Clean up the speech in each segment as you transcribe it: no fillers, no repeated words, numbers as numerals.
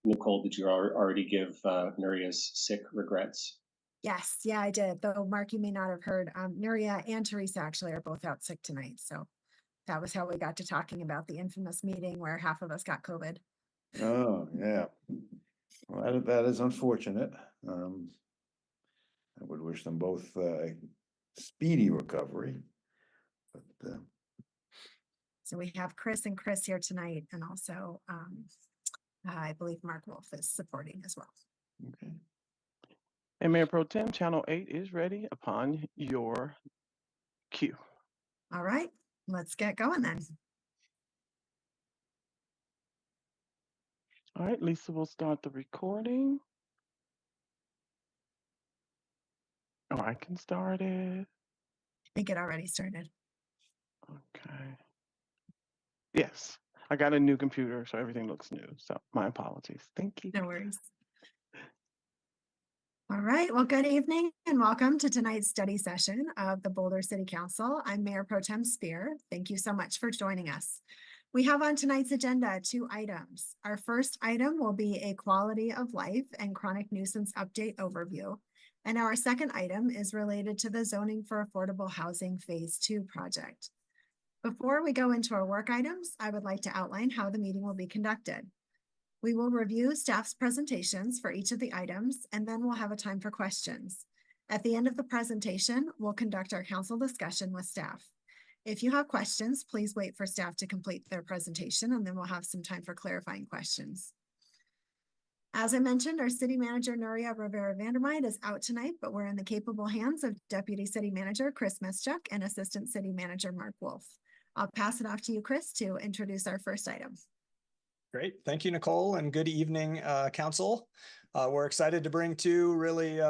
Nicole, did you already give Nuria's sick regrets? Yes, yeah, I did. Though, Mark, you may not have heard, Nuria and Teresa actually are both out sick tonight. So that was how we got to talking about the infamous meeting where half of us got COVID. Oh, yeah. Well, that is unfortunate. I would wish them both speedy recovery. But So we have Chris and Chris here tonight, and also I believe Mark Wolf is supporting as well. okay. And Mayor Pro Tem, Channel 8 is ready upon your cue. All right, let's get going then. All right, Lisa will start the recording. Or I can start it. I think it already started. Okay. Yes, I got a new computer, so everything looks new. So my apologies. Thank you. No worries. All right, well, good evening and welcome to tonight's study session of the Boulder City Council. I'm Mayor Pro Tem Spear. Thank you so much for joining us. We have on tonight's agenda 2 items. Our first item will be a quality of life and chronic nuisance update overview. And our second item is related to the zoning for affordable housing phase 2 project. Before we go into our work items, I would like to outline how the meeting will be conducted. We will review staff's presentations for each of the items, and then we'll have a time for questions. At the end of the presentation, we'll conduct our council discussion with staff. If you have questions, please wait for staff to complete their presentation, and then we'll have some time for clarifying questions. As I mentioned, our city manager, Nuria Rivera-Vandermeide, is out tonight, but we're in the capable hands of Deputy City Manager Chris Mischuk and Assistant City Manager Mark Wolf. I'll pass it off to you, Chris, to introduce our first item. Great. Thank you, Nicole, and good evening, Council. We're excited to bring 2 really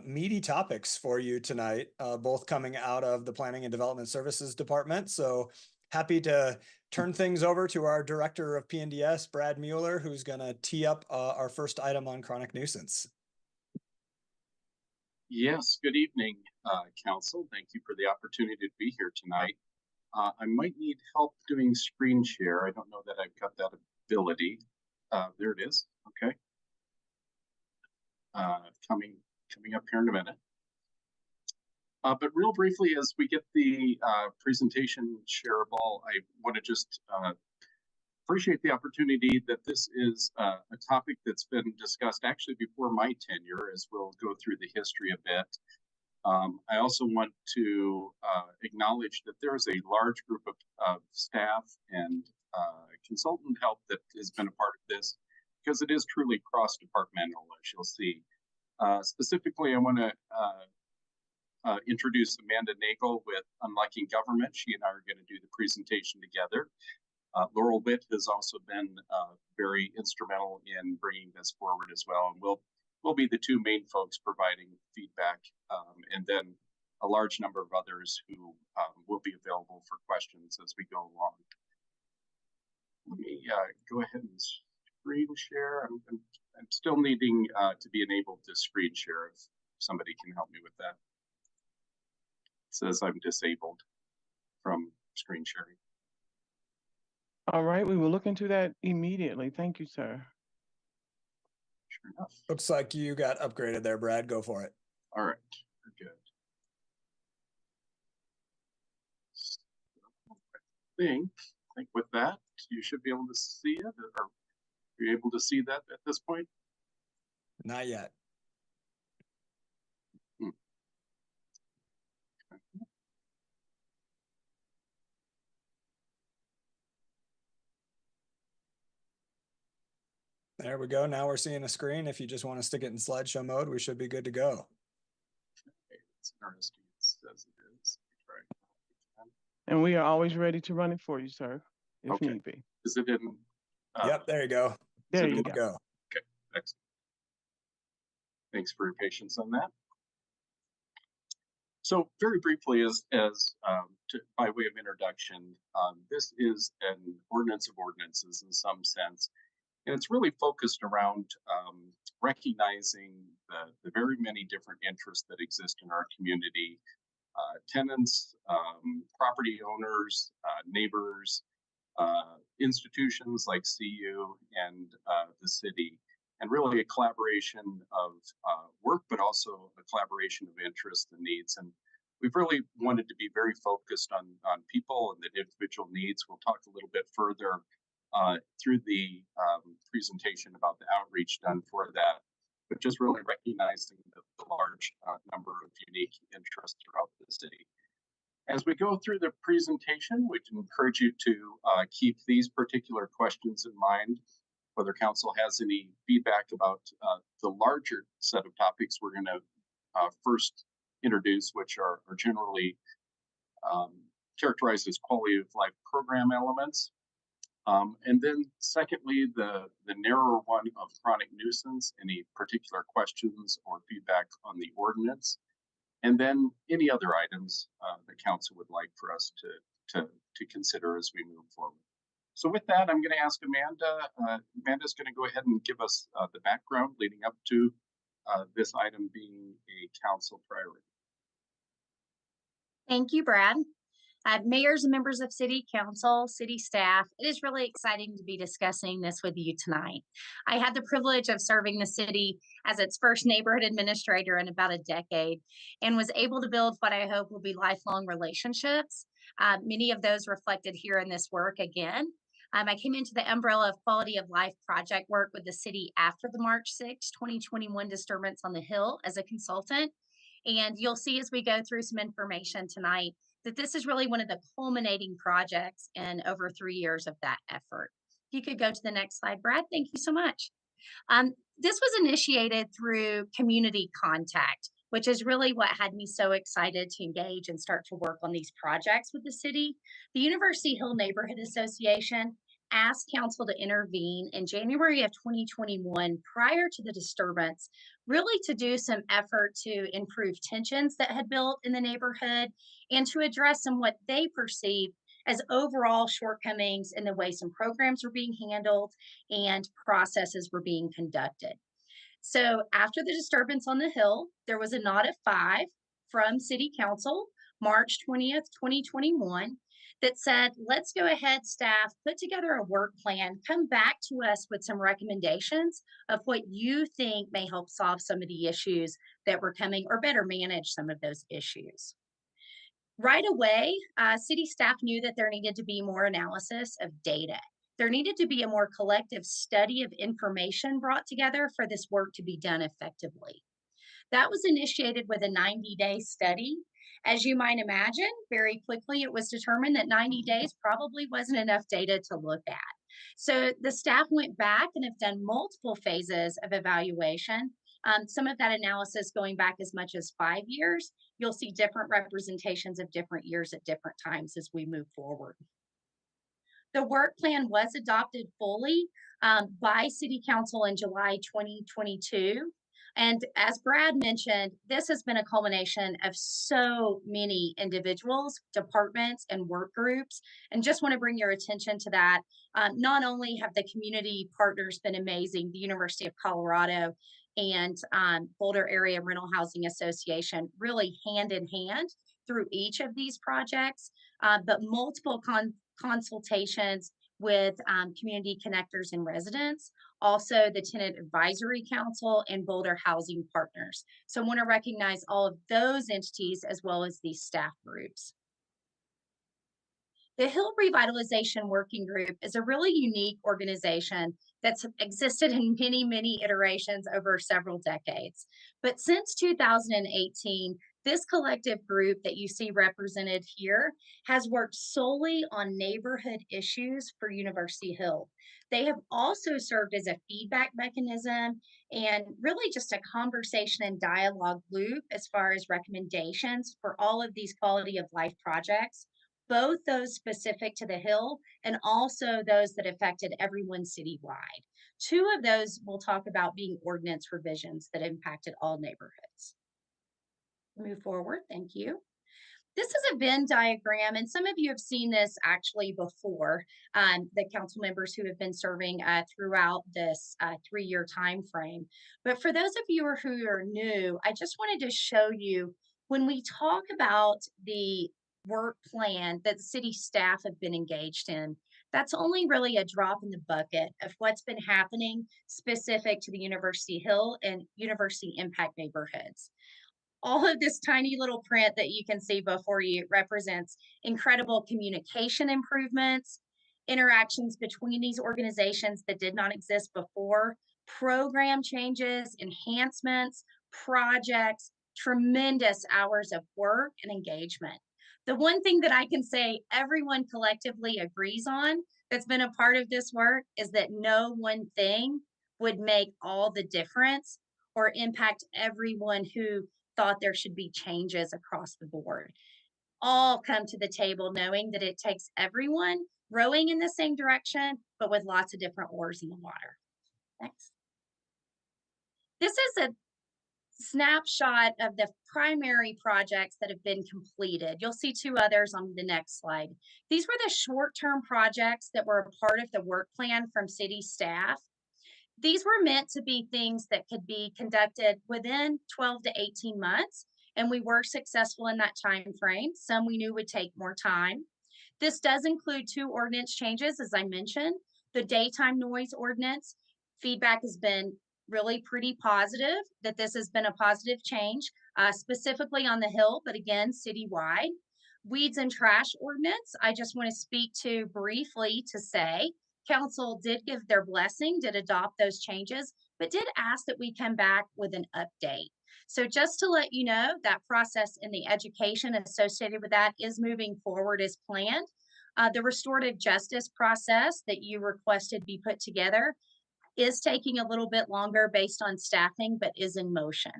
meaty topics for you tonight, both coming out of the Planning and Development Services Department. So happy to turn things over to our Director of PNDS, Brad Mueller, who's going to tee up our first item on chronic nuisance. Yes, good evening, Council. Thank you for the opportunity to be here tonight. I might need help doing screen share. I don't know that I've got that ability. There it is. Okay. Coming up here in a minute. But real briefly, as we get the presentation shareable, I want to just appreciate the opportunity that this is a topic that's been discussed actually before my tenure, as we'll go through the history a bit. I also want to acknowledge that there is a large group of staff and consultant help that has been a part of this, because it is truly cross-departmental, as you'll see. Specifically, I want to introduce Amanda Nagel with Unlocking Government. She and I are going to do the presentation together. Laurel Witt has also been very instrumental in bringing this forward as well, and we'll be the 2 main folks providing feedback, and then a large number of others who will be available for questions as we go along. Let me go ahead and screen share. I'm still needing to be enabled to screen share if somebody can help me with that. It says I'm disabled from screen sharing. All right, we will look into that immediately. Thank you, sir. Sure enough. Looks like you got upgraded there, Brad. Go for it. All right, we're good. So, I think with that, you should be able to see it, or are you able to see that at this point? Not yet. Okay. There we go. Now we're seeing a screen. If you just want to stick it in slideshow mode, we should be good to go. Okay, it's interesting. It says it is. And we are always ready to run it for you, sir, if Okay. need be. Is it in? Yep, there you go. There Good you to go. go. Okay, excellent. Thanks for your patience on that. So very briefly, by way of introduction, this is an ordinance of ordinances in some sense. And it's really focused around recognizing the very many different interests that exist in our community. Tenants, property owners, neighbors, institutions like CU and the city, and really a collaboration of work, but also a collaboration of interests and needs. And we've really wanted to be very focused on people and the individual needs. We'll talk a little bit further through the presentation about the outreach done for that, but just really recognizing the large number of unique interests throughout the city. As we go through the presentation, we encourage you to keep these particular questions in mind. Whether council has any feedback about the larger set of topics we're going to first introduce, which are generally characterized as quality of life program elements. And then secondly, the narrower one of chronic nuisance, any particular questions or feedback on the ordinance, and then any other items that council would like for us to consider as we move forward. So with that, I'm going to ask Amanda. Amanda's going to go ahead and give us the background leading up to this item being a council priority. Thank you, Brad. Mayors and members of City Council, city staff, it is really exciting to be discussing this with you tonight. I had the privilege of serving the city as its first neighborhood administrator in about a decade and was able to build what I hope will be lifelong relationships. Many of those reflected here in this work again. I came into the umbrella of quality of life project work with the city after the March 6, 2021 disturbance on the Hill as a consultant. And you'll see as we go through some information tonight that this is really one of the culminating projects in over 3 years of that effort. If you could go to the next slide, Brad, thank you so much. This was initiated through community contact, which is really what had me so excited to engage and start to work on these projects with the city. The University Hill Neighborhood Association asked council to intervene in January of 2021 prior to the disturbance, really to do some effort to improve tensions that had built in the neighborhood and to address some what they perceived as overall shortcomings in the way some programs were being handled and processes were being conducted. So after the disturbance on the Hill, there was a nod of 5 from City Council, March 20th, 2021, that said, let's go ahead, staff, put together a work plan, come back to us with some recommendations of what you think may help solve some of the issues that were coming or better manage some of those issues. Right away, city staff knew that there needed to be more analysis of data. There needed to be a more collective study of information brought together for this work to be done effectively. That was initiated with a 90-day study. As you might imagine, very quickly it was determined that 90 days probably wasn't enough data to look at. So the staff went back and have done multiple phases of evaluation. Some of that analysis going back as much as 5 years. You'll see different representations of different years at different times as we move forward. The work plan was adopted fully by City Council in July 2022. And as Brad mentioned, this has been a culmination of so many individuals, departments, and work groups. And just want to bring your attention to that. Not only have the community partners been amazing, the University of Colorado and Boulder Area Rental Housing Association really hand in hand through each of these projects, but multiple consultations with community connectors and residents, also the Tenant Advisory Council and Boulder Housing Partners. So I want to recognize all of those entities as well as these staff groups. The Hill Revitalization Working Group is a really unique organization that's existed in many, many iterations over several decades. But since 2018, this collective group that you see represented here has worked solely on neighborhood issues for University Hill. They have also served as a feedback mechanism and really just a conversation and dialogue loop as far as recommendations for all of these quality of life projects, both those specific to the Hill and also those that affected everyone citywide. 2 of those we'll talk about being ordinance revisions that impacted all neighborhoods. Move forward, thank you. This is a Venn diagram, and some of you have seen this actually before, the council members who have been serving throughout this 3-year time frame. But for those of you who are new, I just wanted to show you when we talk about the work plan that the city staff have been engaged in, That's only really a drop in the bucket of what's been happening specific to the University Hill and University Impact neighborhoods. All of this tiny little print that you can see before you represents incredible communication improvements, interactions between these organizations that did not exist before, program changes, enhancements, projects, tremendous hours of work and engagement. The one thing that I can say everyone collectively agrees on that's been a part of this work is that no one thing would make all the difference or impact everyone who thought there should be changes across the board. All come to the table knowing that it takes everyone rowing in the same direction, but with lots of different oars in the water. Next. This is a snapshot of the primary projects that have been completed. You'll see two others on the next slide. These were the short-term projects that were a part of the work plan from city staff. These were meant to be things that could be conducted within 12 to 18 months, and we were successful in that time frame. Some we knew would take more time. This does include 2 ordinance changes, as I mentioned. The daytime noise ordinance feedback has been really pretty positive, that this has been a positive change, specifically on the Hill, but again, citywide. Weeds and trash ordinance, I just want to speak to briefly to say, Council did give their blessing, did adopt those changes, but did ask that we come back with an update. So just to let you know, that process and the education associated with that is moving forward as planned. The restorative justice process that you requested be put together is taking a little bit longer based on staffing, but is in motion.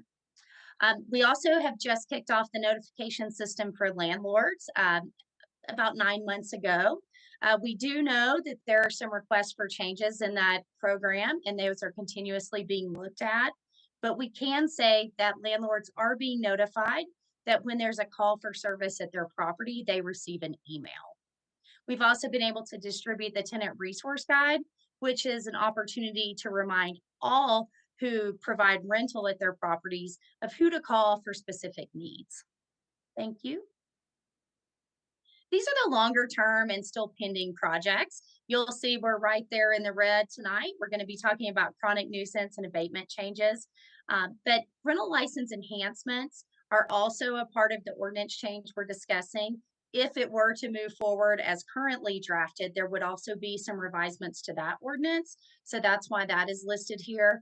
We also have just kicked off the notification system for landlords about 9 months ago. We do know that there are some requests for changes in that program, and those are continuously being looked at. But we can say that landlords are being notified that when there's a call for service at their property, they receive an email. We've also been able to distribute the tenant resource guide, which is an opportunity to remind all who provide rental at their properties of who to call for specific needs. Thank you. These are the longer term and still pending projects. You'll see we're right there in the red tonight. We're going to be talking about chronic nuisance and abatement changes. But rental license enhancements are also a part of the ordinance change we're discussing. If it were to move forward as currently drafted, there would also be some revisements to that ordinance. So that's why that is listed here.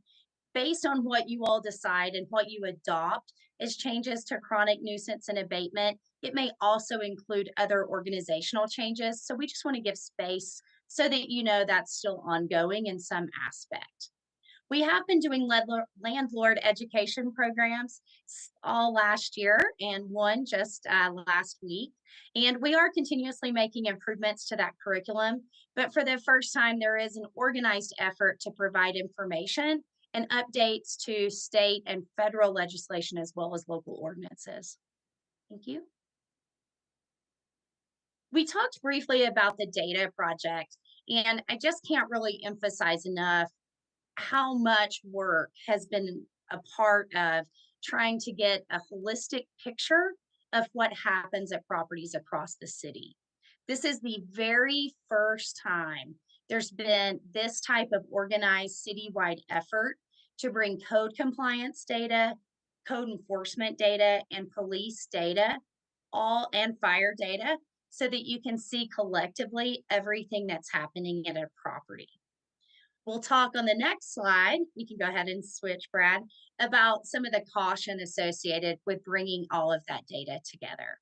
Based on what you all decide and what you adopt as changes to chronic nuisance and abatement, it may also include other organizational changes. So we just want to give space so that you know that's still ongoing in some aspect. We have been doing landlord education programs all last year and one just last week. And we are continuously making improvements to that curriculum. But for the first time, there is an organized effort to provide information and updates to state and federal legislation as well as local ordinances. Thank you. We talked briefly about the data project, and I just can't really emphasize enough how much work has been a part of trying to get a holistic picture of what happens at properties across the city. This is the very first time there's been this type of organized citywide effort to bring code compliance data, code enforcement data, and police data, all and fire data, so that you can see collectively everything that's happening at a property. We'll talk on the next slide, we can go ahead and switch, Brad, about some of the caution associated with bringing all of that data together.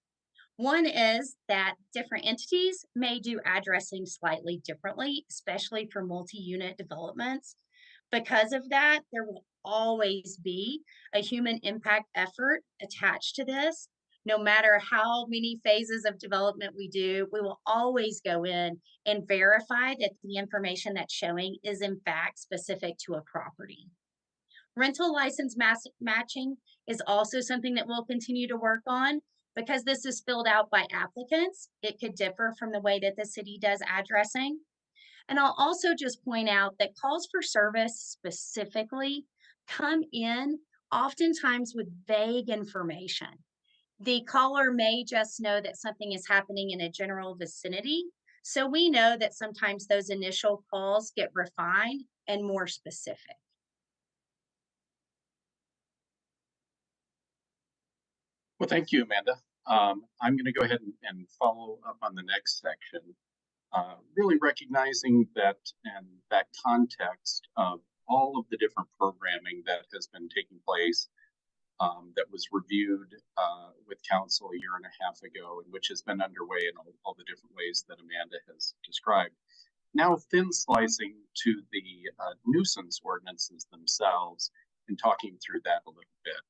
One is that different entities may do addressing slightly differently, especially for multi-unit developments. Because of that, there will always be a human impact effort attached to this. No matter how many phases of development we do, we will always go in and verify that the information that's showing is in fact specific to a property. Rental license matching is also something that we'll continue to work on. Because this is filled out by applicants, it could differ from the way that the city does addressing. And I'll also just point out that calls for service specifically come in oftentimes with vague information. The caller may just know that something is happening in a general vicinity. So we know that sometimes those initial calls get refined and more specific. Well, thank you, Amanda. I'm going to go ahead and follow up on the next section, really recognizing that and that context of all of the different programming that has been taking place, that was reviewed with council a year and a half ago, and which has been underway in all the different ways that Amanda has described. Now thin slicing to the nuisance ordinances themselves and talking through that a little bit.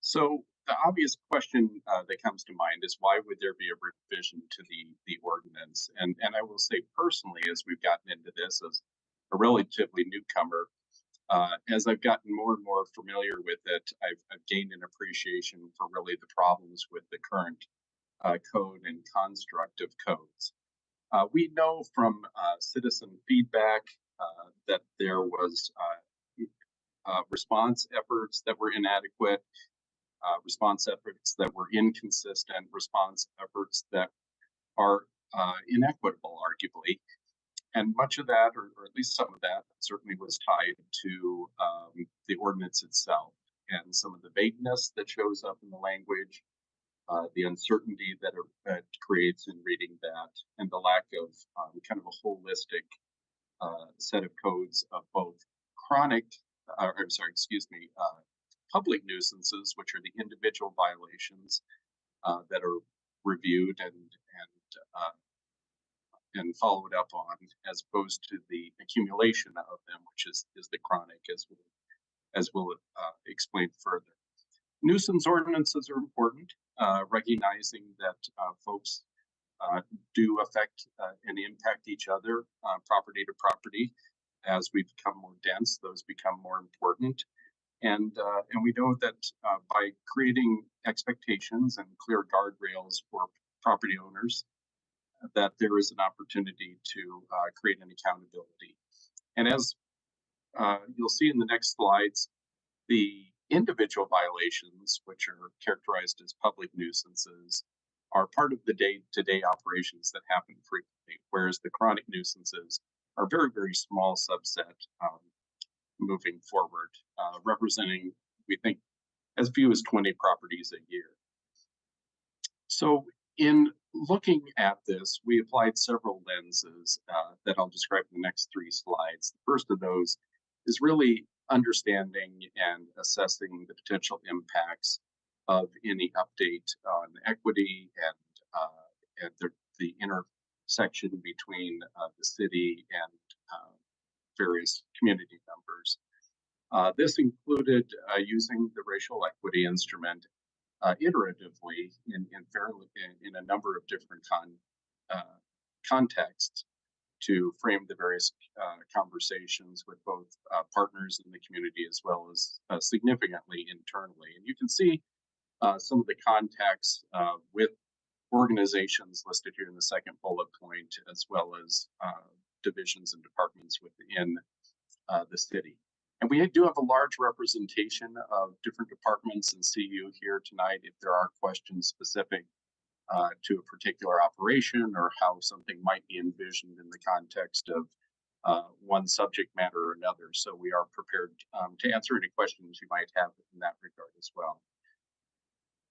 So the obvious question that comes to mind is, why would there be a revision to the ordinance? And I will say personally, as we've gotten into this as a relatively newcomer, as I've gotten more and more familiar with it, I've gained an appreciation for really the problems with the current code and construct of codes. We know from citizen feedback that there was response efforts that were inadequate, response efforts that were inconsistent, response efforts that are inequitable, arguably. And much of that, or at least some of that, certainly was tied to the ordinance itself and some of the vagueness that shows up in the language, the uncertainty that it creates in reading that, and the lack of kind of a holistic set of codes of both public nuisances, which are the individual violations that are reviewed and followed up on, as opposed to the accumulation of them, which is the chronic, as we'll explain further. Nuisance ordinances are important, recognizing that folks do affect and impact each other, property to property. As we become more dense, those become more important. And we know that by creating expectations and clear guardrails for property owners, that there is an opportunity to create an accountability. And as you'll see in the next slides, the individual violations, which are characterized as public nuisances, are part of the day-to-day operations that happen frequently, whereas the chronic nuisances are a very, very small subset moving forward, representing, we think, as few as 20 properties a year. So in looking at this, we applied several lenses that I'll describe in the next 3 slides. The first of those is really understanding and assessing the potential impacts of any update on equity and the intersection between the city and various community members. This included using the racial equity instrument iteratively in a number of different contexts to frame the various conversations with both partners in the community as well as significantly internally. And you can see some of the contacts with organizations listed here in the second bullet point, as well as divisions and departments within the city. And we do have a large representation of different departments and CU here tonight. If there are questions specific to a particular operation or how something might be envisioned in the context of one subject matter or another. So we are prepared to answer any questions you might have in that regard as well.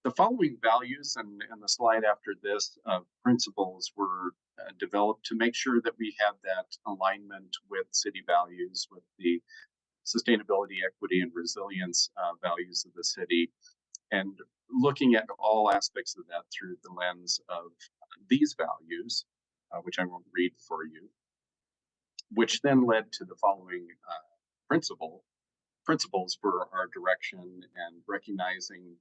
The following values and the slide after this principles were developed to make sure that we have that alignment with city values, with the sustainability, equity, and resilience values of the city, and looking at all aspects of that through the lens of these values, which I won't read for you, which then led to the following principles for our direction and recognizing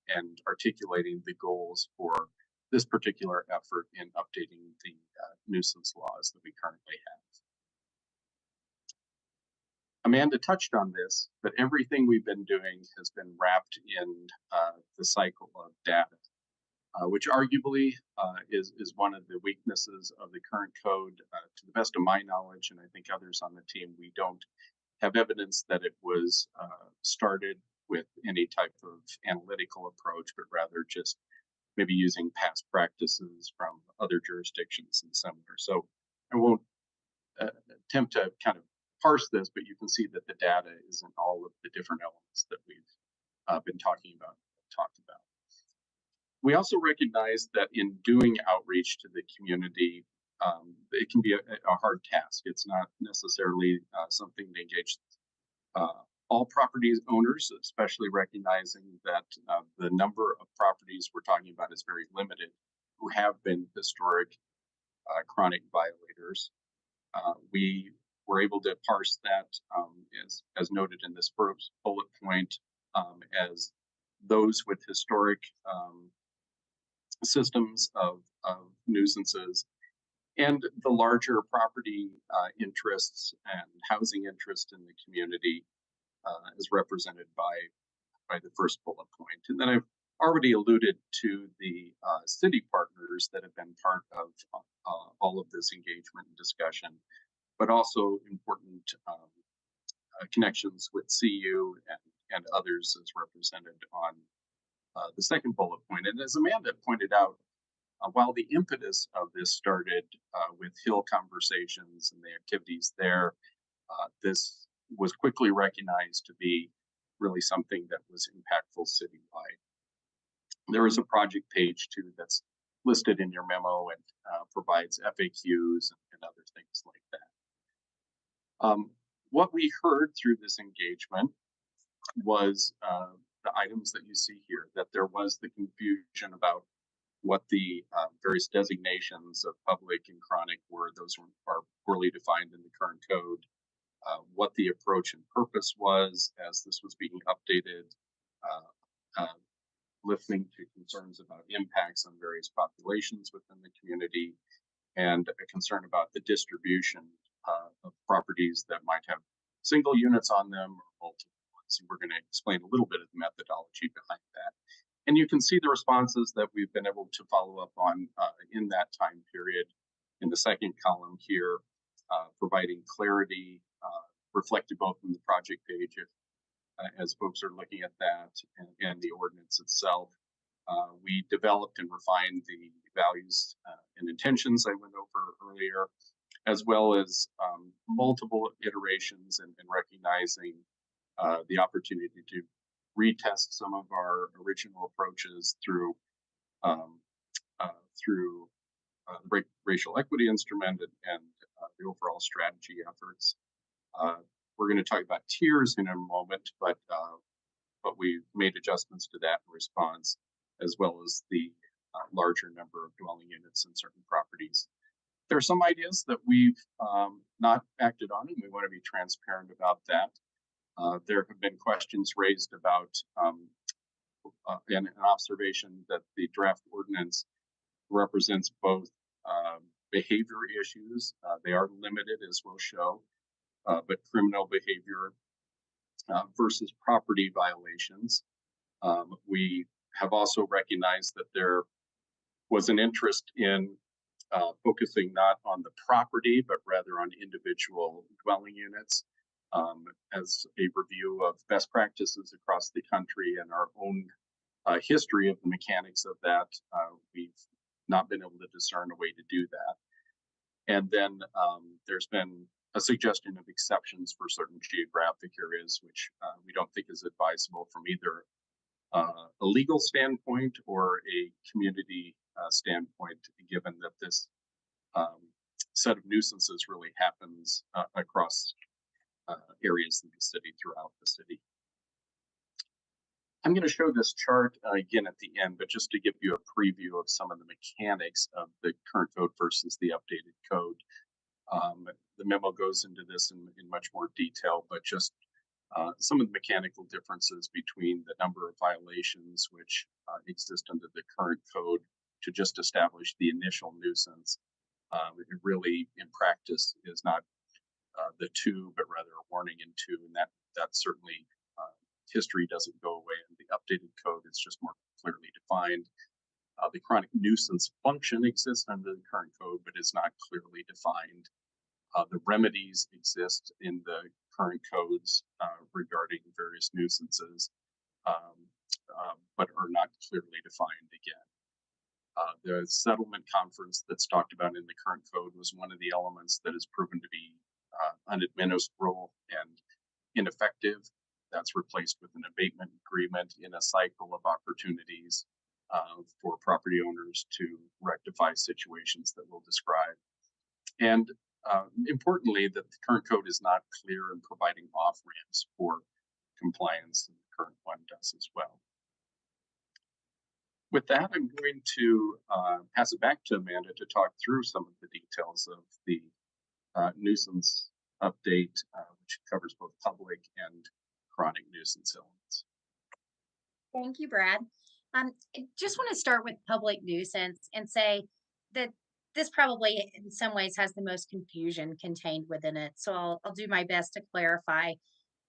and articulating the goals for this particular effort in updating the nuisance laws that we currently have. Amanda touched on this, but everything we've been doing has been wrapped in the cycle of data, which arguably is one of the weaknesses of the current code. To the best of my knowledge, and I think others on the team, we don't have evidence that it was started with any type of analytical approach, but rather just maybe using past practices from other jurisdictions and similar. So I won't attempt to kind of parse this, but you can see that the data is in all of the different elements that we've been talked about. We also recognize that in doing outreach to the community, it can be a hard task. It's not necessarily something to engage all property owners, especially recognizing that the number of properties we're talking about is very limited who have been historic chronic violators. We were able to parse that, as noted in this first bullet point, as those with historic systems of nuisances, and the larger property interests and housing interest in the community is represented by the first bullet point. And then I've already alluded to the city partners that have been part of all of this engagement and discussion, but also important connections with CU and others as represented on the second bullet point. And as Amanda pointed out, while the impetus of this started with Hill conversations and the activities there, this was quickly recognized to be really something that was impactful citywide. There is a project page too that's listed in your memo and provides FAQs and other things like that. What we heard through this engagement was the items that you see here, that there was the confusion about what the various designations of public and chronic were. Those are poorly defined in the current code. What the approach and purpose was as this was being updated, listening to concerns about impacts on various populations within the community, and a concern about the distribution of properties that might have single units on them or multiple ones. And we're going to explain a little bit of the methodology behind that. And you can see the responses that we've been able to follow up on in that time period in the second column here, providing clarity reflected both in the project page as folks are looking at that and the ordinance itself. We developed and refined the values and intentions I went over earlier, as well as multiple iterations and recognizing the opportunity to retest some of our original approaches through the racial equity instrument and the overall strategy efforts. We're going to talk about tiers in a moment, but we made adjustments to that in response, as well as the larger number of dwelling units in certain properties. There are some ideas that we've not acted on, and we want to be transparent about that. There have been questions raised about an observation that the draft ordinance represents both behavior issues. They are limited, as we'll show, but criminal behavior versus property violations. We have also recognized that there was an interest in focusing not on the property, but rather on individual dwelling units. As a review of best practices across the country and our own history of the mechanics of that, we've not been able to discern a way to do that. And then there's been a suggestion of exceptions for certain geographic areas, which we don't think is advisable from either a legal standpoint or a community standpoint, given that this set of nuisances really happens across areas in the city, throughout the city. I'm going to show this chart again at the end, but just to give you a preview of some of the mechanics of the current code versus the updated code. The memo goes into this in much more detail, but just some of the mechanical differences between the number of violations which exist under the current code to just establish the initial nuisance. It really, in practice, is not the two, but rather a warning and two, and that certainly history doesn't go away. In the updated code, it's just more clearly defined. The chronic nuisance function exists under the current code, but is not clearly defined. The remedies exist in the current codes regarding various nuisances, but are not clearly defined again. The settlement conference that's talked about in the current code was one of the elements that has proven to be unadministrable and ineffective. That's replaced with an abatement agreement in a cycle of opportunities for property owners to rectify situations that we'll describe. And importantly, that the current code is not clear in providing off-ramps for compliance, and the current one does as well. With that, I'm going to pass it back to Amanda to talk through some of the details of the nuisance update, which covers both public and chronic nuisance elements. Thank you, Brad. I just want to start with public nuisance and say that this probably in some ways has the most confusion contained within it. So I'll do my best to clarify.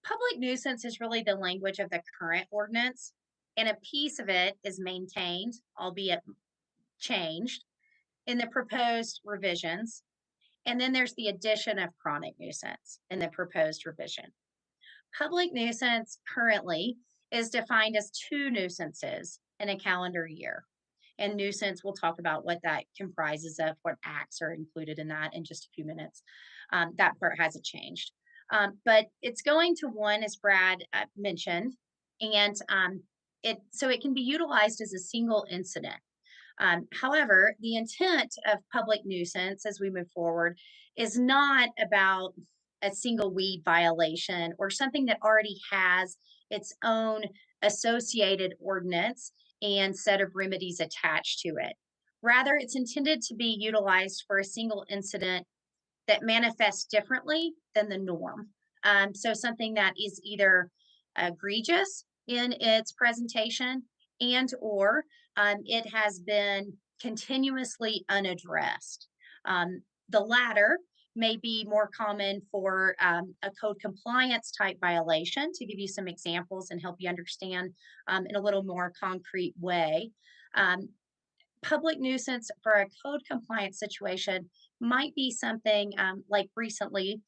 Public nuisance is really the language of the current ordinance, and a piece of it is maintained, albeit changed, in the proposed revisions. And then there's the addition of chronic nuisance in the proposed revision. Public nuisance currently is defined as 2 nuisances in a calendar year. And nuisance, we'll talk about what that comprises of, what acts are included in that in just a few minutes. That part hasn't changed. But it's going to 1, as Brad mentioned, and so it can be utilized as a single incident. However, the intent of public nuisance as we move forward is not about a single weed violation or something that already has its own associated ordinance and set of remedies attached to it. Rather, it's intended to be utilized for a single incident that manifests differently than the norm. So something that is either egregious in its presentation and or it has been continuously unaddressed. The latter may be more common for a code compliance type violation. To give you some examples and help you understand in a little more concrete way, public nuisance for a code compliance situation might be something like recently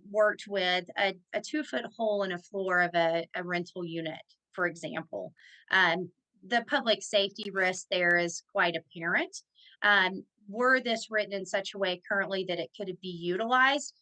worked with a 2-foot hole in a floor of a rental unit, for example. The public safety risk there is quite apparent. Were this written in such a way currently that it could be utilized,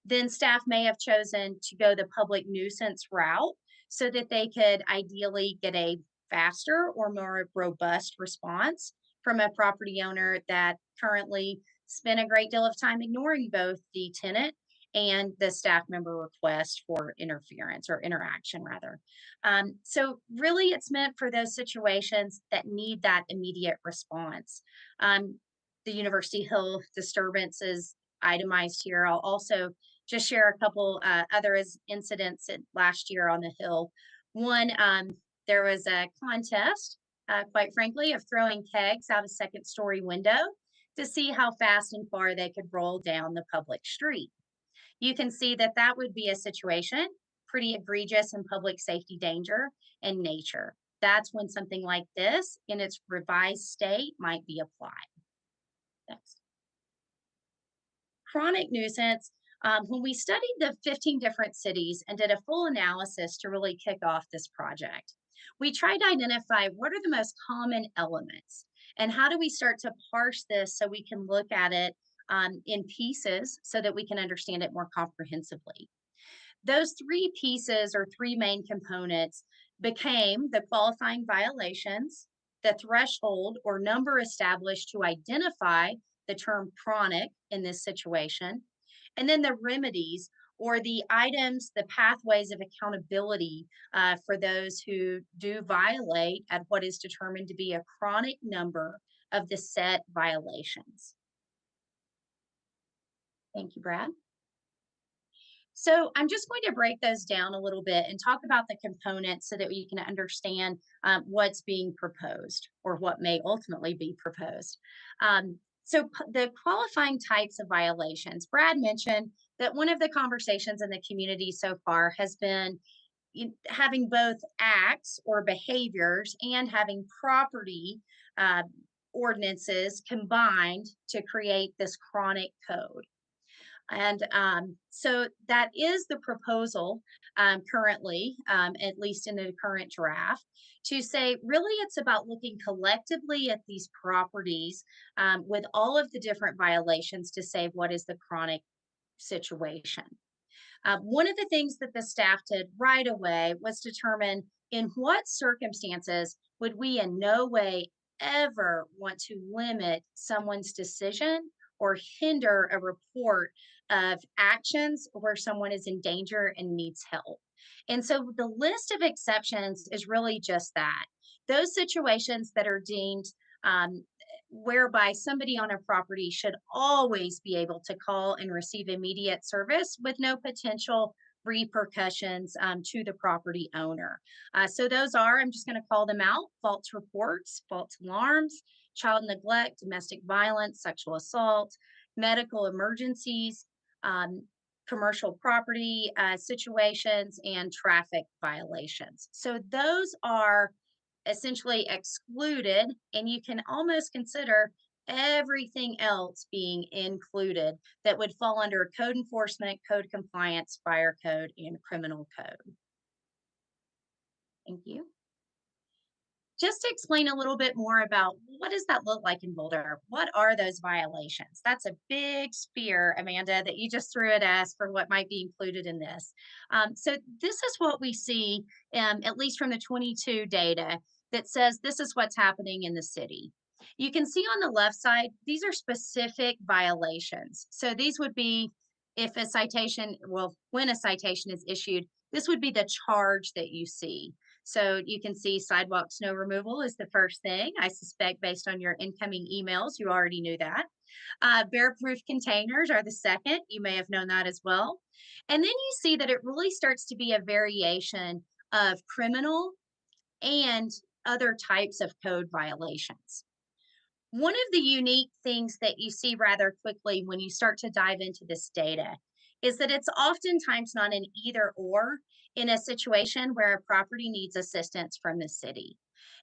then staff may have chosen to go the public nuisance route so that they could ideally get a faster or more robust response from a property owner that currently spent a great deal of time ignoring both the tenant and the staff member request for interference or interaction rather. So really it's meant for those situations that need that immediate response. The University Hill disturbance is itemized here. I'll also just share a couple other incidents last year on the Hill. One, there was a contest, quite frankly, of throwing kegs out a 2nd-story window to see how fast and far they could roll down the public street. You can see that that would be a situation pretty egregious in public safety danger and nature. That's when something like this in its revised state might be applied. Next. Chronic nuisance. When we studied the 15 different cities and did a full analysis to really kick off this project, we tried to identify what are the most common elements and how do we start to parse this so we can look at it in pieces so that we can understand it more comprehensively. Those 3 pieces or 3 main components became the qualifying violations, the threshold or number established to identify the term chronic in this situation, and then the remedies or the items, the pathways of accountability for those who do violate at what is determined to be a chronic number of the set violations. Thank you, Brad. So I'm just going to break those down a little bit and talk about the components so that you can understand what's being proposed or what may ultimately be proposed. So the qualifying types of violations, Brad mentioned that one of the conversations in the community so far has been having both acts or behaviors and having property ordinances combined to create this chronic code. And so that is the proposal currently, at least in the current draft, to say really it's about looking collectively at these properties with all of the different violations to say what is the chronic situation. One of the things that the staff did right away was determine in what circumstances would we in no way ever want to limit someone's decision or hinder a report of actions where someone is in danger and needs help. And so the list of exceptions is really just that. Those situations that are deemed whereby somebody on a property should always be able to call and receive immediate service with no potential repercussions to the property owner. So those are, I'm just going to call them out: false reports, false alarms, child neglect, domestic violence, sexual assault, medical emergencies, commercial property situations, and traffic violations. So those are essentially excluded, and you can almost consider everything else being included that would fall under code enforcement, code compliance, fire code, and criminal code. Thank you. Just to explain a little bit more about what does that look like in Boulder? What are those violations? That's a big spear, Amanda, that you just threw at us for what might be included in this. So this is what we see, at least from the 22 data, that says this is what's happening in the city. You can see on the left side, these are specific violations. So these would be if a citation, well, when a citation is issued, this would be the charge that you see. So you can see sidewalk snow removal is the first thing. I suspect based on your incoming emails, you already knew that. Bear-proof containers are the second. You may have known that as well. And then you see that it really starts to be a variation of criminal and other types of code violations. One of the unique things that you see rather quickly when you start to dive into this data is that it's oftentimes not an either or in a situation where a property needs assistance from the city.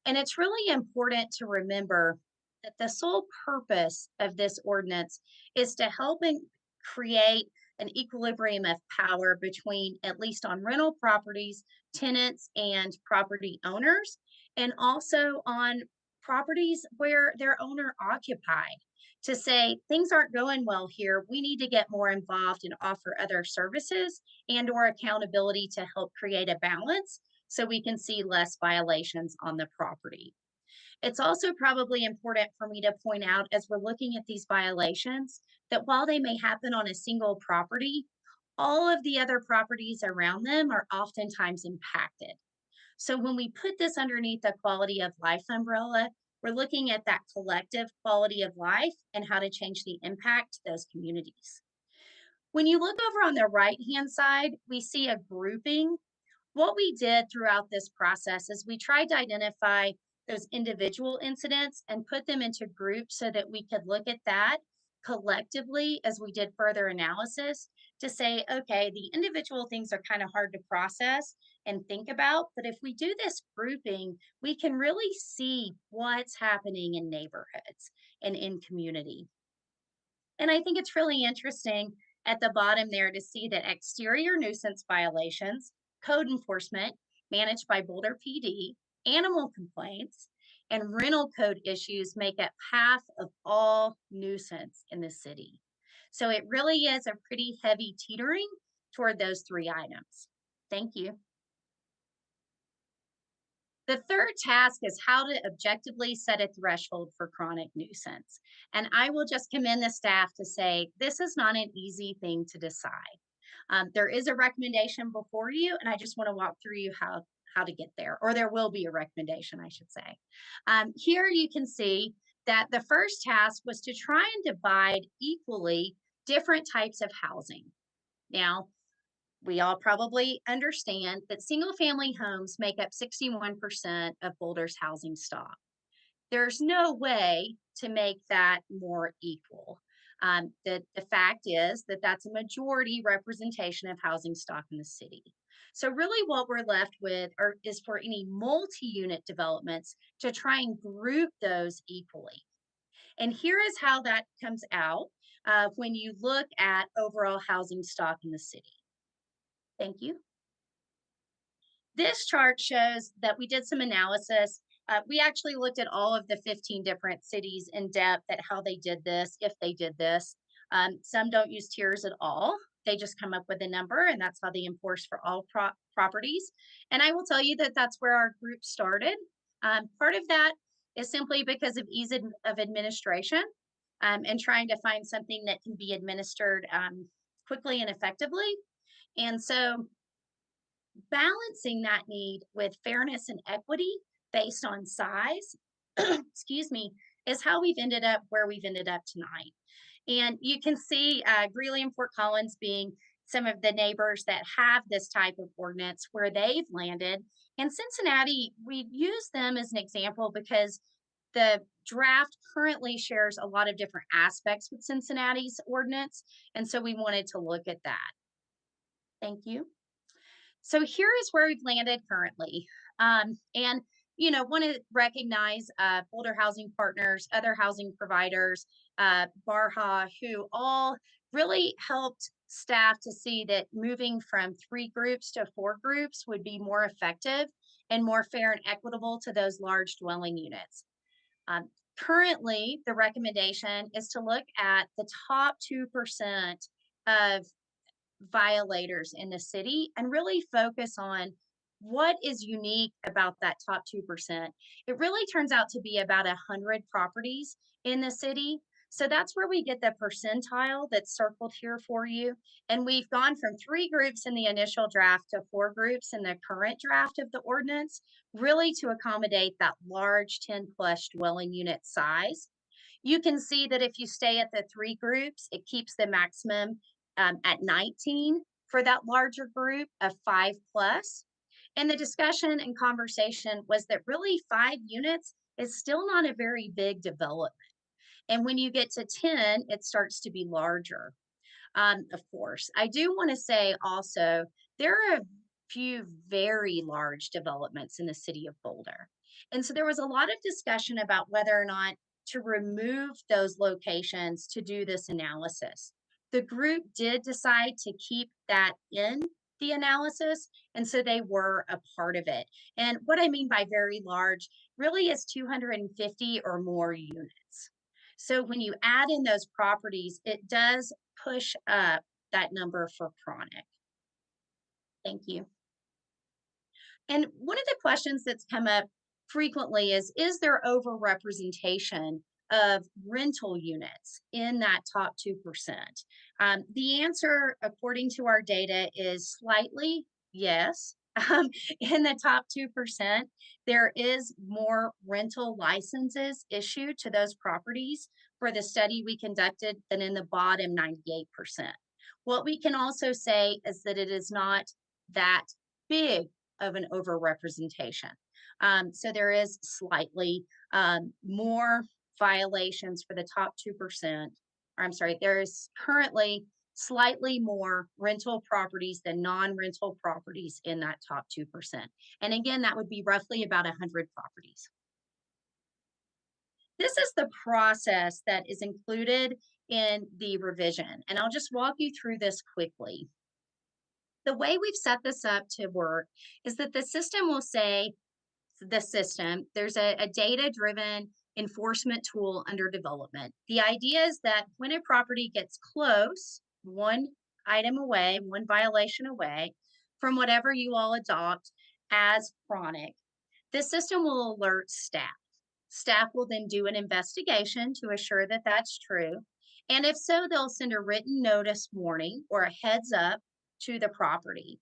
And it's really important to remember that the sole purpose of this ordinance is to help and create an equilibrium of power between, at least on rental properties, tenants and property owners, and also on properties where they're owner occupied, to say things aren't going well here, we need to get more involved and offer other services and or accountability to help create a balance so we can see less violations on the property. It's also probably important for me to point out as we're looking at these violations that while they may happen on a single property, all of the other properties around them are oftentimes impacted. So when we put this underneath the quality of life umbrella, we're looking at that collective quality of life and how to change the impact to those communities. When you look over on the right-hand side, we see a grouping. What we did throughout this process is we tried to identify those individual incidents and put them into groups so that we could look at that collectively as we did further analysis to say, okay, the individual things are kind of hard to process and think about, but if we do this grouping, we can really see what's happening in neighborhoods and in community. And I think it's really interesting at the bottom there to see that exterior nuisance violations, code enforcement managed by Boulder PD, animal complaints, and rental code issues make up half of all nuisance in the city. So it really is a pretty heavy teetering toward those three items. Thank you. The third task is how to objectively set a threshold for chronic nuisance. And I will just commend the staff to say, this is not an easy thing to decide. There is a recommendation before you, and I just want to walk through you how to get there, or there will be a recommendation, I should say. Here you can see that the first task was to try and divide equally different types of housing. Now, we all probably understand that single family homes make up 61% of Boulder's housing stock. There's no way to make that more equal. The fact is that that's a majority representation of housing stock in the city. So really what we're left with is for any multi-unit developments to try and group those equally. And here is how that comes out. when you look at overall housing stock in the city. Thank you. This chart shows that we did some analysis. We actually looked at all of the 15 different cities in depth at how they did this, if they did this. Some don't use tiers at all. They just come up with a number, and that's how they enforce for all properties. And I will tell you that that's where our group started. Part of that is simply because of ease of administration and trying to find something that can be administered quickly and effectively. And so balancing that need with fairness and equity based on size, excuse me, is how we've ended up where we've ended up tonight. And you can see Greeley and Fort Collins being some of the neighbors that have this type of ordinance where they've landed. And Cincinnati, we use them as an example because the draft currently shares a lot of different aspects with Cincinnati's ordinance. And so we wanted to look at that. Thank you. So here is where we've landed currently. And, you know, want to recognize Boulder Housing Partners, other housing providers, Barha, who all really helped staff to see that moving from 3 groups to 4 groups would be more effective and more fair and equitable to those large dwelling units. Currently, the recommendation is to look at the top 2% of violators in the city and really focus on what is unique about that top 2%. It really turns out to be about 100 properties in the city. So that's where we get the percentile that's circled here for you. And we've gone from 3 groups in the initial draft to 4 groups in the current draft of the ordinance, really to accommodate that large 10+ dwelling unit size. You can see that if you stay at the 3 groups, it keeps the maximum at 19 for that larger group of 5+. And the discussion and conversation was that really 5 units is still not a very big development. And when you get to 10, it starts to be larger. Of course, I do want to say also, there are a few very large developments in the city of Boulder. And so there was a lot of discussion about whether or not to remove those locations to do this analysis. The group did decide to keep that in the analysis, and so they were a part of it. And what I mean by very large really is 250 or more units. So when you add in those properties, it does push up that number for chronic. Thank you. And one of the questions that's come up frequently is there overrepresentation of rental units in that top 2%? The answer, according to our data, is slightly yes. In the top 2%, there is more rental licenses issued to those properties for the study we conducted than in the bottom 98%. What we can also say is that it is not that big of an overrepresentation. So there is slightly more violations for the top 2%. Or I'm sorry, there is currently slightly more rental properties than non-rental properties in that top 2%. And again, that would be roughly about 100 properties. This is the process that is included in the revision, and I'll just walk you through this quickly. The way we've set this up to work is that the system will say, there's a data-driven enforcement tool under development. The idea is that when a property gets close, one item away, one violation away from whatever you all adopt as chronic, the system will alert staff. Staff will then do an investigation to assure that that's true. And if so, they'll send a written notice warning or a heads up to the property.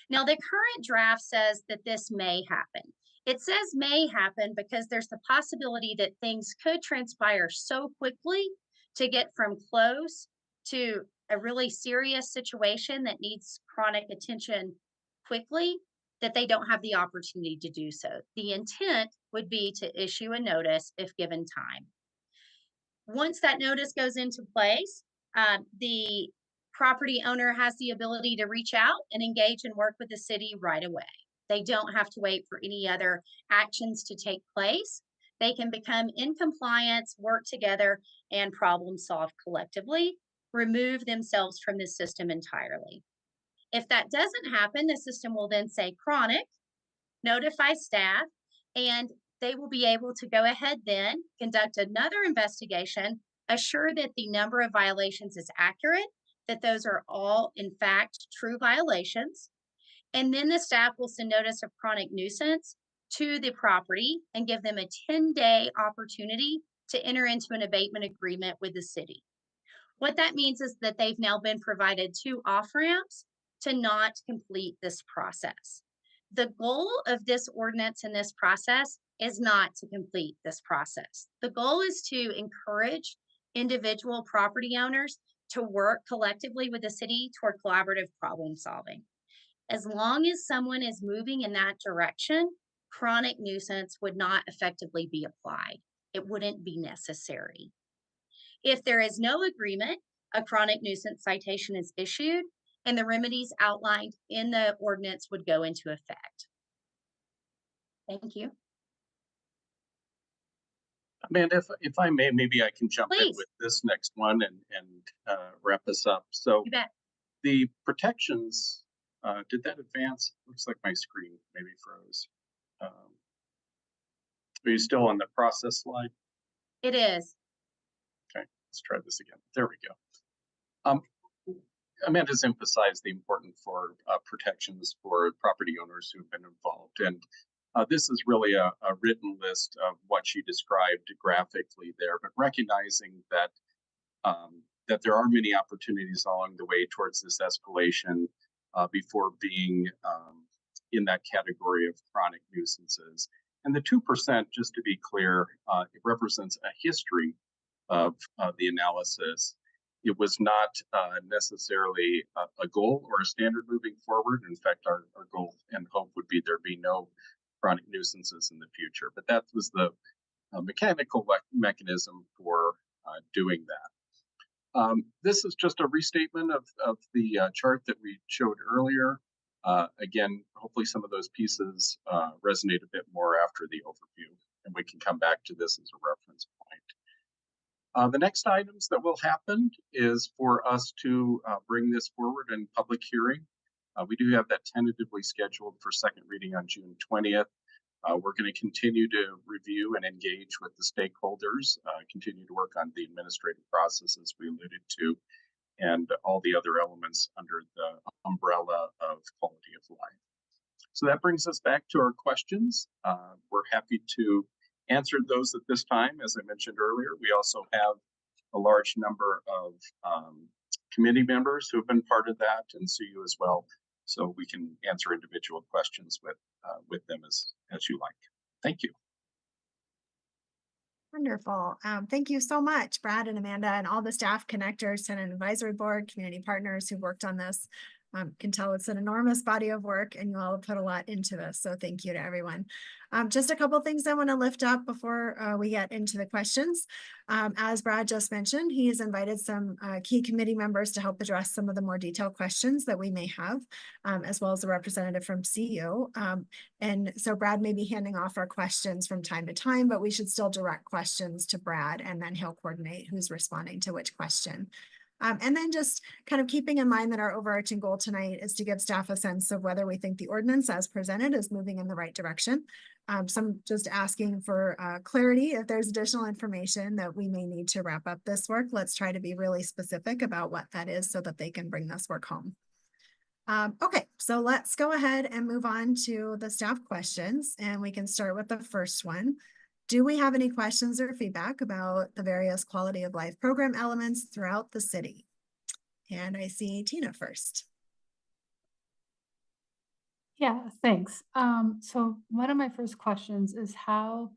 Now, the current draft says that this may happen. It says may happen because there's the possibility that things could transpire so quickly to get from close to a really serious situation that needs chronic attention quickly that they don't have the opportunity to do so. The intent would be to issue a notice if given time. Once that notice goes into place, the property owner has the ability to reach out and engage and work with the city right away. They don't have to wait for any other actions to take place. they can become in compliance, work together, and problem solve collectively, remove themselves from the system entirely. If that doesn't happen, the system will then say chronic, notify staff, and they will be able to go ahead then, conduct another investigation, assure that the number of violations is accurate, that those are all in fact true violations. And then the staff will send notice of chronic nuisance to the property and give them a 10-day opportunity to enter into an abatement agreement with the city. What that means is that they've now been provided 2 off-ramps to not complete this process. The goal of this ordinance and this process is not to complete this process. The goal is to encourage individual property owners to work collectively with the city toward collaborative problem solving. As long as someone is moving in that direction, chronic nuisance would not effectively be applied. It wouldn't be necessary. If there is no agreement, a chronic nuisance citation is issued, and the remedies outlined in the ordinance would go into effect. Thank you. Amanda, if I may, maybe I can jump in Please. with this next one and wrap us up. So You bet. the protections, did that advance? Looks like my screen maybe froze. Are you still on the process slide? It is. Okay, let's try this again. There we go. Amanda's emphasized the importance for protections for property owners who've been involved. And this is really a written list of what she described graphically there, but recognizing that that there are many opportunities along the way towards this escalation before being in that category of chronic nuisances. And the 2%, just to be clear, it represents a history of the analysis. It was not necessarily a goal or a standard moving forward. In fact, our goal and hope would be there be no chronic nuisances in the future. But that was the mechanical mechanism for doing that. This is just a restatement of the chart that we showed earlier. Again, hopefully some of those pieces resonate a bit more after the overview, and we can come back to this as a reference point. The next items that will happen is for us to bring this forward in public hearing. We do have that tentatively scheduled for second reading on June 20th. We're going to continue to review and engage with the stakeholders, continue to work on the administrative processes we alluded to, and all the other elements under the umbrella of quality of life. So that brings us back to our questions. We're happy to answer those at this time. As I mentioned earlier, we also have a large number of committee members who have been part of that, and Sue as well. So we can answer individual questions with them as you like. Thank you. Wonderful. Thank you so much, Brad and Amanda, and all the staff connectors, tenant advisory board, community partners who worked on this. Can tell it's an enormous body of work, and you all have put a lot into this. So thank you to everyone. Just a couple things I want to lift up before we get into the questions. As Brad just mentioned, he has invited some key committee members to help address some of the more detailed questions that we may have, as well as a representative from CU. And so Brad may be handing off our questions from time to time, but we should still direct questions to Brad, and then he'll coordinate who's responding to which question. And then just kind of keeping in mind that our overarching goal tonight is to give staff a sense of whether we think the ordinance as presented is moving in the right direction. So I'm just asking for clarity. If there's additional information that we may need to wrap up this work, let's try to be really specific about what that is so that they can bring this work home. Okay, so let's go ahead and move on to the staff questions, and we can start with the first one. Do we have any questions or feedback about the various quality of life program elements throughout the city? And I see Tina first. Yeah, thanks. So one of my first questions is how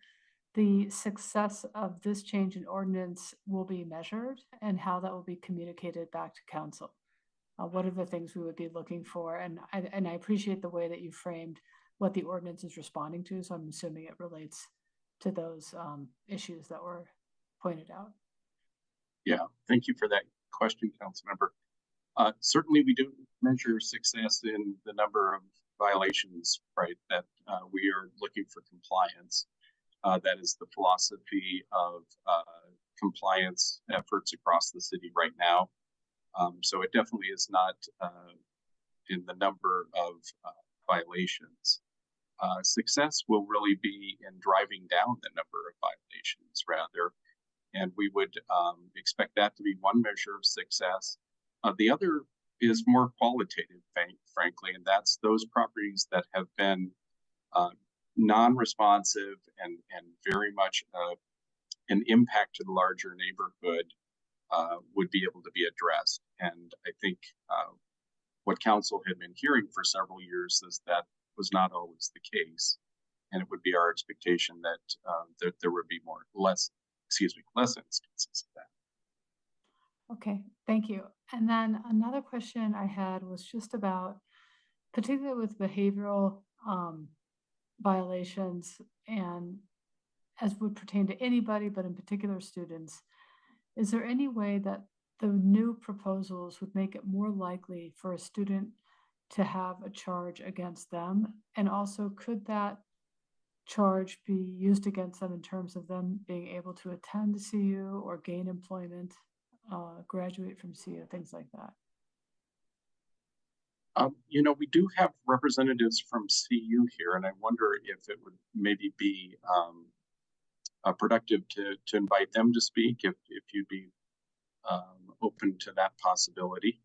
the success of this change in ordinance will be measured and how that will be communicated back to council. What are the things we would be looking for? And I appreciate the way that you framed what the ordinance is responding to. So I'm assuming it relates to those issues that were pointed out. Yeah, thank you for that question, Councilmember. Certainly we do measure success in the number of violations, right, that we are looking for compliance. That is the philosophy of compliance efforts across the city right now. So it definitely is not in the number of violations. Success will really be in driving down the number of violations rather, and we would expect that to be one measure of success. The other is more qualitative, frankly, and that's those properties that have been non-responsive and very much an impact to the larger neighborhood would be able to be addressed. And I think what council had been hearing for several years is that was not always the case, and it would be our expectation that there would be less instances of that. Okay, thank you. And then another question I had was just about, particularly with behavioral violations, and as would pertain to anybody, but in particular students, is there any way that the new proposals would make it more likely for a student to have a charge against them? And also, could that charge be used against them in terms of them being able to attend the CU or gain employment, graduate from CU, things like that? We do have representatives from CU here, and I wonder if it would maybe be productive to invite them to speak, if you'd be open to that possibility.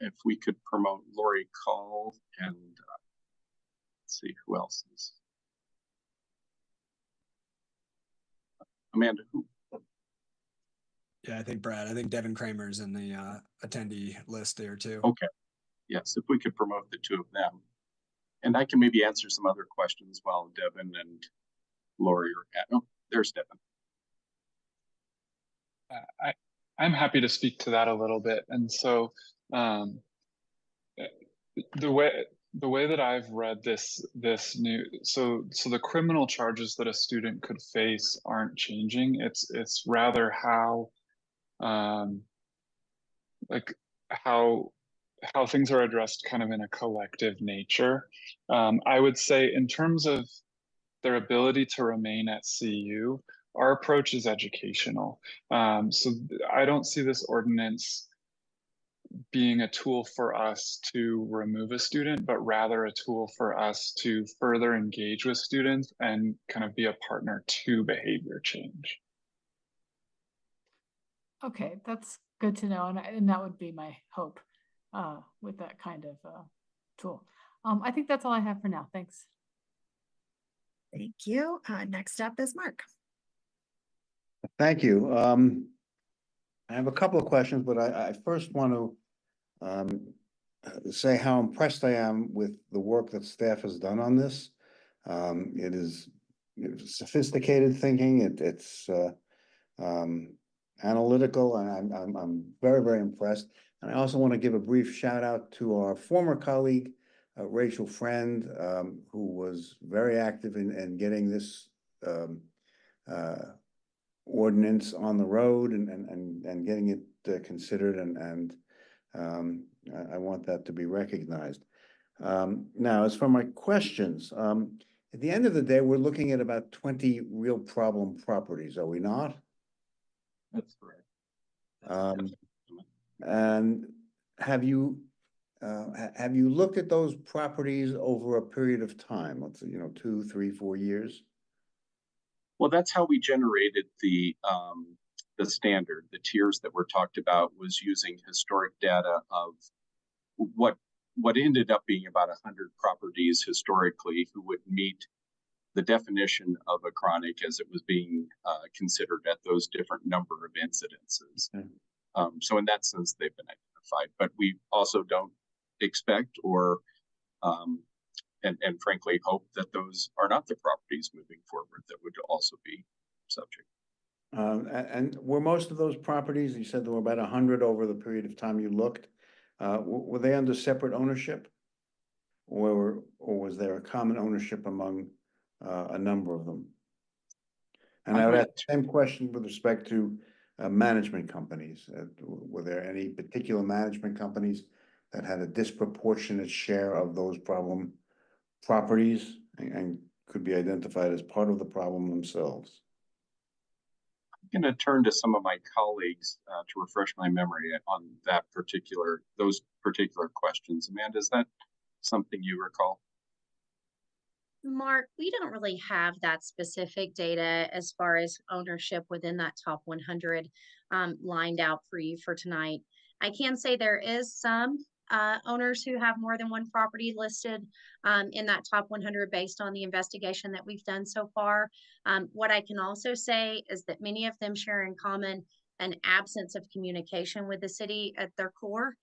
If we could promote Lori Call and let's see who else is. Amanda, who? Yeah, I think Devin Kramer's in the attendee list there too. Okay. Yes, if we could promote the two of them. And I can maybe answer some other questions while Devin and Lori are at. Oh, there's Devin. I'm happy to speak to that a little bit. And so the way that I've read this new, so the criminal charges that a student could face aren't changing. It's rather how how things are addressed kind of in a collective nature. I would say in terms of their ability to remain at CU, our approach is educational. So I don't see this ordinance being a tool for us to remove a student, but rather a tool for us to further engage with students and kind of be a partner to behavior change. Okay, that's good to know, and that would be my hope with that kind of tool. I think that's all I have for now. Thanks. Thank you. Next up is Mark. Thank you. I have a couple of questions, but I first want to say how impressed I am with the work that staff has done on this. It is sophisticated thinking. It's analytical, and I'm very, very impressed. And I also want to give a brief shout out to our former colleague, Rachel Friend, who was very active in getting this ordinance on the road and getting it considered, and I want that to be recognized. Now, as for my questions, at the end of the day, we're looking at about 20 real problem properties, are we not? That's correct. And have you looked at those properties over a period of time? Let's say, 2, 3, 4 years. Well, that's how we generated the standard. The tiers that were talked about was using historic data of what ended up being about 100 properties historically who would meet the definition of a chronic as it was being considered at those different number of incidences. Mm-hmm. So in that sense, they've been identified, but we also don't expect or and frankly hope that those are not the properties moving forward that would also be subject. And were most of those properties, you said there were about 100 over the period of time you looked, were they under separate ownership, or was there a common ownership among a number of them? And I would ask the same question with respect to management companies. Were there any particular management companies that had a disproportionate share of those problem properties? and could be identified as part of the problem themselves. I'm going to turn to some of my colleagues to refresh my memory on those particular questions. Amanda, is that something you recall? Mark, we don't really have that specific data as far as ownership within that top 100 lined out for you for tonight. I can say there is some owners who have more than one property listed in that top 100 based on the investigation that we've done so far. What I can also say is that many of them share in common an absence of communication with the city at their core.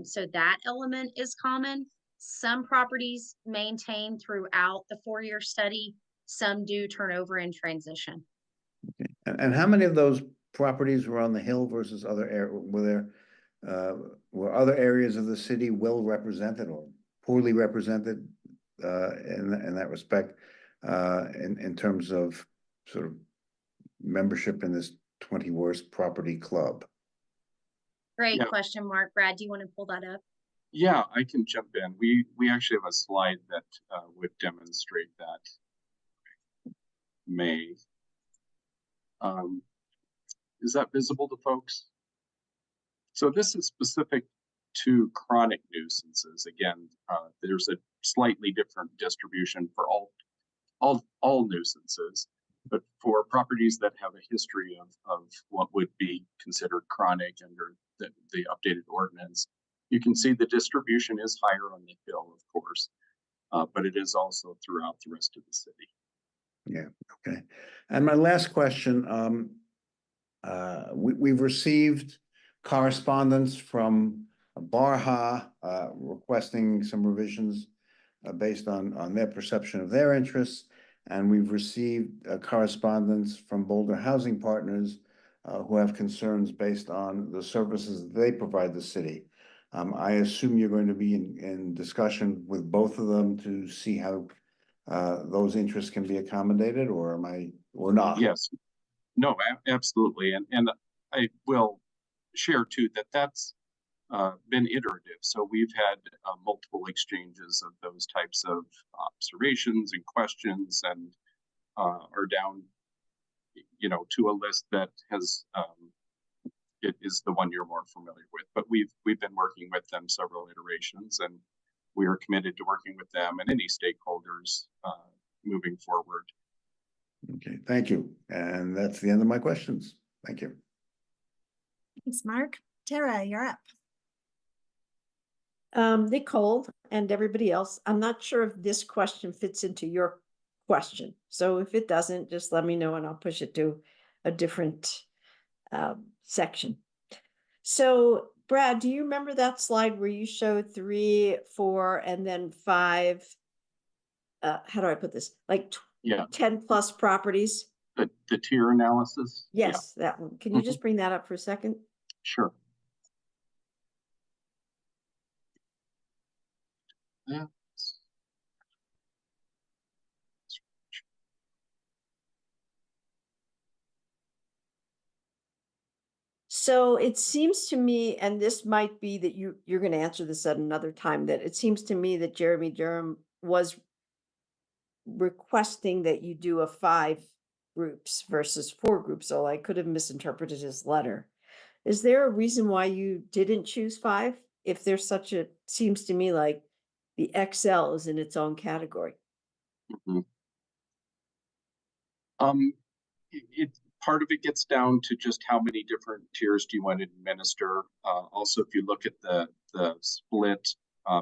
So that element is common. Some properties maintain throughout the 4-year study. Some do turn over in transition. Okay. And how many of those properties were on the hill versus other were other areas of the city well represented or poorly represented in that respect, in terms of sort of membership in this 20 worst property club? Great question, Mark. Brad, do you want to pull that up? Yeah, I can jump in. We actually have a slide that would demonstrate that. Is that visible to folks? So this is specific to chronic nuisances. Again, there's a slightly different distribution for all nuisances, but for properties that have a history of what would be considered chronic under the updated ordinance, you can see the distribution is higher on the hill, of course, but it is also throughout the rest of the city. Yeah, okay. And my last question, we've received correspondence from Barha requesting some revisions based on their perception of their interests. And we've received correspondence from Boulder Housing Partners who have concerns based on the services they provide the city. I assume you're going to be in discussion with both of them to see how those interests can be accommodated, or not? Yes, no, absolutely. And I will share too that that's been iterative. So we've had multiple exchanges of those types of observations and questions, and are down, to a list that has it is the one you're more familiar with. But we've been working with them several iterations, and we are committed to working with them and any stakeholders moving forward. Okay, thank you. And that's the end of my questions. Thank you. Thanks, Mark. Tara, you're up. Nicole and everybody else, I'm not sure if this question fits into your question. So if it doesn't, just let me know and I'll push it to a different section. So Brad, do you remember that slide where you showed 3, 4, and then 5? How do I put this? Like 10 plus properties? The tier analysis? Yes, that one. Can you just bring that up for a second? Sure. Yeah. So it seems to me, and this might be that you're going to answer this at another time, that it seems to me that Jeremy Durham was requesting that you do a 5 groups versus 4 groups. So I could have misinterpreted his letter. Is there a reason why you didn't choose 5? If there's such a, seems to me like the XL is in its own category. Part of it gets down to just how many different tiers do you want to administer. Also, if you look at the split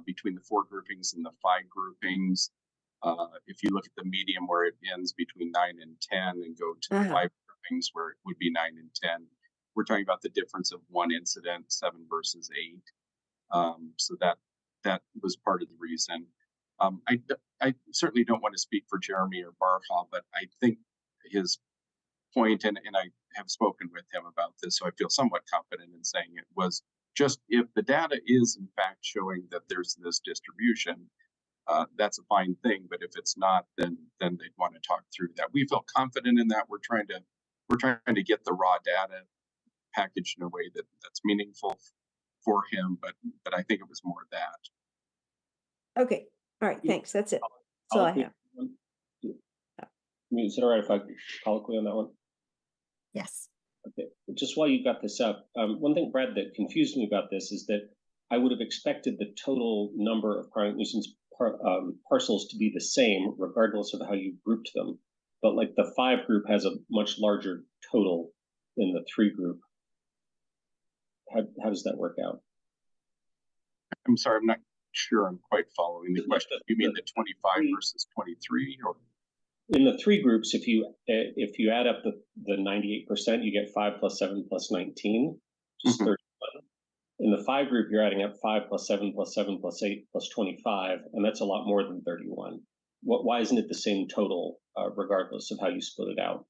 between the 4 groupings and the 5 groupings, if you look at the medium where it ends between 9 and 10 and go to the 5 groupings where it would be 9 and 10, we're talking about the difference of 1 incident, 7 versus 8. So that was part of the reason. I certainly don't want to speak for Jeremy or Barha, but I think his point, and I have spoken with him about this, so I feel somewhat confident in saying it was just if the data is in fact showing that there's this distribution, that's a fine thing. But if it's not, then they'd want to talk through that. We feel confident in that. We're trying to get the raw data packaged in a way that's meaningful for him. But I think it was more that. Okay. All right. Thanks. That's it. That's all I have. Is it all right if I colloquy on that one? Yes. Okay, just while you got this up, one thing, Brad, that confused me about this is that I would have expected the total number of chronic nuisance parcels to be the same, regardless of how you grouped them. But like the 5 group has a much larger total than the 3 group. How does that work out? I'm sorry, I'm not sure I'm quite following the question. You mean the 25 versus 23, or? In the 3 groups, if you add up the 98%, you get 5 plus 7 plus 19, which is 31. In the 5 group, you're adding up 5 plus 7 plus 7 plus 8 plus 25, and that's a lot more than 31. Why isn't it the same total, regardless of how you split it out?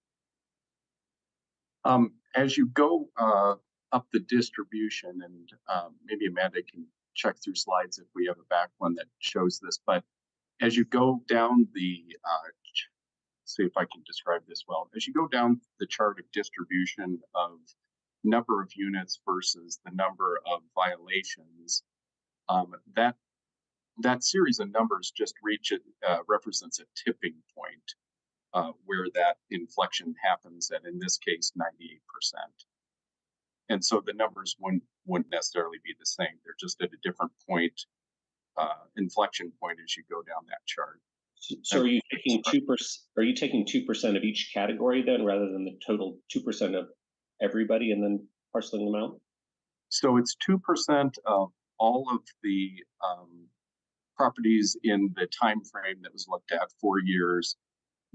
As you go up the distribution, and maybe Amanda can check through slides if we have a back one that shows this, but as you go down the see if I can describe this well. As you go down the chart of distribution of number of units versus the number of violations, that series of numbers just represents a tipping point where that inflection happens at, in this case, 98%. And so the numbers wouldn't necessarily be the same. They're just at a different point, inflection point as you go down that chart. So are you taking 2%? Are you taking 2% of each category then, rather than the total 2% of everybody, and then parceling them out? So it's 2% of all of the properties in the time frame that was looked at, 4 years,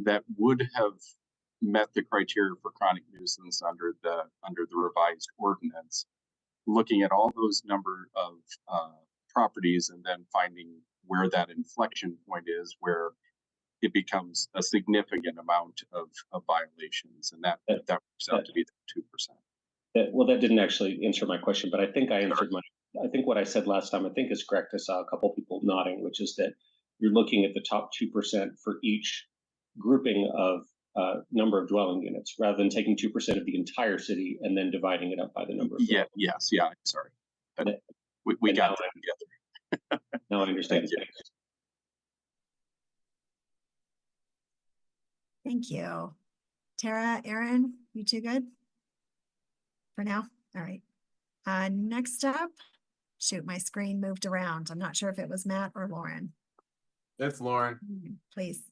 that would have met the criteria for chronic nuisance under the revised ordinance. Looking at all those number of properties and then finding where that inflection point is, where it becomes a significant amount of violations, and that works out to be the 2%. Well, that didn't actually answer my question, but I think I answered I think what I said last time, I think is correct. I saw a couple people nodding, which is that you're looking at the top 2% for each grouping of number of dwelling units, rather than taking 2% of the entire city and then dividing it up by the number of I'm sorry. But we got that together. Now I understand. Thank you. Tara, Aaron, you two good for now? All right. Next up, shoot, my screen moved around. I'm not sure if it was Matt or Lauren. It's Lauren. Please.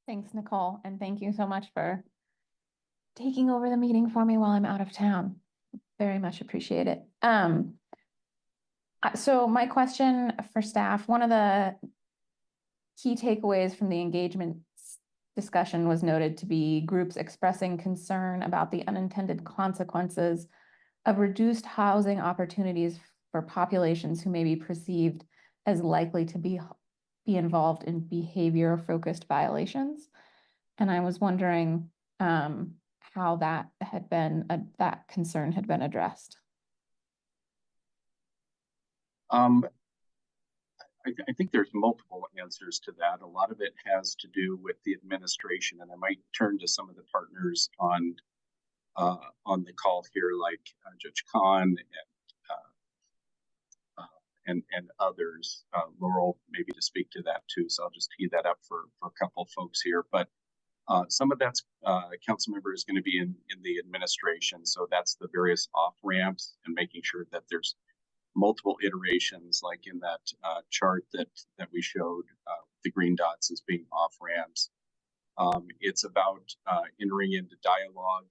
Thanks, Nicole, and thank you so much for taking over the meeting for me while I'm out of town. Very much appreciate it. So my question for staff, one of the key takeaways from the engagement discussion was noted to be groups expressing concern about the unintended consequences of reduced housing opportunities for populations who may be perceived as likely to be involved in behavior-focused violations. And I was wondering how that had been, that concern had been addressed. I think there's multiple answers to that. A lot of it has to do with the administration, and I might turn to some of the partners on the call here, like Judge Khan and others. Laurel, maybe to speak to that too. So I'll just tee that up for a couple of folks here. But some of that's council member is going to be in the administration. So that's the various off ramps and making sure that there's multiple iterations, like in that chart that we showed, the green dots as being off ramps. It's about entering into dialogue,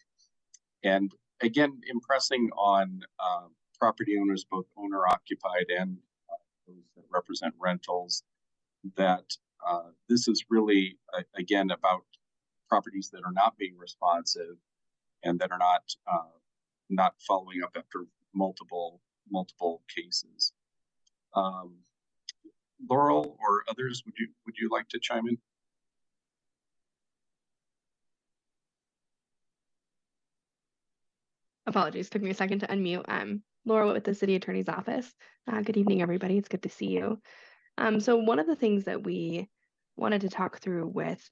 and again, impressing on property owners, both owner occupied and those that represent rentals, that this is really again about properties that are not being responsive and that are not following up after multiple cases. Laurel or others, would you like to chime in? Apologies, took me a second to unmute. Laura with the City Attorney's Office. Good evening, everybody. It's good to see you. So one of the things that we wanted to talk through with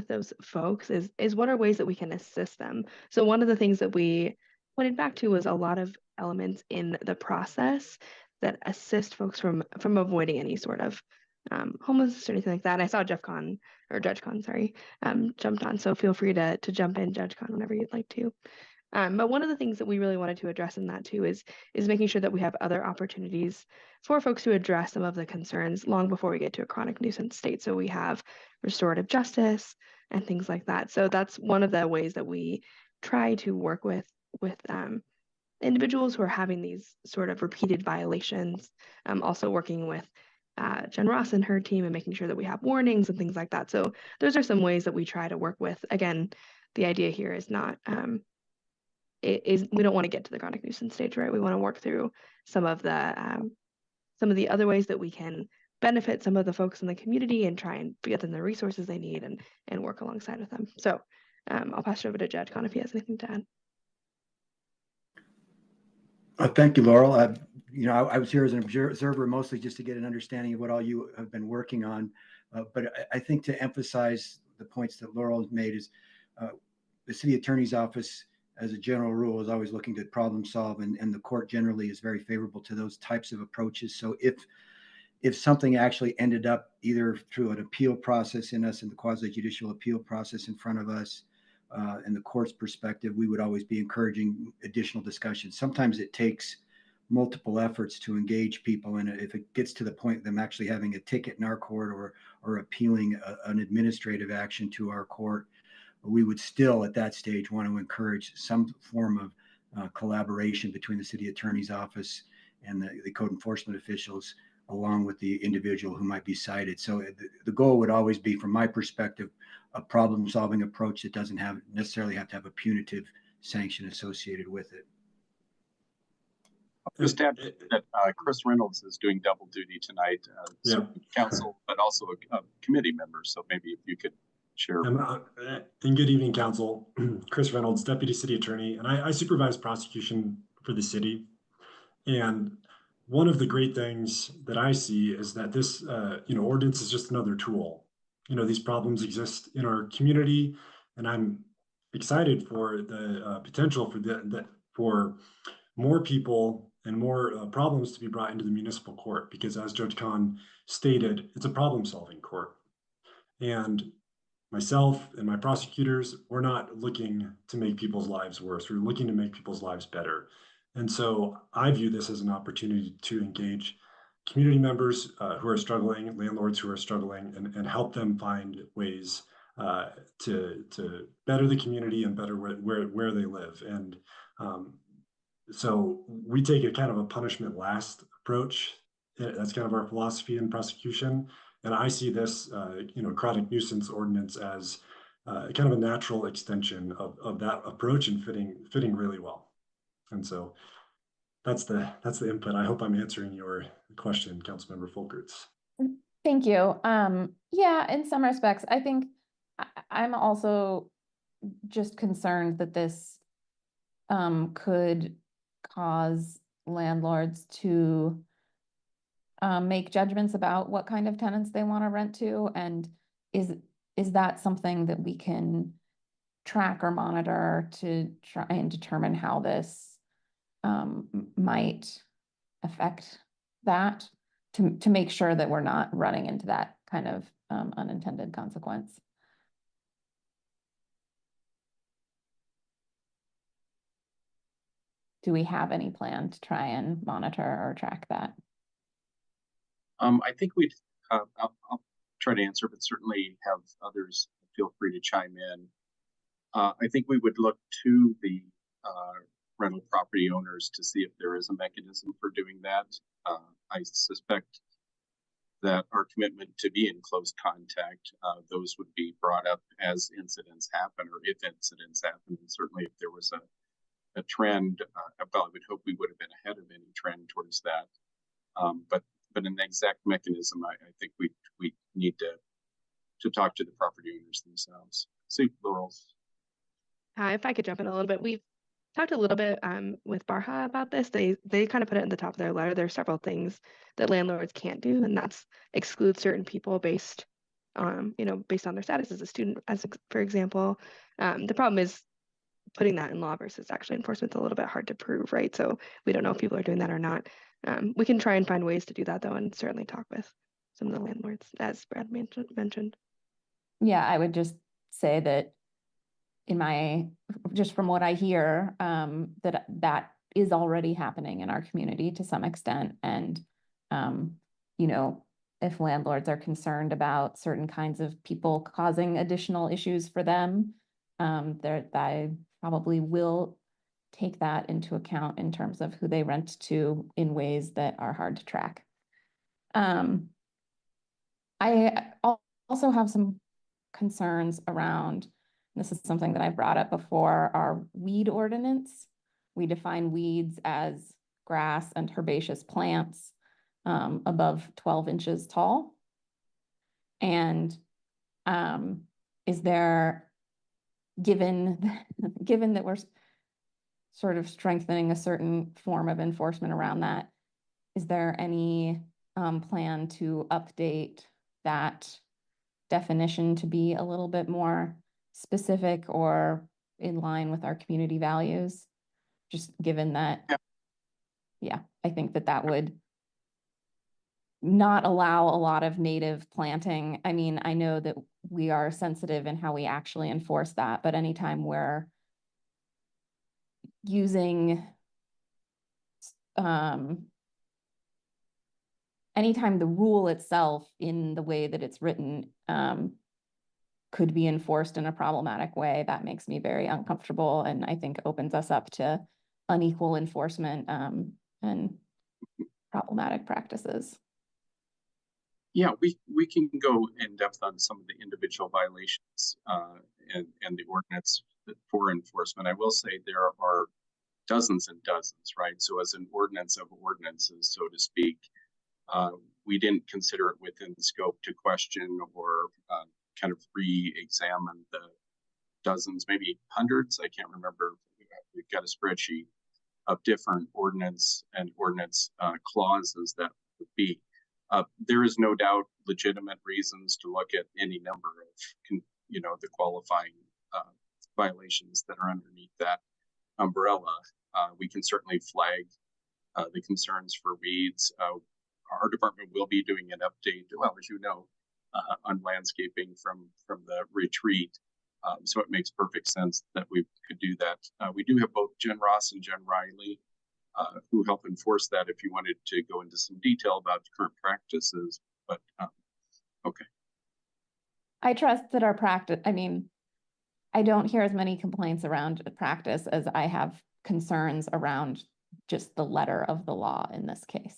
those folks is what are ways that we can assist them. So one of the things that we pointed back to was a lot of elements in the process that assist folks from avoiding any sort of homelessness or anything like that. And I saw Judge Con, sorry, jumped on. So feel free to jump in, Judge Con, whenever you'd like to. But one of the things that we really wanted to address in that too is making sure that we have other opportunities for folks to address some of the concerns long before we get to a chronic nuisance state. So we have restorative justice and things like that. So that's one of the ways that we try to work with individuals who are having these sort of repeated violations. Also working with Jen Ross and her team and making sure that we have warnings and things like that. So those are some ways that we try to work with. Again, the idea here is not we don't want to get to the chronic nuisance stage, right? We want to work through some of the other ways that we can benefit some of the folks in the community and try and get them the resources they need and work alongside with them. So I'll pass it over to Judge Con if he has anything to add. Thank you, Laurel. I was here as an observer mostly just to get an understanding of what all you have been working on. But I think to emphasize the points that Laurel has made is the city attorney's office, as a general rule, is always looking to problem solve, and the court generally is very favorable to those types of approaches. So if something actually ended up either through an appeal process in the quasi-judicial appeal process in front of us, and the court's perspective, we would always be encouraging additional discussion. Sometimes it takes multiple efforts to engage people, and if it gets to the point of them actually having a ticket in our court or appealing an administrative action to our court, we would still at that stage want to encourage some form of collaboration between the city attorney's office and the code enforcement officials, along with the individual who might be cited. So the goal would always be, from my perspective, a problem-solving approach that doesn't necessarily have to have a punitive sanction associated with it. I'll just add that Chris Reynolds is doing double duty tonight, council, but also a committee member. So maybe if you could share. And good evening, council. Chris Reynolds, Deputy City Attorney, and I supervise prosecution for the city. And one of the great things that I see is that this, ordinance is just another tool. These problems exist in our community, and I'm excited for the potential for more people and more problems to be brought into the municipal court, because as Judge Con stated, it's a problem-solving court. And myself and my prosecutors, we're not looking to make people's lives worse. We're looking to make people's lives better. And so I view this as an opportunity to engage community members who are struggling, landlords who are struggling, and help them find ways to better the community and better where they live. And so we take a kind of a punishment last approach. That's kind of our philosophy in prosecution. And I see this, chronic nuisance ordinance as kind of a natural extension of that approach and fitting really well. And so that's the input. I hope I'm answering your question, Councilmember Folkerts. Thank you. Yeah, in some respects, I think I'm also just concerned that this could cause landlords to make judgments about what kind of tenants they want to rent to, and is that something that we can track or monitor to try and determine how this might affect that, to make sure that we're not running into that kind of unintended consequence? Do we have any plan to try and monitor or track that? I think we'd, I'll try to answer, but certainly have others feel free to chime in. I think we would look to the rental property owners to see if there is a mechanism for doing that. I suspect that our commitment to be in close contact, those would be brought up as incidents happen, or if incidents happen. And certainly if there was a trend, I would hope we would have been ahead of any trend towards that. But an exact mechanism, I think we need to talk to the property owners themselves. See, Laurel. If I could jump in a little bit, we've talked a little bit with Barha about this. They kind of put it in the top of their letter. There are several things that landlords can't do, and that's exclude certain people based on their status as a student, for example. The problem is putting that in law versus actually enforcement is a little bit hard to prove, right? So we don't know if people are doing that or not. We can try and find ways to do that though, and certainly talk with some of the landlords, as Brad mentioned. Yeah, I would just say that just from what I hear, that is already happening in our community to some extent. And, if landlords are concerned about certain kinds of people causing additional issues for them, I probably will take that into account in terms of who they rent to in ways that are hard to track. I also have some concerns around, this is something that I've brought up before, our weed ordinance. We define weeds as grass and herbaceous plants above 12 inches tall. And is there, given that we're sort of strengthening a certain form of enforcement around that, is there any plan to update that definition to be a little bit more specific or in line with our community values? Just given that, yeah, I think that would not allow a lot of native planting. I mean, I know that we are sensitive in how we actually enforce that, but anytime we're using, anytime the rule itself in the way that it's written could be enforced in a problematic way, that makes me very uncomfortable, and I think opens us up to unequal enforcement and problematic practices. Yeah, we can go in depth on some of the individual violations and the ordinance for enforcement. I will say there are dozens and dozens, right? So as an ordinance of ordinances, so to speak, we didn't consider it within the scope to question or kind of re-examine the dozens, maybe hundreds. I can't remember. We've got a spreadsheet of different ordinance clauses that would be. There is no doubt legitimate reasons to look at any number of, the qualifying violations that are underneath that umbrella. We can certainly flag the concerns for weeds. Our department will be doing an update, well, as you know, on landscaping from the retreat. So it makes perfect sense that we could do that. We do have both Jen Ross and Jen Riley who help enforce that if you wanted to go into some detail about current practices, but okay. I trust that our practice, I don't hear as many complaints around practice as I have concerns around just the letter of the law in this case.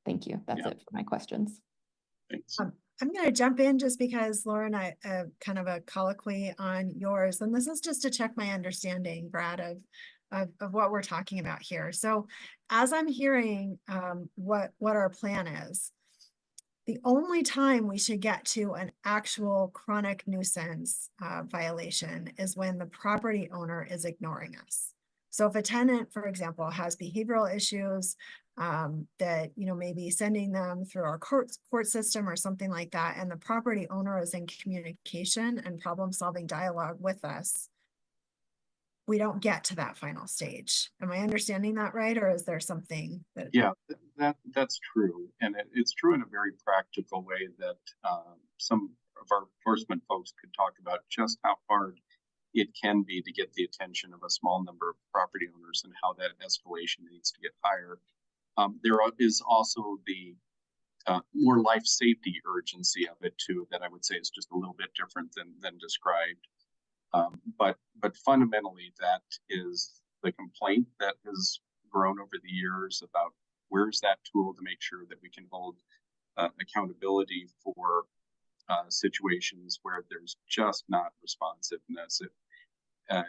Thank you. That's it for my questions. Thanks. I'm going to jump in just because Laura and I kind of a colloquy on yours, and this is just to check my understanding, Brad, of what we're talking about here. So as I'm hearing what our plan is, the only time we should get to an actual chronic nuisance violation is when the property owner is ignoring us. So if a tenant, for example, has behavioral issues that, maybe sending them through our court system or something like that, and the property owner is in communication and problem-solving dialogue with us, we don't get to that final stage. Am I understanding that right? Or is there something that... Yeah, that's true. And it's true in a very practical way that some of our enforcement folks could talk about just how hard it can be to get the attention of a small number of property owners and how that escalation needs to get higher. There is also the more life safety urgency of it too, that I would say is just a little bit different than described. But fundamentally, that is the complaint that has grown over the years about where's that tool to make sure that we can hold accountability for situations where there's just not responsiveness.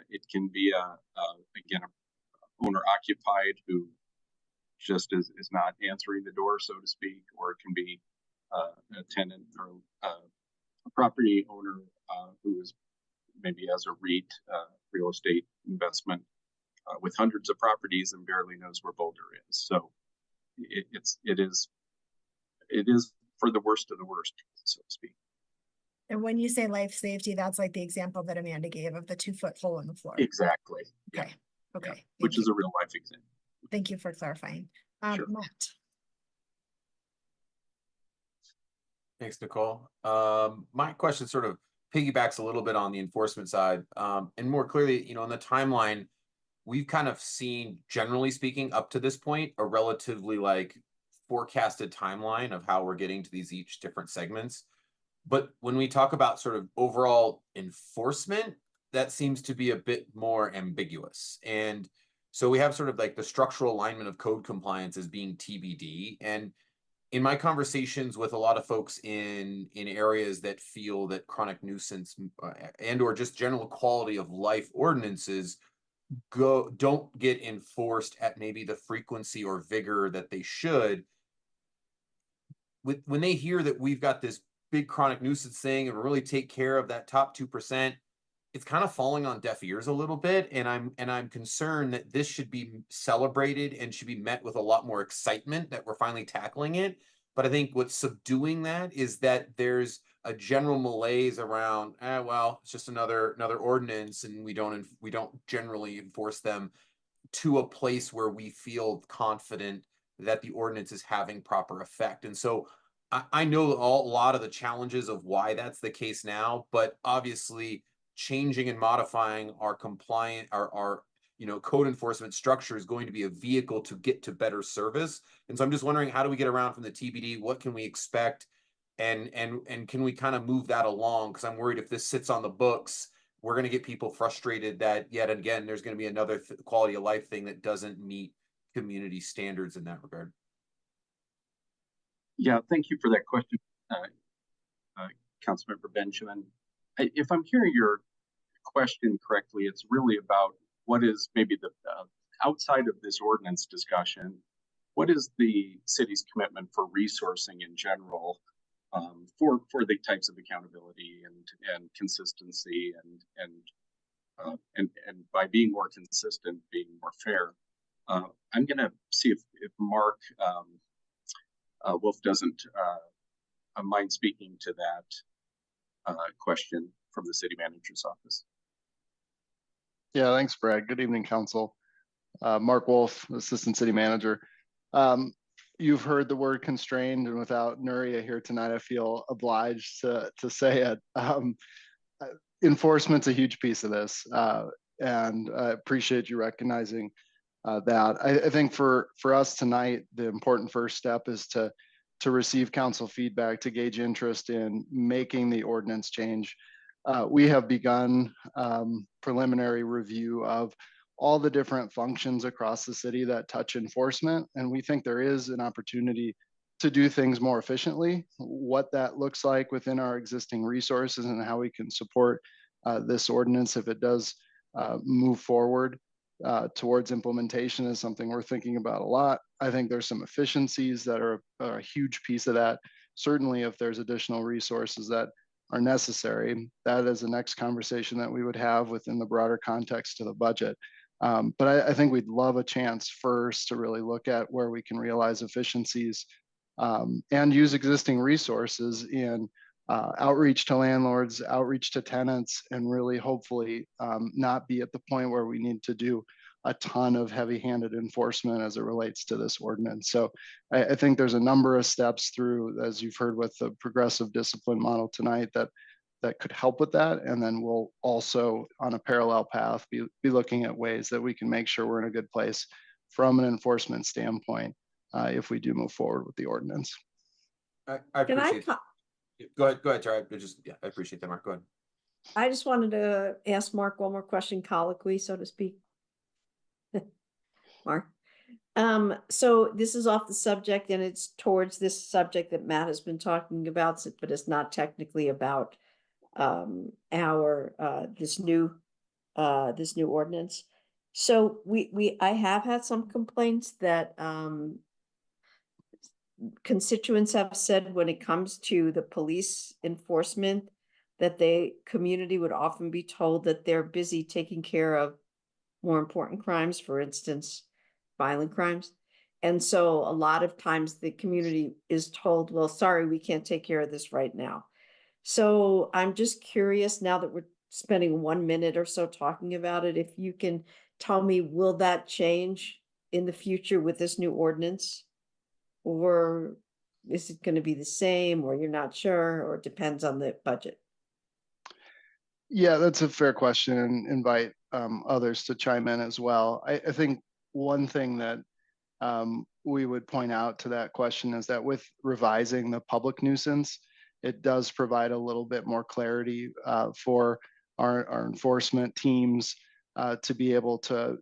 It can be again, a owner occupied who just is not answering the door, so to speak, or it can be a tenant or a property owner who is maybe as a REIT, real estate investment with hundreds of properties and barely knows where Boulder is. So it is for the worst of the worst, so to speak. And when you say life safety, that's like the example that Amanda gave of the 2-foot hole in the floor. Exactly. Okay. Yeah. Okay. Yeah. Which is a real life example. Thank you for clarifying. Sure. Matt. Thanks, Nicole. My question sort of piggybacks a little bit on the enforcement side. And more clearly, on the timeline, we've kind of seen, generally speaking, up to this point, a relatively forecasted timeline of how we're getting to these each different segments. But when we talk about sort of overall enforcement, that seems to be a bit more ambiguous. And so we have sort of the structural alignment of code compliance as being TBD. And in my conversations with a lot of folks in areas that feel that chronic nuisance and or just general quality of life ordinances don't get enforced at maybe the frequency or vigor that they should, when they hear that we've got this big chronic nuisance thing and really take care of that top 2%, it's kind of falling on deaf ears a little bit. And I'm concerned that this should be celebrated and should be met with a lot more excitement that we're finally tackling it. But I think what's subduing that is that there's a general malaise around, well, it's just another ordinance, and we don't generally enforce them to a place where we feel confident that the ordinance is having proper effect. And so I know a lot of the challenges of why that's the case now, but obviously changing and modifying our compliant, our code enforcement structure is going to be a vehicle to get to better service. And so I'm just wondering, how do we get around from the TBD? What can we expect? And can we kind of move that along? Because I'm worried if this sits on the books, we're going to get people frustrated that yet again, there's going to be another quality of life thing that doesn't meet community standards in that regard. Yeah, thank you for that question, Councilmember Benjamin. If I'm hearing your question correctly, it's really about what is maybe the outside of this ordinance discussion, what is the city's commitment for resourcing in general for the types of accountability and consistency and by being more consistent, being more fair. I'm going to see if Mark Wolf doesn't mind speaking to that question from the city manager's office. Yeah, thanks, Brad. Good evening, council. Mark Wolf, assistant city manager. You've heard the word constrained, and without Nuria here tonight, I feel obliged to say it. Enforcement's a huge piece of this, and I appreciate you recognizing that. I think for us tonight, the important first step is to receive council feedback to gauge interest in making the ordinance change. We have begun preliminary review of all the different functions across the city that touch enforcement, and we think there is an opportunity to do things more efficiently. What that looks like within our existing resources and how we can support this ordinance if it does move forward towards implementation is something we're thinking about a lot. I think there's some efficiencies that are a huge piece of that. Certainly, if there's additional resources that are necessary, that is the next conversation that we would have within the broader context of the budget. But I think we'd love a chance first to really look at where we can realize efficiencies and use existing resources in outreach to landlords, outreach to tenants, and really hopefully not be at the point where we need to do a ton of heavy-handed enforcement as it relates to this ordinance. So I think there's a number of steps through, as you've heard with the progressive discipline model tonight, that could help with that. And then we'll also, on a parallel path, be looking at ways that we can make sure we're in a good place from an enforcement standpoint if we do move forward with the ordinance. I appreciate that. Go ahead, Tara. I appreciate that, Mark. Go ahead. I just wanted to ask Mark one more question, colloquy, so to speak. Mark. So this is off the subject, and it's towards this subject that Matt has been talking about, but it's not technically about this new ordinance. So I have had some complaints that constituents have said when it comes to the police enforcement, that the community would often be told that they're busy taking care of more important crimes, for instance, violent crimes. And so a lot of times the community is told, well, sorry, we can't take care of this right now. So I'm just curious, now that we're spending 1 minute or so talking about it, if you can tell me, will that change in the future with this new ordinance? Or is it gonna be the same, or you're not sure, or it depends on the budget? Yeah, that's a fair question, and invite others to chime in as well. I think one thing that we would point out to that question is that with revising the public nuisance, it does provide a little bit more clarity for our enforcement teams to be able to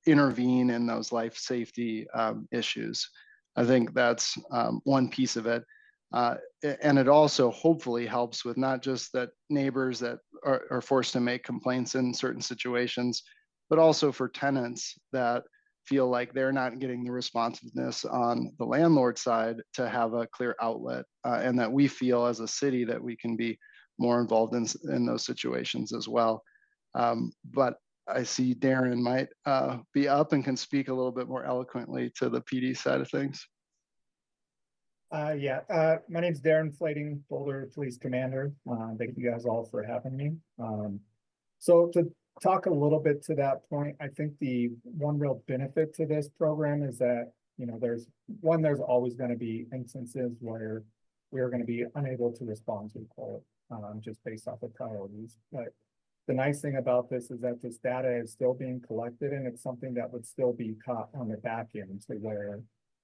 intervene in those life safety issues. I think that's one piece of it. And it also hopefully helps with not just that neighbors that are forced to make complaints in certain situations, but also for tenants that feel like they're not getting the responsiveness on the landlord side to have a clear outlet, and that we feel as a city that we can be more involved in those situations as well. But I see Darren might be up and can speak a little bit more eloquently to the PD side of things. My name's Darren Flating, Boulder Police Commander. Thank you guys all for having me. So to talk a little bit to that point, I think the one real benefit to this program is that, you know, there's always going to be instances where we're going to be unable to respond to a call just based off of priorities. But the nice thing about this is that this data is still being collected, and it's something that would still be caught on the back end, to where,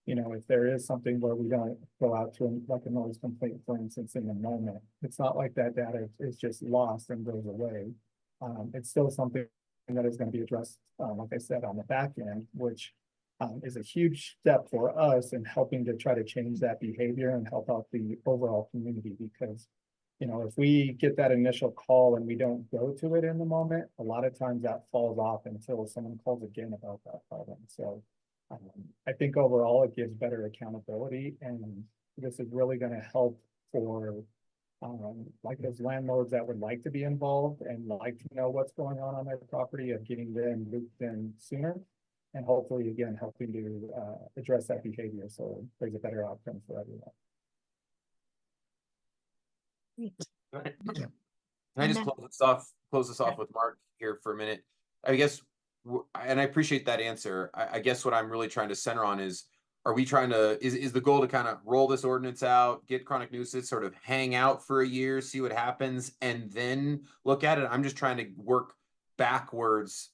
you know, if there is something where we don't go out to like a noise complaint, for instance, in the moment, it's not like that data is just lost and goes away. It's still something that is going to be addressed, like I said, on the back end, which is a huge step for us in helping to try to change that behavior and help out the overall community. Because, you know, if we get that initial call and we don't go to it in the moment, a lot of times that falls off until someone calls again about that problem. So I think overall it gives better accountability, and this is really going to help for like those landlords that would like to be involved and like to know what's going on their property, of getting them looped in sooner, and hopefully again helping to address that behavior so there's a better outcome for everyone. Great. Can I just close this off with Mark here for a minute? I guess, and I appreciate that answer. I guess what I'm really trying to center on is, are we trying to, is the goal to kind of roll this ordinance out, get chronic nuisance, sort of hang out for a year, see what happens, and then look at it? I'm just trying to work backwards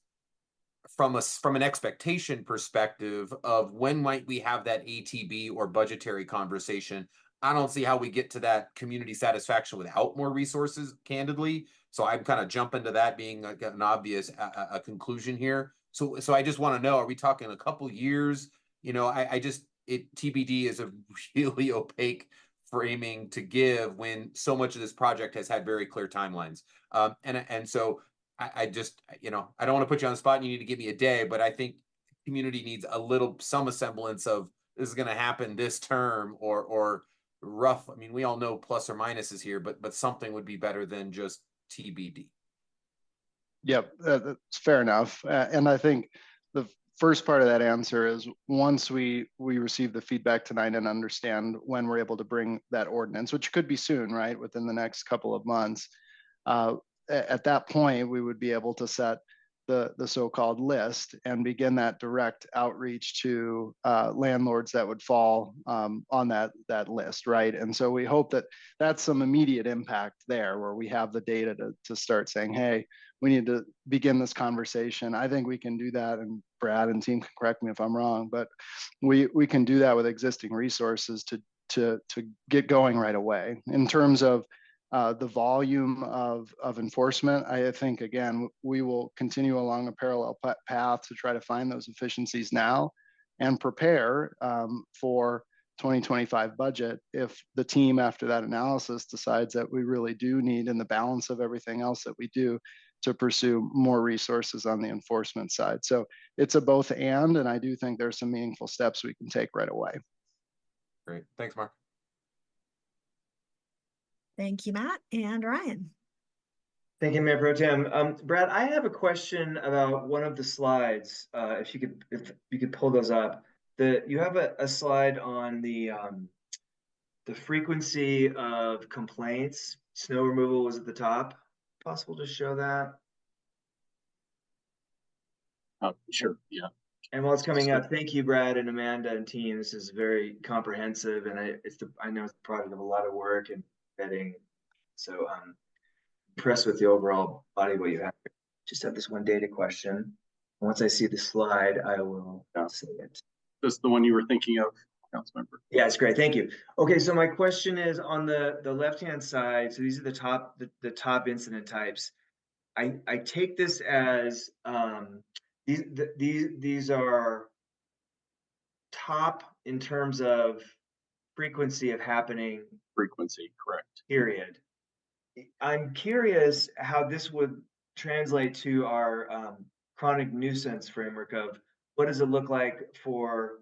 from an expectation perspective of when might we have that ATB or budgetary conversation. I don't see how we get to that community satisfaction without more resources, candidly. So I'm kind of jumping to that being like an obvious a conclusion here. So I just want to know, are we talking a couple years? You know, TBD is a really opaque framing to give when so much of this project has had very clear timelines. And so I just, you know, I don't want to put you on the spot and you need to give me a day, but I think community needs some semblance of this is going to happen this term, or rough. I mean, we all know plus or minuses here, but something would be better than just TBD. Yep, that's fair enough. And I think the first part of that answer is, once we receive the feedback tonight and understand when we're able to bring that ordinance, which could be soon, right, within the next couple of months, at that point, we would be able to set the so-called list and begin that direct outreach to landlords that would fall on that list, right? And so we hope that that's some immediate impact there, where we have the data to start saying, hey, we need to begin this conversation. I think we can do that, and Brad and team can correct me if I'm wrong, but we can do that with existing resources to get going right away. In terms of the volume of enforcement, I think, again, we will continue along a parallel path to try to find those efficiencies now and prepare for 2025 budget if the team, after that analysis, decides that we really do need, in the balance of everything else that we do, to pursue more resources on the enforcement side. So it's a both and I do think there's some meaningful steps we can take right away. Great. Thanks, Mark. Thank you, Matt. And Ryan. Thank you, Mayor Pro Tem. Brad, I have a question about one of the slides. If you could pull those up. You have a slide on the frequency of complaints. Snow removal was at the top. Possible to show that? Sure. Yeah. And while it's coming up, thank you, Brad and Amanda and team. This is very comprehensive, and I know it's the product of a lot of work and vetting. So I'm impressed with the overall body of what you have. Just have this one data question. Once I see the slide, I will say it. This is the one you were thinking of, Councilmember? Yeah, it's great. Thank you. Okay, so my question is on the left-hand side. So these are the top incident types. I take this as these are top in terms of frequency of happening. Frequency, correct. Period. I'm curious how this would translate to our chronic nuisance framework of what does it look like for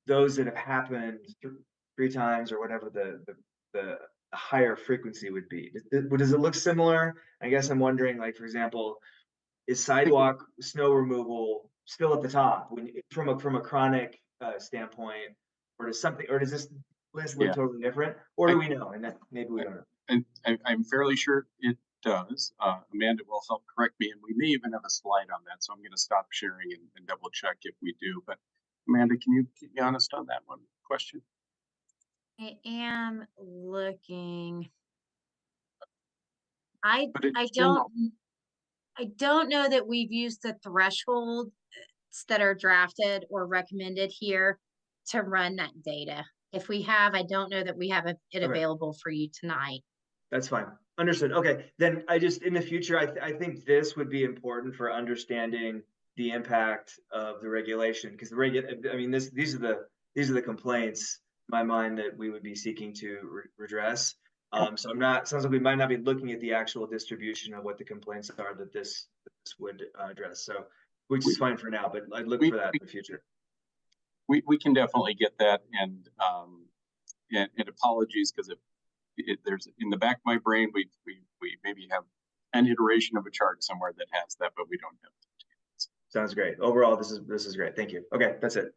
those that have happened 3 times or whatever the higher frequency would be. Does it look similar? I guess I'm wondering, like, for example, is sidewalk snow removal still at the top from a chronic standpoint, or does this list look totally different, or do we know? And that maybe we don't know. And I'm fairly sure it does. Amanda will help correct me, and we may even have a slide on that. So I'm going to stop sharing and double check if we do. But Amanda, can you keep me honest on that one question? I am looking. I don't know that we've used the thresholds that are drafted or recommended here to run that data. If we have, I don't know that we have it available for you tonight. That's fine. Understood. Okay. Then in the future, I think this would be important for understanding the impact of the regulation, because these are the complaints in my mind that we would be seeking to redress. So sounds like we might not be looking at the actual distribution of what the complaints are that this would address. So, which is fine for now, but I'd look for that in the future. We can definitely get that, and apologies, because there's in the back of my brain, we maybe have an iteration of a chart somewhere that has that, but we don't have it. Sounds great. Overall, this is great. Thank you. Okay, that's it.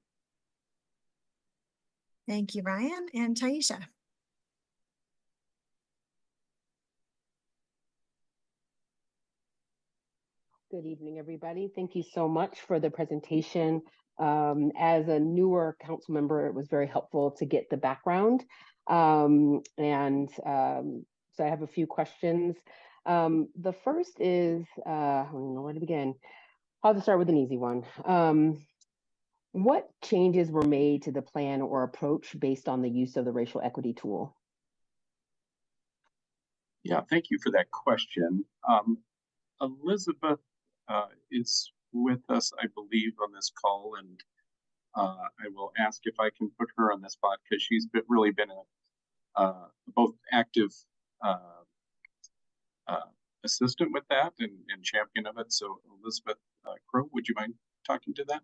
Thank you, Ryan and Taisha. Good evening, everybody. Thank you so much for the presentation. As a newer council member, it was very helpful to get the background. So I have a few questions. The first is, I don't know where to begin. I'll just start with an easy one. What changes were made to the plan or approach based on the use of the racial equity tool? Yeah, thank you for that question. Elizabeth is with us, I believe, on this call, and I will ask if I can put her on the spot, because she's really been a both active assistant with that and champion of it. So Elizabeth Crow, would you mind talking to that?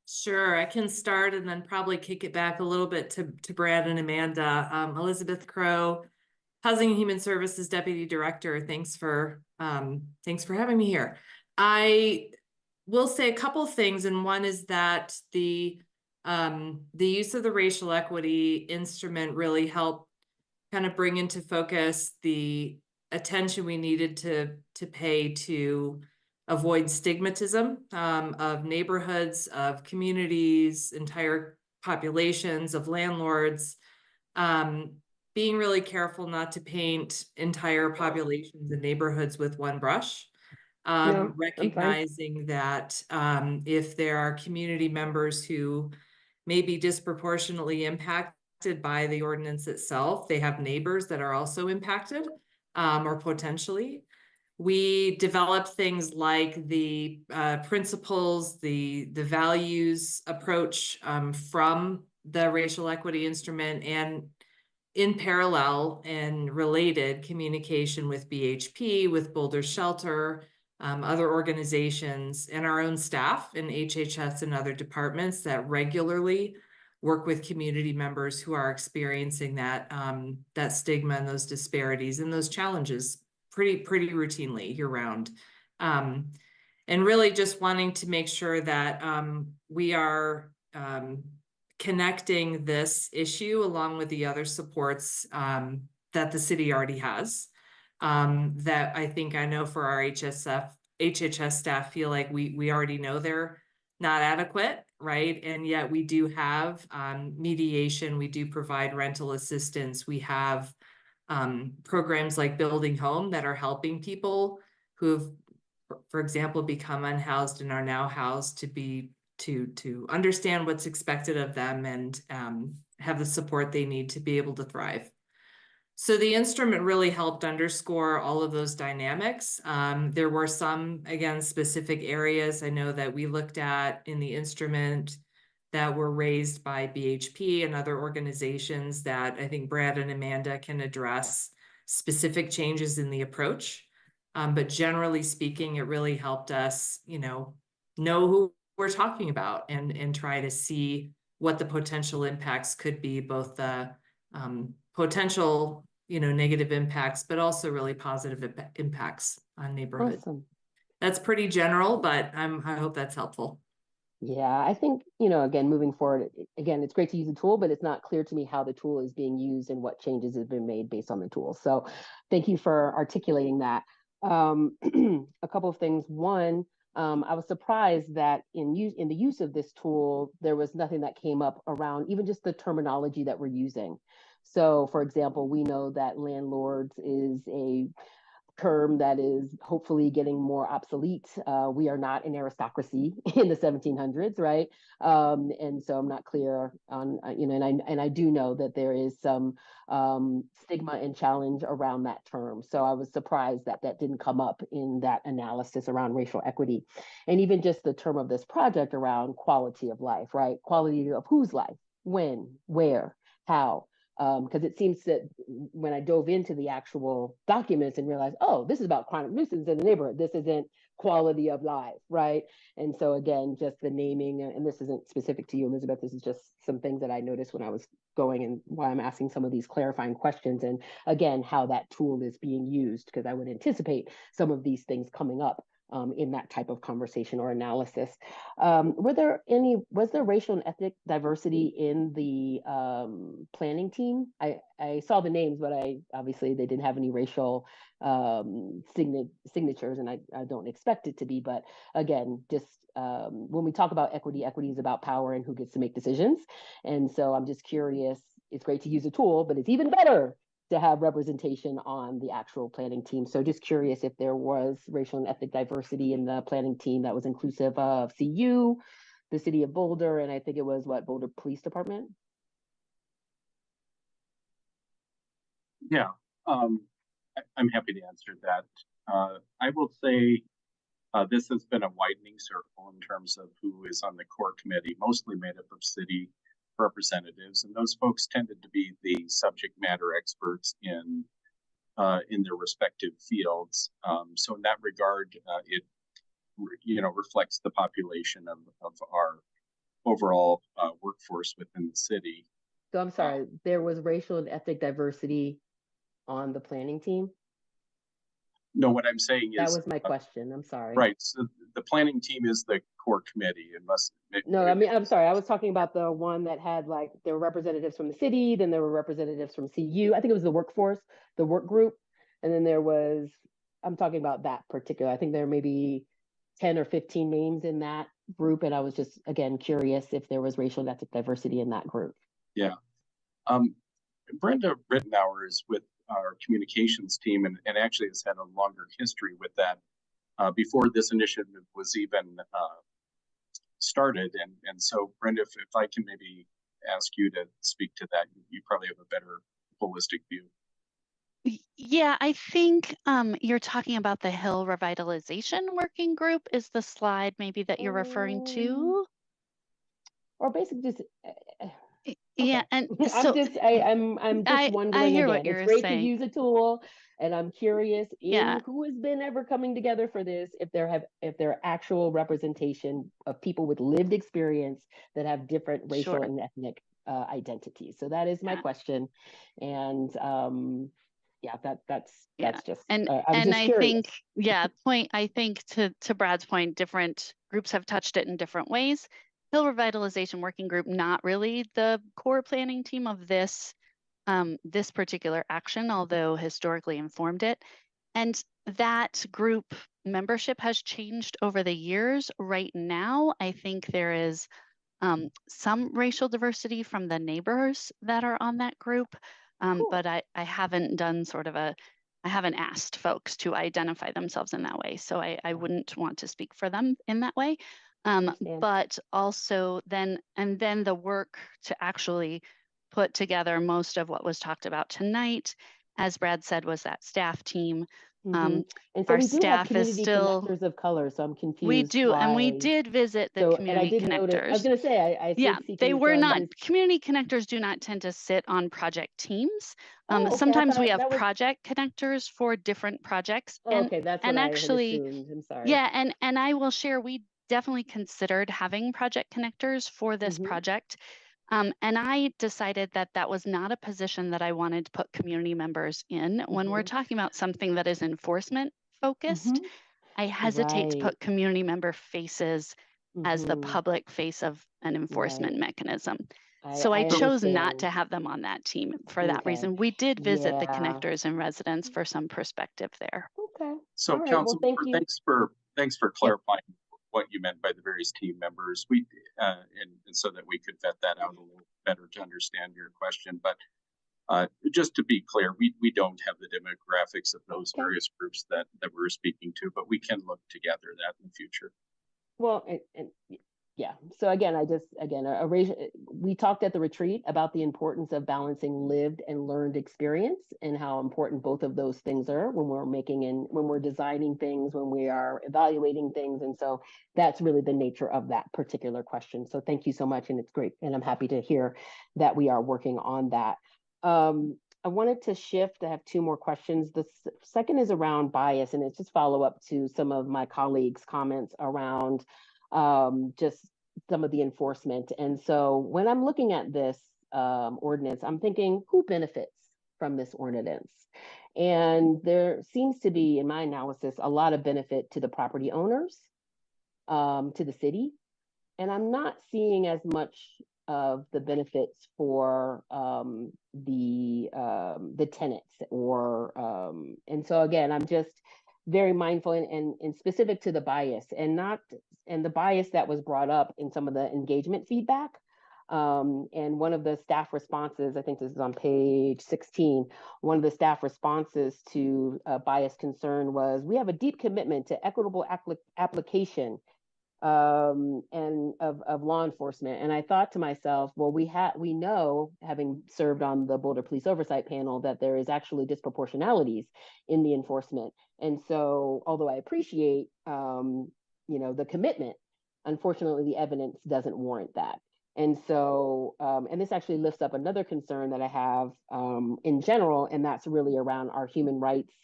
Sure, I can start and then probably kick it back a little bit to Brad and Amanda. Elizabeth Crow, Housing and Human Services Deputy Director. Thanks for having me here. I will say a couple of things, and one is that the use of the racial equity instrument really helped kind of bring into focus the attention we needed to pay to avoid stigmatism of neighborhoods, of communities, entire populations, of landlords, being really careful not to paint entire populations and neighborhoods with one brush. Recognizing that if there are community members who may be disproportionately impacted by the ordinance itself, they have neighbors that are also impacted or potentially. We developed things like the principles, the values approach from the racial equity instrument, and in parallel and related communication with BHP, with Boulder Shelter, other organizations, and our own staff in HHS and other departments that regularly work with community members who are experiencing that stigma and those disparities and those challenges pretty routinely year round. And really just wanting to make sure that we are connecting this issue along with the other supports that the city already has, that I know for our HHS staff feel like we already know they're not adequate, right? And yet we do have mediation, we do provide rental assistance, we have programs like Building Home that are helping people who've, for example, become unhoused and are now housed to understand what's expected of them and have the support they need to be able to thrive. So the instrument really helped underscore all of those dynamics. There were some, again, specific areas I know that we looked at in the instrument that were raised by BHP and other organizations that I think Brad and Amanda can address specific changes in the approach. But generally speaking, it really helped us, know who we're talking about and try to see what the potential impacts could be, both the potential, negative impacts, but also really positive impacts on neighborhoods. Awesome. That's pretty general, but I hope that's helpful. Yeah, I think, again, moving forward, again, it's great to use the tool, but it's not clear to me how the tool is being used and what changes have been made based on the tool. So thank you for articulating that. A couple of things. One, I was surprised that in the use of this tool, there was nothing that came up around even just the terminology that we're using. So, for example, we know that landlords is a term that is hopefully getting more obsolete. We are not an aristocracy in the 1700s, right? And so I'm not clear on, and I do know that there is some stigma and challenge around that term. So I was surprised that that didn't come up in that analysis around racial equity. And even just the term of this project around quality of life, right? Quality of whose life, when, where, how. Because it seems that when I dove into the actual documents and realized, oh, this is about chronic nuisance in the neighborhood, this isn't quality of life, right? And so again, just the naming, and this isn't specific to you, Elizabeth, this is just some things that I noticed when I was going and why I'm asking some of these clarifying questions, and again, how that tool is being used, because I would anticipate some of these things coming up in that type of conversation or analysis. Was there racial and ethnic diversity in the planning team? I saw the names, but obviously they didn't have any racial signatures, and I don't expect it to be. But again, just when we talk about equity is about power and who gets to make decisions. And so I'm just curious, it's great to use a tool, but it's even better to have representation on the actual planning team. So just curious if there was racial and ethnic diversity in the planning team that was inclusive of CU, the city of Boulder, and I think it was Boulder Police Department? Yeah, I'm happy to answer that. I will say this has been a widening circle in terms of who is on the core committee, mostly made up of city representatives, and those folks tended to be the subject matter experts in their respective fields. So in that regard, it reflects the population of our overall workforce within the city. So I'm sorry, there was racial and ethnic diversity on the planning team? No, what I'm saying is... That was my question, I'm sorry. Right, so the planning team is the core committee. I'm sorry, I was talking about the one that had there were representatives from the city, then there were representatives from CU. I think it was the workforce, the work group. And then I'm talking about that particular, I think there may be 10 or 15 names in that group. And I was just, again, curious if there was racial and ethnic diversity in that group. Yeah. Brenda Rittenauer is with our communications team and actually has had a longer history with that before this initiative was even started. And so, Brenda, if I can maybe ask you to speak to that, you probably have a better holistic view. Yeah, I think you're talking about the Hill Revitalization Working Group is the slide maybe that you're referring to? Or basically just... Yeah, and so I'm just wondering. I hear again, what you're it's great saying. to use a tool, and I'm curious who has been ever coming together for this. If there are actual representation of people with lived experience that have different racial and ethnic identities. So that is my question, and that's just. And I think I think to Brad's point, different groups have touched it in different ways. Hill Revitalization Working Group, not really the core planning team of this this particular action, although historically informed it. And that group membership has changed over the years. Right now, I think there is some racial diversity from the neighbors that are on that group. But I haven't done I haven't asked folks to identify themselves in that way. So I wouldn't want to speak for them in that way. But also then the work to actually put together most of what was talked about tonight, as Brad said, was that staff team. And so Our we do have staff is community still connectors of color, so I'm confused. we do, and we why. did visit the So, and I community did notice, I was connectors. gonna say, I Yeah, stayed they seeking, were so not, just. community connectors do not tend to sit on project teams. Oh, okay, I Sometimes thought we have that was. project connectors for different projects. Oh, okay, that's what and I had actually, assumed. I'm sorry. yeah, and I will share, we definitely considered having project connectors for this project. And I decided that that was not a position that I wanted to put community members in. When we're talking about something that is enforcement focused, I hesitate to put community member faces as the public face of an enforcement mechanism. So I chose not to have them on that team for that reason. We did visit the connectors and residents for some perspective there. Okay. So, All right, Council, well, thank you. thanks for clarifying what you meant by the various team members. We and so that we could vet that out a little better to understand your question. But just to be clear, we don't have the demographics of those various groups that we're speaking to, but we can look together that in the future. Well, and yeah. So again, we talked at the retreat about the importance of balancing lived and learned experience and how important both of those things are when we're designing things, when we are evaluating things. And so that's really the nature of that particular question. So thank you so much. And it's great. And I'm happy to hear that we are working on that. I wanted to shift. I have two more questions. The second is around bias, and it's just follow up to some of my colleagues' comments around just some of the enforcement. And so when I'm looking at this ordinance, I'm thinking, who benefits from this ordinance? And there seems to be, in my analysis, a lot of benefit to the property owners, to the city. And I'm not seeing as much of the benefits for the tenants and so again, I'm just very mindful and specific to the bias and the bias that was brought up in some of the engagement feedback. And one of the staff responses, I think this is on page 16, one of the staff responses to bias concern was, we have a deep commitment to equitable application and of law enforcement. And I thought to myself, well, we know, having served on the Boulder Police Oversight Panel, that there is actually disproportionalities in the enforcement. And so, although I appreciate, the commitment, unfortunately, the evidence doesn't warrant that. And so, and this actually lifts up another concern that I have in general, and that's really around our human rights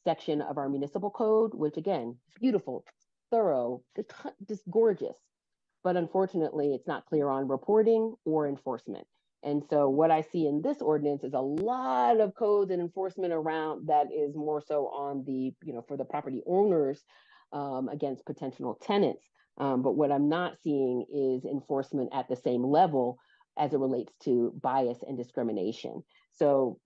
section of our municipal code, which again, is beautiful, thorough, just gorgeous. But unfortunately, it's not clear on reporting or enforcement. And so what I see in this ordinance is a lot of codes and enforcement around that is more so on the, for the property owners against potential tenants. But what I'm not seeing is enforcement at the same level as it relates to bias and discrimination. So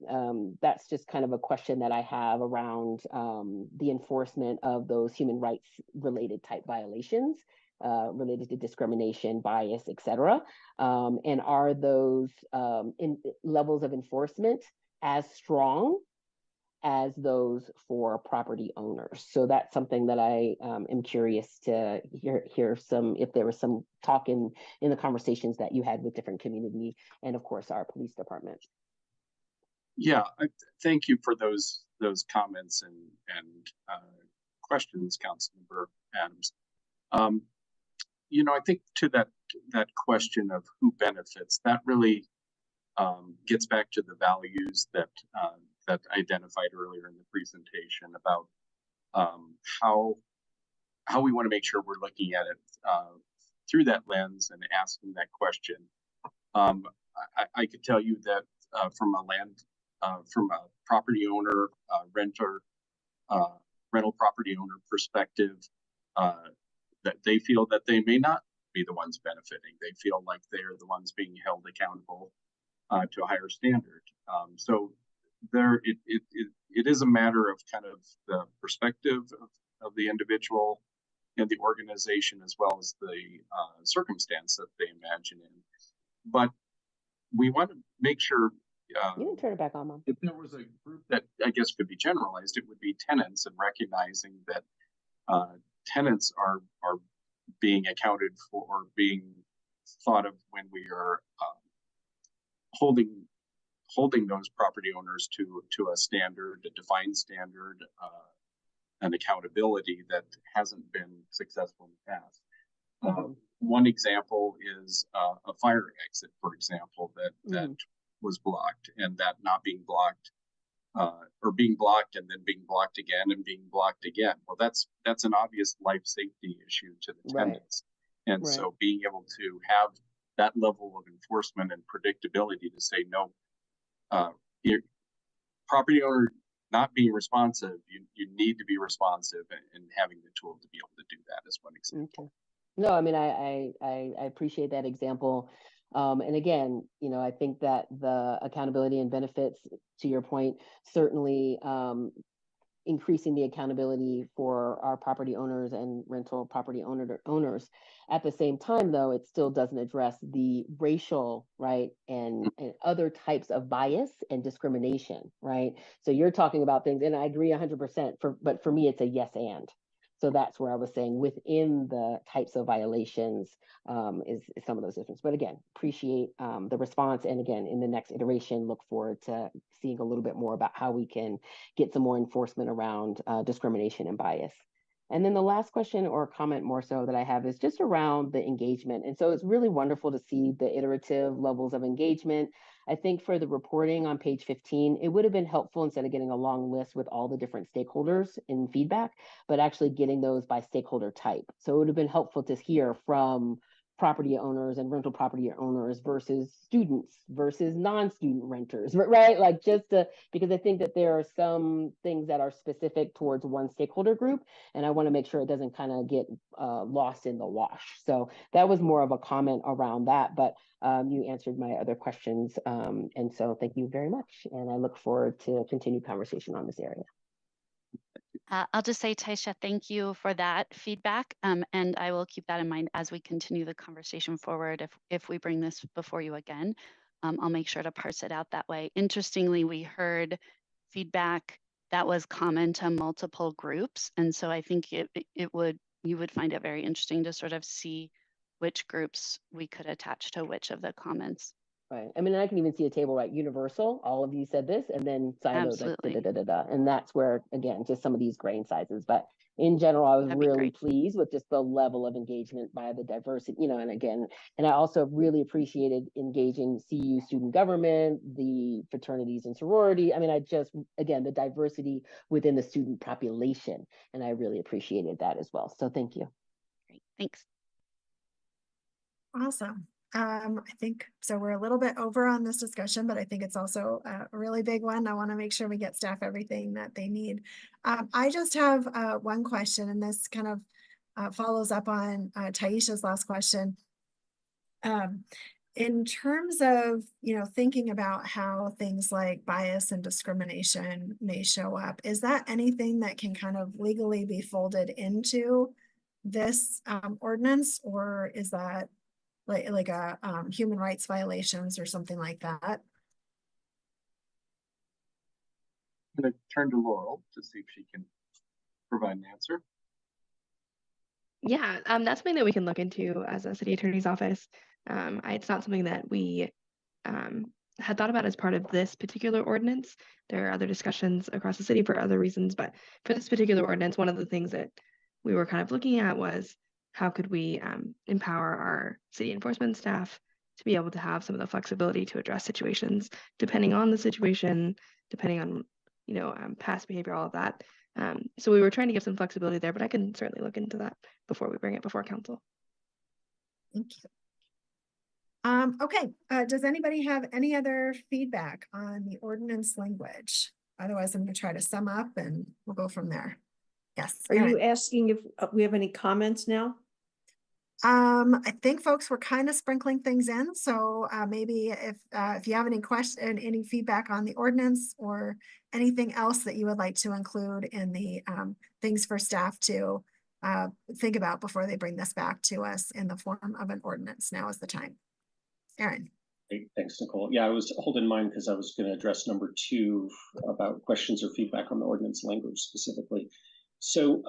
that's just kind of a question that I have around the enforcement of those human rights related type violations related to discrimination, bias, et cetera. And are those levels of enforcement as strong as those for property owners? So that's something that I am curious to hear some, if there was some talk in the conversations that you had with different community and of course our police department. Yeah, thank you for those comments and questions, Councilmember Adams. I think to that question of who benefits, that really gets back to the values that I identified earlier in the presentation about how we want to make sure we're looking at it through that lens and asking that question. I could tell you that from a property owner, rental property owner perspective, that they feel that they may not be the ones benefiting. They feel like they're the ones being held accountable to a higher standard. So it is a matter of kind of the perspective of the individual the organization as well as the circumstance that they imagine in. But we want to make sure You can turn it back on, Mom. if there was a group that I guess could be generalized, it would be tenants, and recognizing that tenants are being accounted for or being thought of when we are holding those property owners to a standard, a defined standard, and accountability that hasn't been successful in the past. One example is a fire exit, for example, that was blocked, and that not being blocked, or being blocked and then being blocked again and being blocked again. Well, that's an obvious life safety issue to the tenants. And so being able to have that level of enforcement and predictability to say, no, your property owner not being responsive, you need to be responsive, and having the tool to be able to do that is one example. Okay. No, I mean, I appreciate that example. And again, you know, I think that the accountability and benefits, to your point, certainly increasing the accountability for our property owners and rental property owners. At the same time, though, it still doesn't address the racial, right, and other types of bias and discrimination, right? So you're talking about things, and I agree 100%, but for me, it's a yes and. So that's where I was saying within the types of violations is some of those differences. But again, appreciate the response. And again, in the next iteration, look forward to seeing a little bit more about how we can get some more enforcement around discrimination and bias. And then the last question or comment more so that I have is just around the engagement. And so it's really wonderful to see the iterative levels of engagement. I think for the reporting on page 15, it would have been helpful instead of getting a long list with all the different stakeholders in feedback, but actually getting those by stakeholder type. So it would have been helpful to hear from property owners and rental property owners versus students versus non-student renters, right? Like just to, because I think that there are some things that are specific towards one stakeholder group, and I want to make sure it doesn't kind of get lost in the wash. So that was more of a comment around that, but you answered my other questions. And so thank you very much. And I look forward to continued conversation on this area. I'll just say, Taisha, thank you for that feedback. And I will keep that in mind as we continue the conversation forward. If we bring this before you again, I'll make sure to parse it out that way. Interestingly, we heard feedback that was common to multiple groups. And so I think you would find it very interesting to sort of see which groups we could attach to which of the comments. Right. I mean, I can even see a table, right? Universal, all of you said this, and then siloed, like, and that's where, again, just some of these grain sizes. But in general, I was really pleased with just the level of engagement by the diversity, you know, and again, and I also really appreciated engaging CU student government, the fraternities and sorority. I mean, again, the diversity within the student population, and I really appreciated that as well. So thank you. Great, thanks. Awesome. I think so. We're a little bit over on this discussion, but I think it's also a really big one. I want to make sure we get staff everything that they need. I just have one question, and this kind of follows up on Taisha's last question. In terms of, you know, thinking about how things like bias and discrimination may show up, is that anything that can kind of legally be folded into this ordinance, or is that like a human rights violations or something like that? I'm going to turn to Laurel to see if she can provide an answer. Yeah, that's something that we can look into as a city attorney's office. It's not something that we had thought about as part of this particular ordinance. There are other discussions across the city for other reasons, but for this particular ordinance, one of the things that we were kind of looking at was how could we empower our city enforcement staff to be able to have some of the flexibility to address situations depending on the situation, depending on, you know, past behavior, all of that. So we were trying to give some flexibility there, but I can certainly look into that before we bring it before council. Thank you. Okay, does anybody have any other feedback on the ordinance language? Otherwise, I'm going to try to sum up and we'll go from there. Yes. Are you asking if we have any comments now? I think folks were kind of sprinkling things in. So maybe if you have any question, any feedback on the ordinance or anything else that you would like to include in the things for staff to think about before they bring this back to us in the form of an ordinance. Now is the time. Aaron. Great, thanks, Nicole. Yeah, I was holding in mind because I was going to address number 2 about questions or feedback on the ordinance language specifically. So,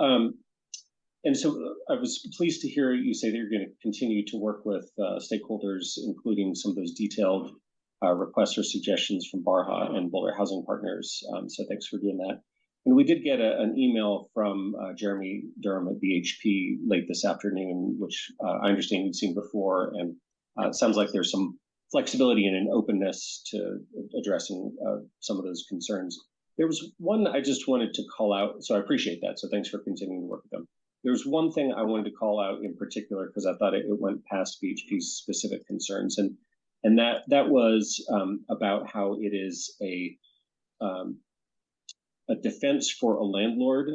so I was pleased to hear you say that you're going to continue to work with stakeholders, including some of those detailed requests or suggestions from Barha and Boulder Housing Partners. So thanks for doing that. And we did get an email from Jeremy Durham at BHP late this afternoon, which I understand you'd seen before. And it sounds like there's some flexibility and an openness to addressing some of those concerns. There was one I just wanted to call out, so I appreciate that. So thanks for continuing to work with them. There was one thing I wanted to call out in particular because I thought it went past BHP's specific concerns, and that was about how it is a defense for a landlord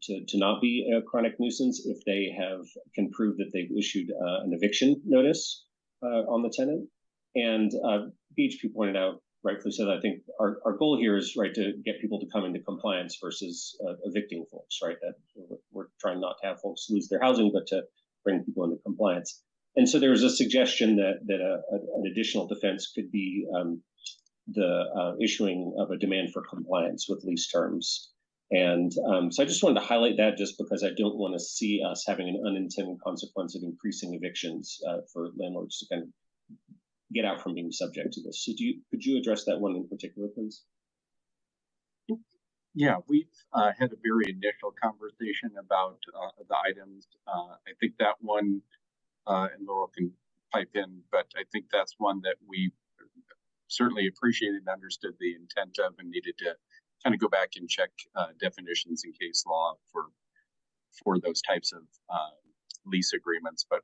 to not be a chronic nuisance if they can prove that they've issued an eviction notice on the tenant. And BHP pointed out, rightfully so, that I think our goal here is to get people to come into compliance versus evicting folks, right? That we're trying not to have folks lose their housing, but to bring people into compliance. And so there was a suggestion that an additional defense could be the issuing of a demand for compliance with lease terms. And so I just wanted to highlight that just because I don't want to see us having an unintended consequence of increasing evictions for landlords to kind of get out from being subject to this. So could you address that one in particular, please? Yeah, we've had a very initial conversation about the items. I think that one, and Laurel can pipe in, but I think that's one that we certainly appreciated and understood the intent of and needed to kind of go back and check definitions in case law for those types of lease agreements, but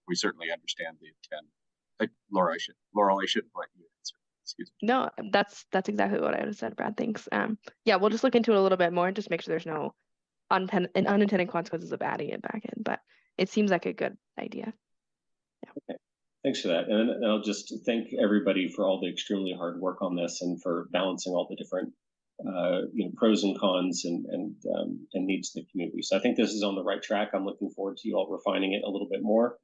we certainly understand the intent. Laurel, I should let you answer. Excuse me. No, that's exactly what I would have said, Brad. Thanks. Yeah, we'll just look into it a little bit more and just make sure there's no unintended consequences of adding it back in. But it seems like a good idea. Yeah. Okay. Thanks for that. And I'll just thank everybody for all the extremely hard work on this and for balancing all the different pros and cons and needs of the community. So I think this is on the right track. I'm looking forward to you all refining it a little bit more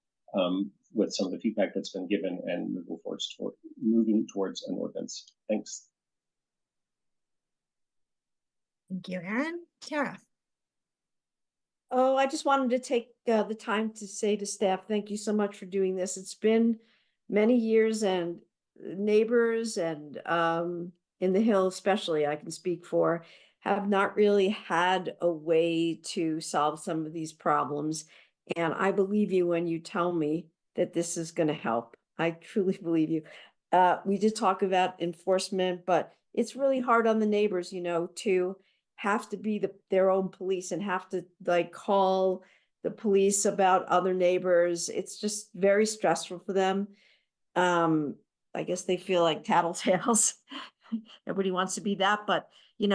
with some of the feedback that's been given and moving towards an ordinance. Thanks. Thank you, Aaron. Tara. Oh, I just wanted to take the time to say to staff, thank you so much for doing this. It's been many years, and neighbors and in the Hill especially, I can speak for, have not really had a way to solve some of these problems. And I believe you when you tell me that this is going to help. I truly believe you. We did talk about enforcement, but it's really hard on the neighbors, to have to be their own police and have to call the police about other neighbors. It's just very stressful for them. I guess they feel like tattletales. Everybody wants to be that, but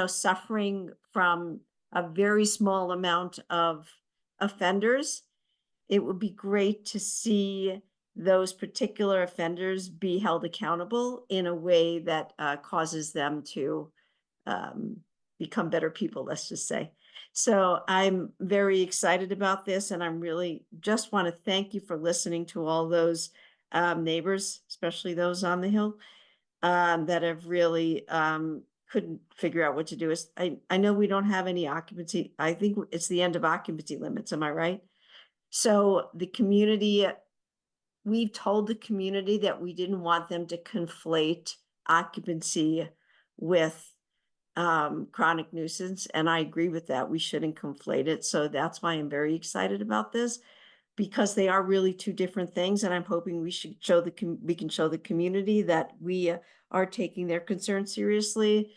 suffering from a very small amount of offenders, it would be great to see those particular offenders be held accountable in a way that causes them to become better people, let's just say. So I'm very excited about this, and I'm really just want to thank you for listening to all those neighbors, especially those on the Hill, that have really couldn't figure out what to do. I know we don't have any occupancy. I think it's the end of occupancy limits. Am I right? So the community, we've told the community that we didn't want them to conflate occupancy with chronic nuisance. And I agree with that. We shouldn't conflate it. So that's why I'm very excited about this, because they are really two different things. And I'm hoping we can show the community that we are taking their concerns seriously,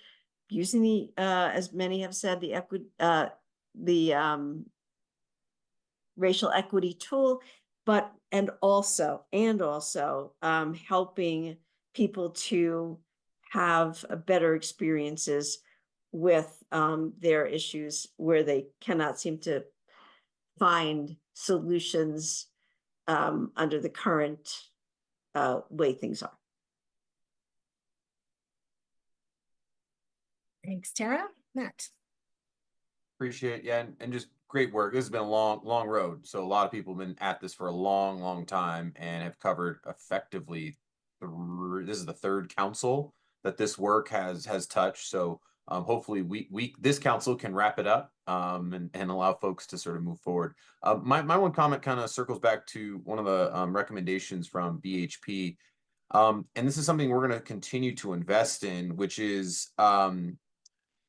using the, as many have said, the racial equity tool, and also helping people to have better experiences with their issues where they cannot seem to find solutions under the current way things are. Thanks, Tara. Matt. Appreciate, yeah, and just great work. This has been a long road. So a lot of people have been at this for a long time and have covered effectively. This is the third council that this work has touched. So hopefully this council can wrap it up and allow folks to sort of move forward. My one comment kind of circles back to one of the recommendations from BHP. And this is something we're going to continue to invest in, which is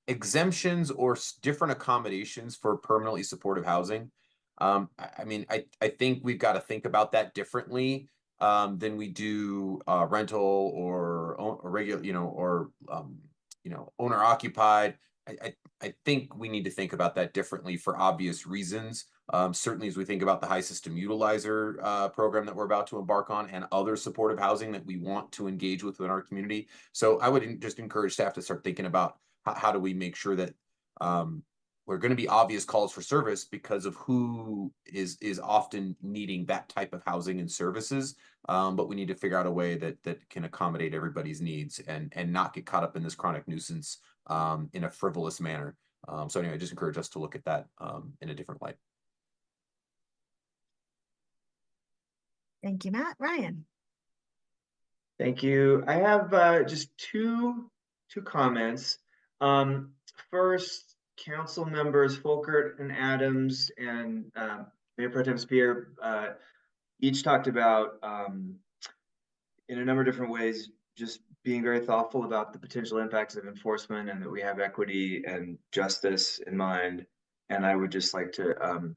exemptions or different accommodations for permanently supportive housing. I mean, I think we've got to think about that differently than we do rental or regular, owner occupied. I think we need to think about that differently for obvious reasons. Certainly as we think about the high system utilizer program that we're about to embark on and other supportive housing that we want to engage with in our community. So I would just encourage staff to start thinking about how do we make sure that we're going to be obvious calls for service because of who is often needing that type of housing and services. But we need to figure out a way that can accommodate everybody's needs and not get caught up in this chronic nuisance in a frivolous manner. So anyway, I just encourage us to look at that in a different light. Thank you, Matt. Ryan. Thank you. I have just two comments. First, council members Folkert and Adams and Mayor Pro Tem Spear each talked about in a number of different ways just being very thoughtful about the potential impacts of enforcement and that we have equity and justice in mind. And I would just like to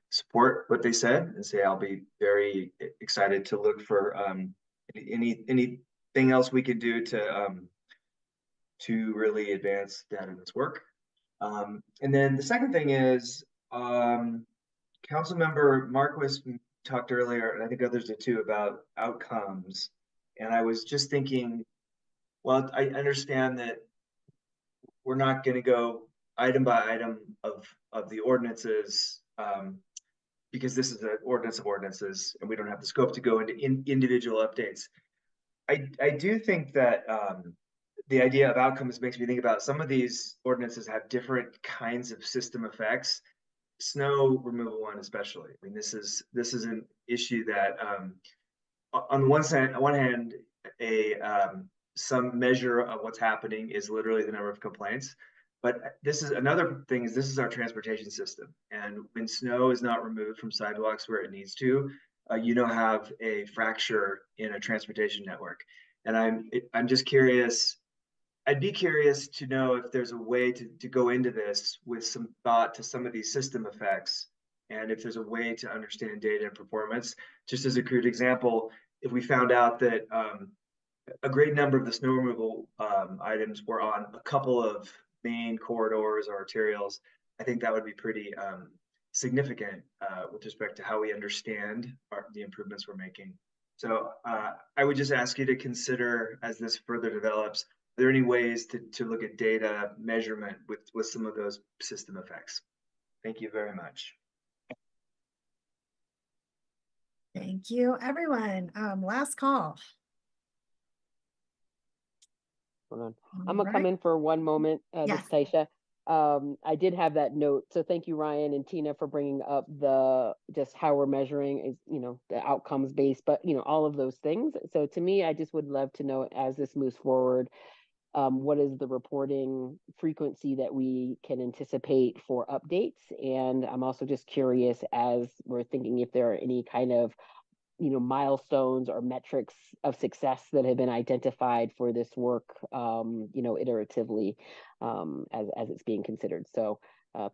support what they said and say I'll be very excited to look for anything else we could do to really advance that in this work. And then the second thing is Councilmember Marquis talked earlier, and I think others did too, about outcomes. And I was just thinking, well, I understand that we're not going to go item by item of the ordinances because this is an ordinance of ordinances and we don't have the scope to go into individual updates. I do think that the idea of outcomes makes me think about some of these ordinances have different kinds of system effects. Snow removal one especially. I mean, this is an issue that on one hand, some measure of what's happening is literally the number of complaints. But this is another thing is this is our transportation system. And when snow is not removed from sidewalks where it needs to, you don't have a fracture in a transportation network. And I'm just curious. I'd be curious to know if there's a way to go into this with some thought to some of these system effects, and if there's a way to understand data and performance. Just as a crude example, if we found out that a great number of the snow removal items were on a couple of main corridors or arterials, I think that would be pretty significant with respect to how we understand the improvements we're making. So I would just ask you to consider, as this further develops, are there any ways to look at data measurement with some of those system effects? Thank you very much. Thank you, everyone. Last call. Hold on. I'm gonna come in for one moment, This is Taisha. I did have that note, so thank you, Ryan and Tina, for bringing up just how we're measuring is, the outcomes based, but all of those things. So to me, I just would love to know as this moves forward, what is the reporting frequency that we can anticipate for updates? And I'm also just curious as we're thinking if there are any kind of milestones or metrics of success that have been identified for this work, iteratively, as it's being considered. So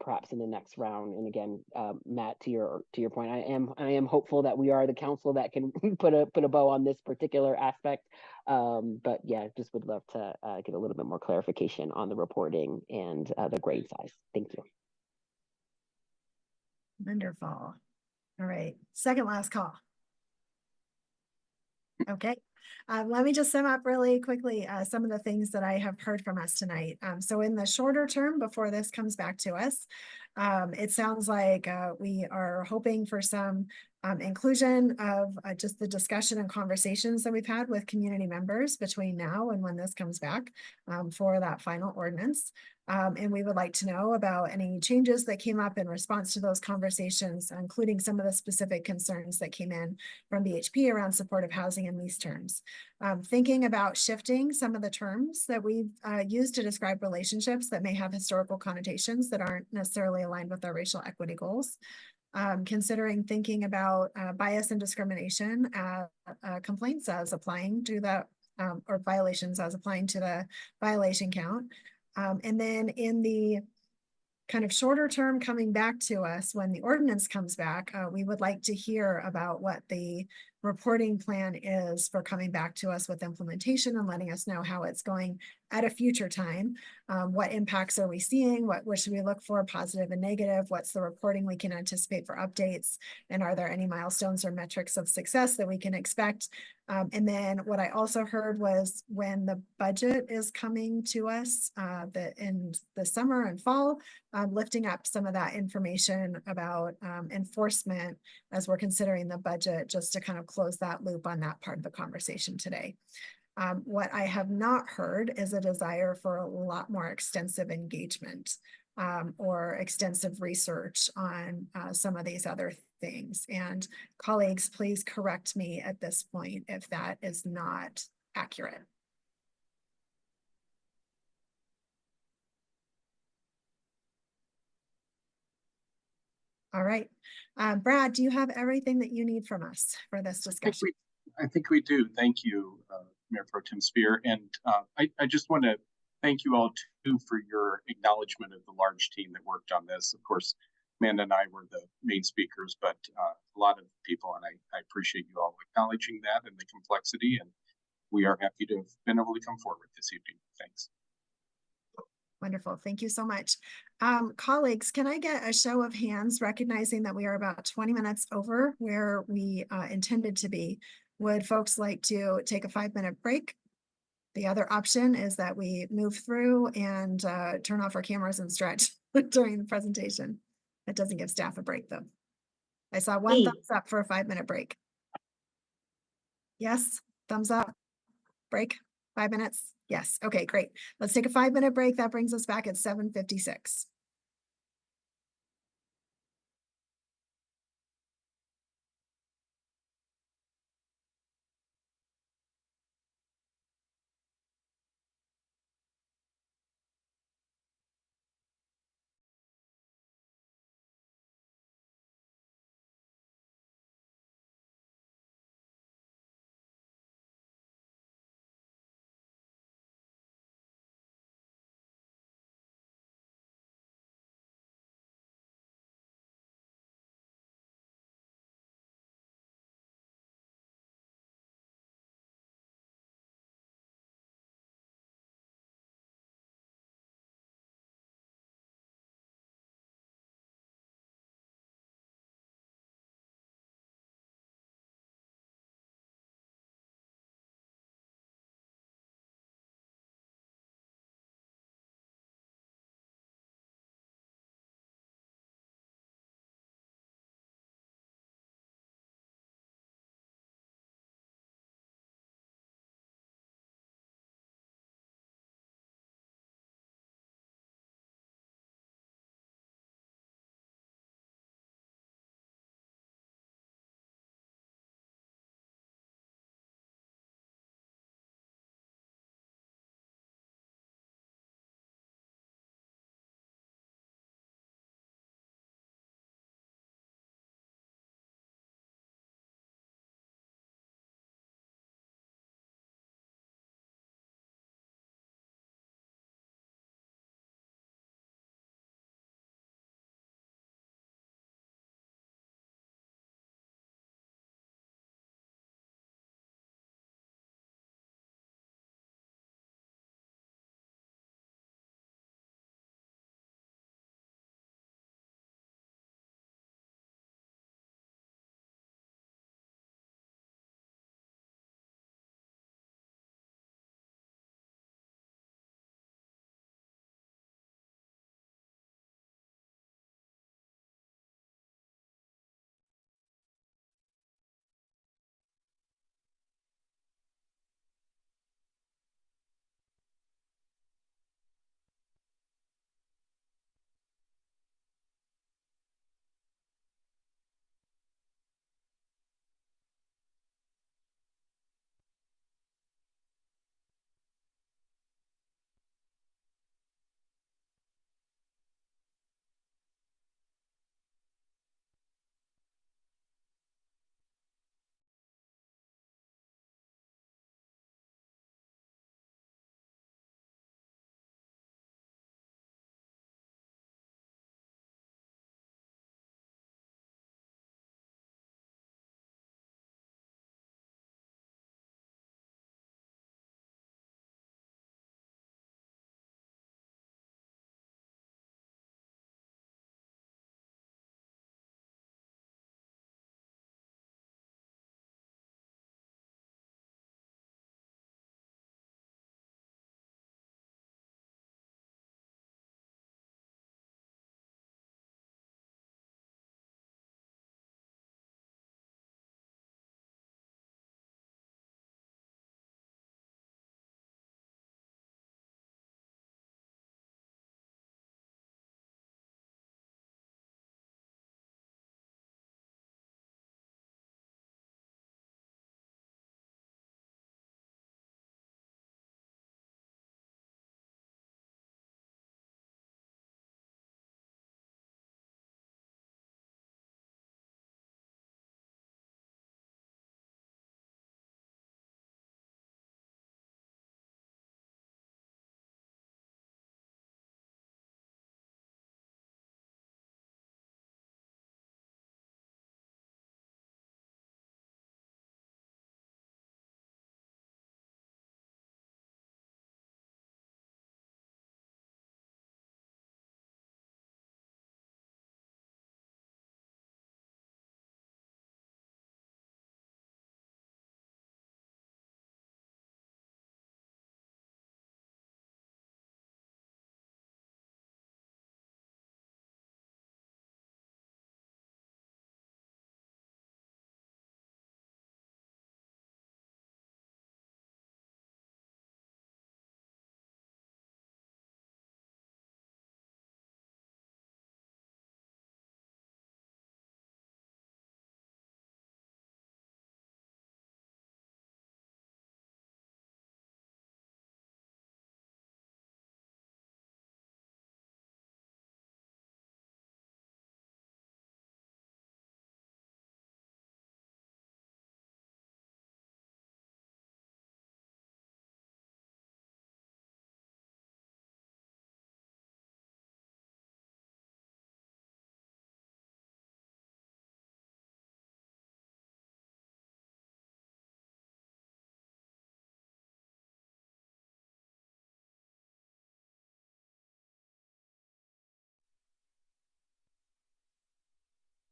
perhaps in the next round. And again, Matt, to your point, I am hopeful that we are the council that can put a bow on this particular aspect. But yeah, just would love to get a little bit more clarification on the reporting and the grade size. Thank you. Wonderful. All right, second last call. Okay, let me just sum up really quickly some of the things that I have heard from us tonight. So in the shorter term, before this comes back to us, it sounds like we are hoping for some inclusion of just the discussion and conversations that we've had with community members between now and when this comes back for that final ordinance. And we would like to know about any changes that came up in response to those conversations, including some of the specific concerns that came in from BHP around supportive housing and lease terms. Thinking about shifting some of the terms that we've used to describe relationships that may have historical connotations that aren't necessarily aligned with our racial equity goals. Considering thinking about bias and discrimination complaints as applying to the or violations as applying to the violation count. And then in the kind of shorter term coming back to us when the ordinance comes back, we would like to hear about what the reporting plan is for coming back to us with implementation and letting us know how it's going at a future time. What impacts are we seeing? What should we look for, positive and negative? What's the reporting we can anticipate for updates? And are there any milestones or metrics of success that we can expect? And then what I also heard was when the budget is coming to us in the summer and fall, lifting up some of that information about enforcement as we're considering the budget, just to kind of close that loop on that part of the conversation today. What I have not heard is a desire for a lot more extensive engagement or extensive research on some of these other things. And colleagues, please correct me at this point if that is not accurate. All right. Brad, do you have everything that you need from us for this discussion? I think we do. Thank you, Mayor Pro Tem Spear. And I just want to thank you all too for your acknowledgement of the large team that worked on this. Of course, Amanda and I were the main speakers, but a lot of people, and I appreciate you all acknowledging that and the complexity. And we are happy to have been able to come forward this evening. Thanks. Wonderful. Thank you so much. Colleagues, can I get a show of hands recognizing that we are about 20 minutes over where we intended to be? Would folks like to take a 5-minute break? The other option is that we move through and turn off our cameras and stretch during the presentation. That doesn't give staff a break though. I saw one thumbs up for a 5-minute break. Yes, thumbs up, break, 5 minutes. Yes, okay, great. Let's take a 5-minute break. That brings us back at 7:56.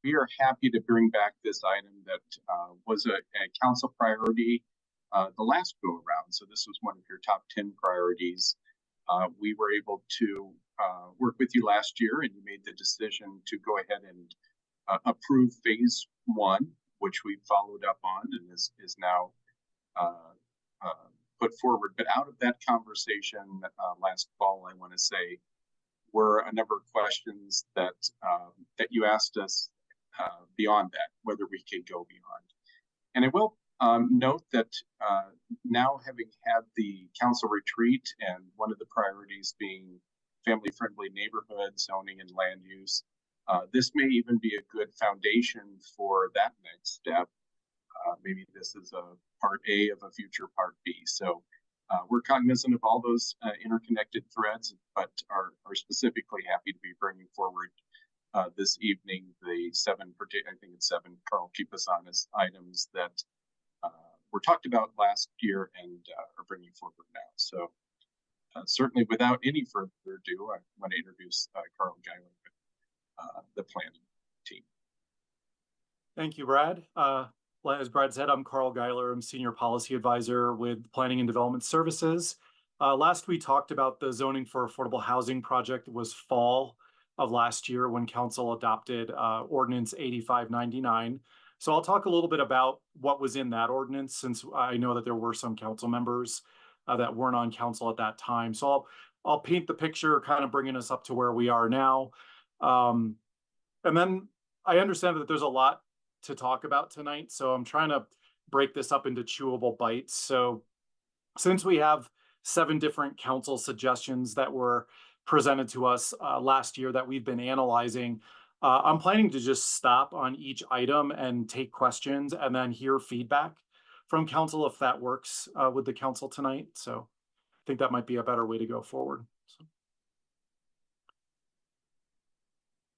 we are happy to bring back this item that was a council priority the last go around. So this was one of your top 10 priorities. We were able to work with you last year, and you made the decision to go ahead and approve phase 1, which we followed up on and is now put forward. But out of that conversation last fall, I want to say, were a number of questions that that you asked us beyond that, whether we could go beyond. And I will note that now, having had the council retreat and one of the priorities being family-friendly neighborhood zoning and land use, this may even be a good foundation for that next step. Maybe this is a part A of a future part B. So we're cognizant of all those interconnected threads, but are specifically happy to be bringing forward this evening the 7, I think it's 7, Carl, keep us honest, items that were talked about last year and are bringing forward now. So certainly, without any further ado, I want to introduce Carl Geiler, the planning team. Thank you, Brad. As Brad said, I'm Carl Geiler. I'm Senior Policy Advisor with Planning and Development Services. Last we talked about the zoning for affordable housing project was fall of last year when council adopted ordinance 8599. So I'll talk a little bit about what was in that ordinance, since I know that there were some council members that weren't on council at that time. So I'll paint the picture, kind of bringing us up to where we are now. And then I understand that there's a lot to talk about tonight, so I'm trying to break this up into chewable bites. So since we have 7 different council suggestions that were presented to us last year that we've been analyzing, I'm planning to just stop on each item and take questions and then hear feedback from council if that works with the council tonight. So I think that might be a better way to go forward.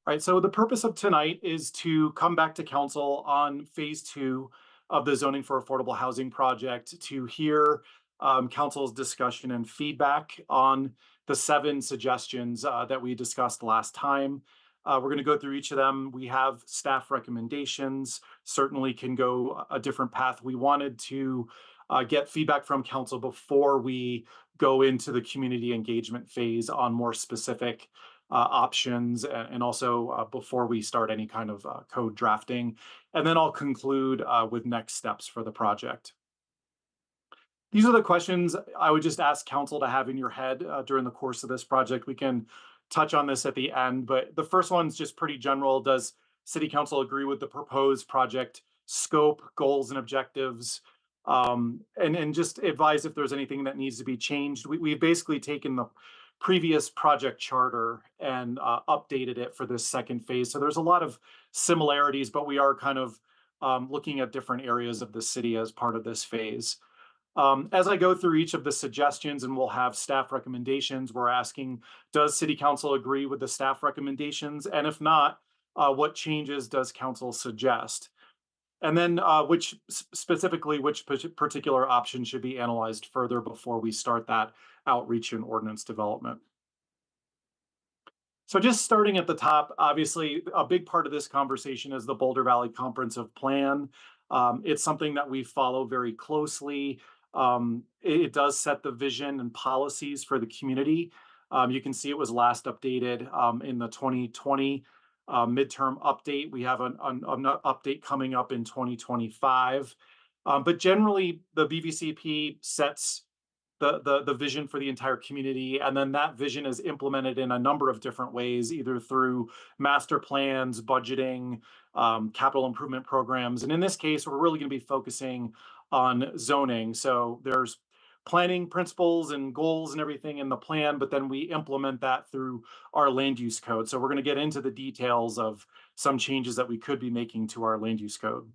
All right, so the purpose of tonight is to come back to council on phase 2 of the zoning for affordable housing project to hear council's discussion and feedback on the 7 suggestions that we discussed last time. We're going to go through each of them. We have staff recommendations, certainly can go a different path. We wanted to get feedback from council before we go into the community engagement phase on more specific options, and also before we start any kind of code drafting. And then I'll conclude with next steps for the project. These are the questions I would just ask council to have in your head during the course of this project. We can touch on this at the end, but the first one's just pretty general. Does City Council agree with the proposed project scope, goals, and objectives? And just advise if there's anything that needs to be changed. We've basically taken the previous project charter and updated it for this second phase. So there's a lot of similarities, but we are kind of looking at different areas of the city as part of this phase. As I go through each of the suggestions, and we'll have staff recommendations, we're asking, does City Council agree with the staff recommendations? And if not, what changes does council suggest? And then which particular option should be analyzed further before we start that outreach and ordinance development. So just starting at the top, obviously a big part of this conversation is the Boulder Valley Comprehensive Plan. It's something that we follow very closely. It does set the vision and policies for the community. You can see it was last updated in the 2020 midterm update. We have an update coming up in 2025. But generally, the BVCP sets the vision for the entire community, and then that vision is implemented in a number of different ways, either through master plans, budgeting, capital improvement programs. And in this case, we're really going to be focusing on zoning. So there's planning principles and goals and everything in the plan, but then we implement that through our land use code. So we're going to get into the details of some changes that we could be making to our land use code.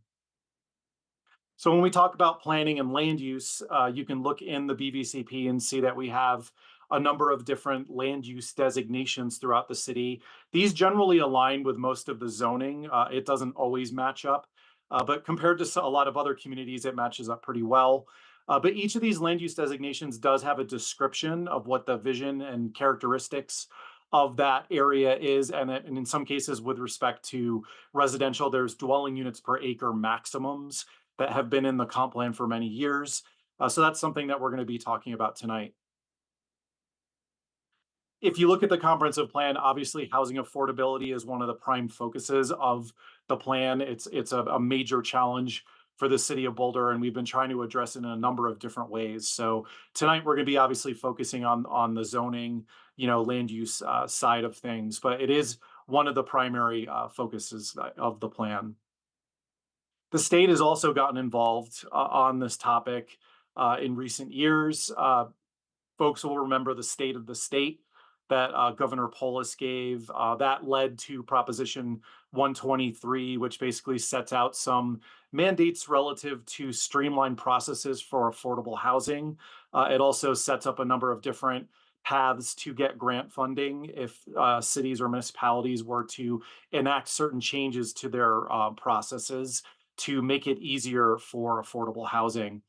So when we talk about planning and land use, you can look in the BVCP and see that we have a number of different land use designations throughout the city. These generally align with most of the zoning. It doesn't always match up, but compared to a lot of other communities, it matches up pretty well. But each of these land use designations does have a description of what the vision and characteristics of that area is, and in some cases with respect to residential, there's dwelling units per acre maximums that have been in the comp plan for many years. So that's something that we're going to be talking about tonight. If you look at the comprehensive plan, obviously housing affordability is one of the prime focuses of the plan. It's a major challenge for the city of Boulder, and we've been trying to address it in a number of different ways. So tonight we're going to be obviously focusing on the zoning, land use side of things, but it is one of the primary focuses of the plan. The state has also gotten involved on this topic in recent years. Folks will remember the state of the state that Governor Polis gave. That led to Proposition 123, which basically sets out some mandates relative to streamlined processes for affordable housing. It also sets up a number of different paths to get grant funding if cities or municipalities were to enact certain changes to their processes to make it easier for affordable housing.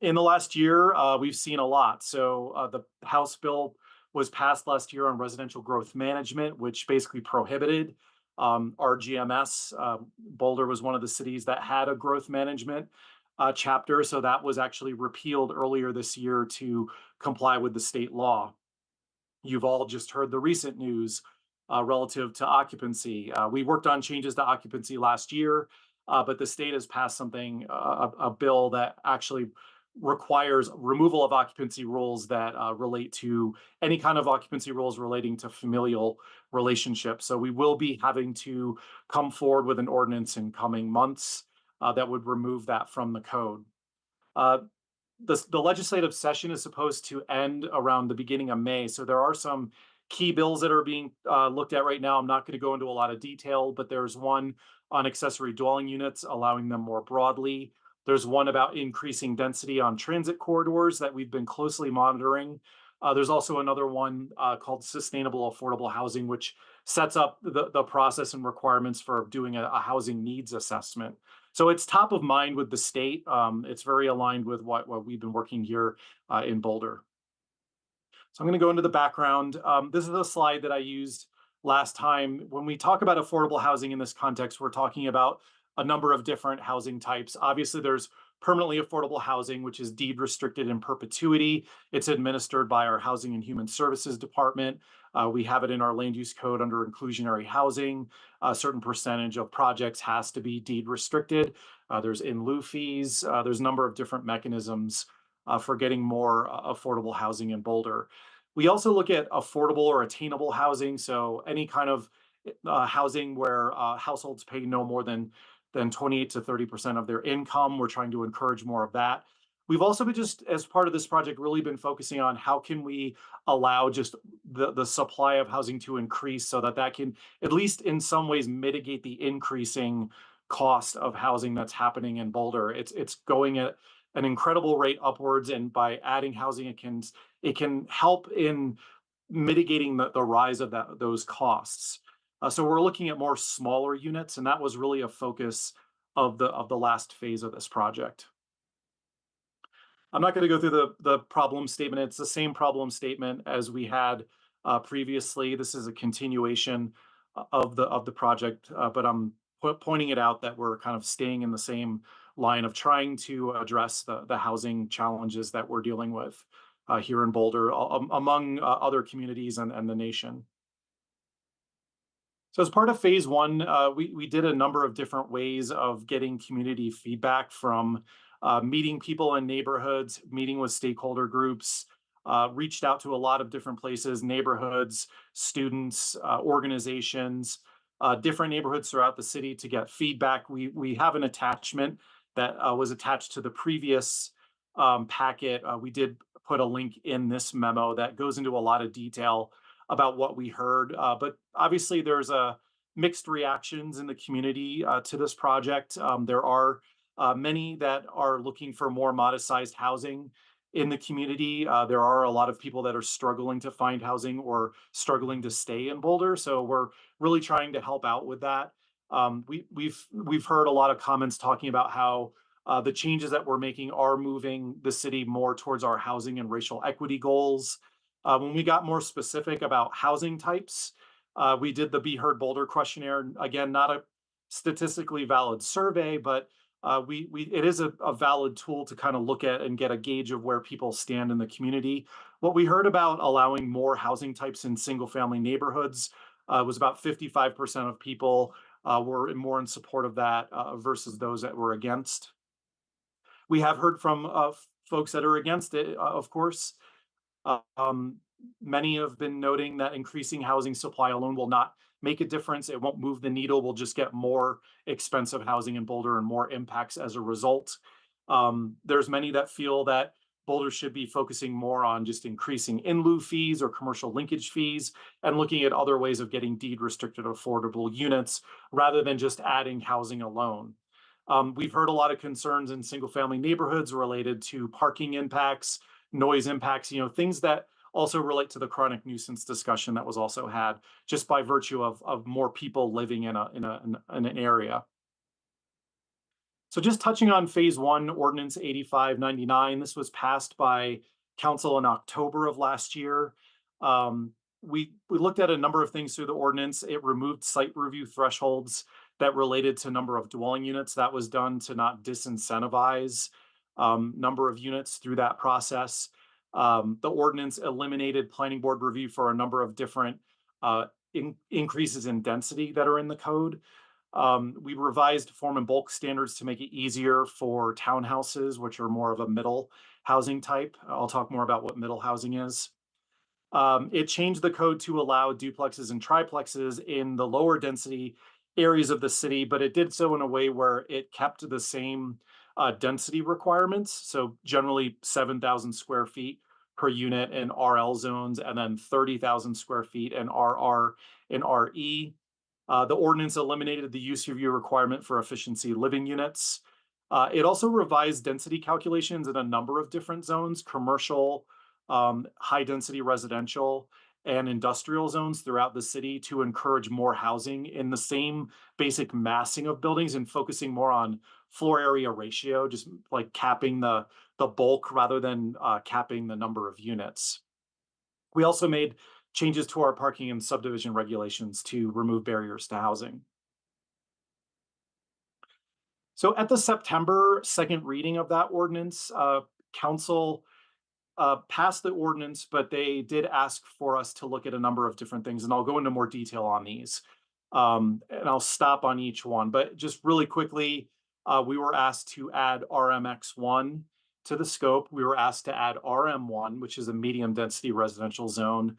In the last year, we've seen a lot. So the House bill was passed last year on residential growth management, which basically prohibited RGMS. Boulder was one of the cities that had a growth management chapter. So that was actually repealed earlier this year to comply with the state law. You've all just heard the recent news relative to occupancy. We worked on changes to occupancy last year, but the state has passed something, a bill that actually requires removal of occupancy rules that relate to any kind of occupancy rules relating to familial relationships. So we will be having to come forward with an ordinance in coming months that would remove that from the code. The legislative session is supposed to end around the beginning of May. So there are some key bills that are being looked at right now. I'm not going to go into a lot of detail, but there's one on accessory dwelling units, allowing them more broadly. There's one about increasing density on transit corridors that we've been closely monitoring. There's also another one called sustainable affordable housing, which sets up the process and requirements for doing a housing needs assessment. So it's top of mind with the state. It's very aligned with what we've been working here in Boulder. So I'm going to go into the background. This is a slide that I used last time. When we talk about affordable housing in this context, we're talking about a number of different housing types. Obviously, there's permanently affordable housing, which is deed restricted in perpetuity. It's administered by our Housing and Human Services Department. We have it in our land use code under inclusionary housing. A certain percentage of projects has to be deed restricted. There's in lieu fees. There's a number of different mechanisms for getting more affordable housing in Boulder. We also look at affordable or attainable housing. So any kind of housing where households pay no more than 28 to 30% of their income. We're trying to encourage more of that. We've also been just, as part of this project, really been focusing on how can we allow just the supply of housing to increase so that can, at least in some ways, mitigate the increasing cost of housing that's happening in Boulder. It's going at an incredible rate upwards, and by adding housing, it can help in mitigating the rise of those costs. So we're looking at more smaller units, and that was really a focus of the last phase of this project. I'm not going to go through the problem statement. It's the same problem statement as we had previously. This is a continuation of the project, but I'm pointing it out that we're kind of staying in the same line of trying to address the housing challenges that we're dealing with here in Boulder, among other communities and the nation. So as part of phase one, we did a number of different ways of getting community feedback, from meeting people in neighborhoods, meeting with stakeholder groups, reached out to a lot of different places, neighborhoods, students, organizations, different neighborhoods throughout the city to get feedback. We have an attachment that was attached to the previous packet. We did put a link in this memo that goes into a lot of detail about what we heard. But obviously there's mixed reactions in the community to this project. There are many that are looking for more modest-sized housing in the community. There are a lot of people that are struggling to find housing or struggling to stay in Boulder. So we're really trying to help out with that. We've heard a lot of comments talking about how the changes that we're making are moving the city more towards our housing and racial equity goals. When we got more specific about housing types, we did the Be Heard Boulder questionnaire. Again, not a statistically valid survey, but it is a valid tool to kind of look at and get a gauge of where people stand in the community. What we heard about allowing more housing types in single family neighborhoods was about 55% of people were more in support of that versus those that were against. We have heard from folks that are against it, of course. Many have been noting that increasing housing supply alone will not make a difference. It won't move the needle. We'll just get more expensive housing in Boulder and more impacts as a result. There's many that feel that Boulder should be focusing more on just increasing in lieu fees or commercial linkage fees and looking at other ways of getting deed restricted affordable units rather than just adding housing alone. We've heard a lot of concerns in single family neighborhoods related to parking impacts, noise impacts, things that also relate to the chronic nuisance discussion that was also had just by virtue of more people living in an area. So just touching on phase one, ordinance 8599, this was passed by council in October of last year. We looked at a number of things through the ordinance. It removed site review thresholds that related to number of dwelling units. That was done to not disincentivize number of units through that process. The ordinance eliminated planning board review for a number of different increases in density that are in the code. We revised form and bulk standards to make it easier for townhouses, which are more of a middle housing type. I'll talk more about what middle housing is. It changed the code to allow duplexes and triplexes in the lower density areas of the city, but it did so in a way where it kept the same density requirements. So generally 7,000 square feet per unit in RL zones, and then 30,000 square feet in RR and RE. The ordinance eliminated the use review requirement for efficiency living units. It also revised density calculations in a number of different zones: commercial, high density residential, and industrial zones throughout the city to encourage more housing in the same basic massing of buildings and focusing more on floor area ratio, just like capping the bulk rather than capping the number of units. We also made changes to our parking and subdivision regulations to remove barriers to housing. So at the September 2nd reading of that ordinance, council passed the ordinance, but they did ask for us to look at a number of different things, and I'll go into more detail on these. And I'll stop on each one, but just really quickly, we were asked to add RMX1 to the scope. We were asked to add RM1, which is a medium density residential zone.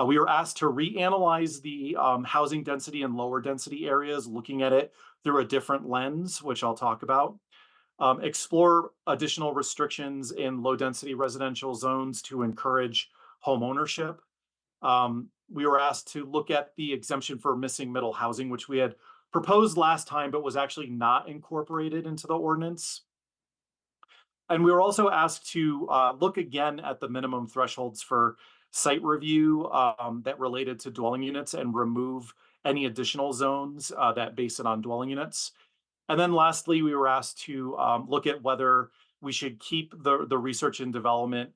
We were asked to reanalyze the housing density in lower density areas, looking at it through a different lens, which I'll talk about. Explore additional restrictions in low density residential zones to encourage home ownership. We were asked to look at the exemption for missing middle housing, which we had proposed last time, but was actually not incorporated into the ordinance. And we were also asked to look again at the minimum thresholds for site review that related to dwelling units and remove any additional zones that base it on dwelling units. And then lastly, we were asked to look at whether we should keep the research and development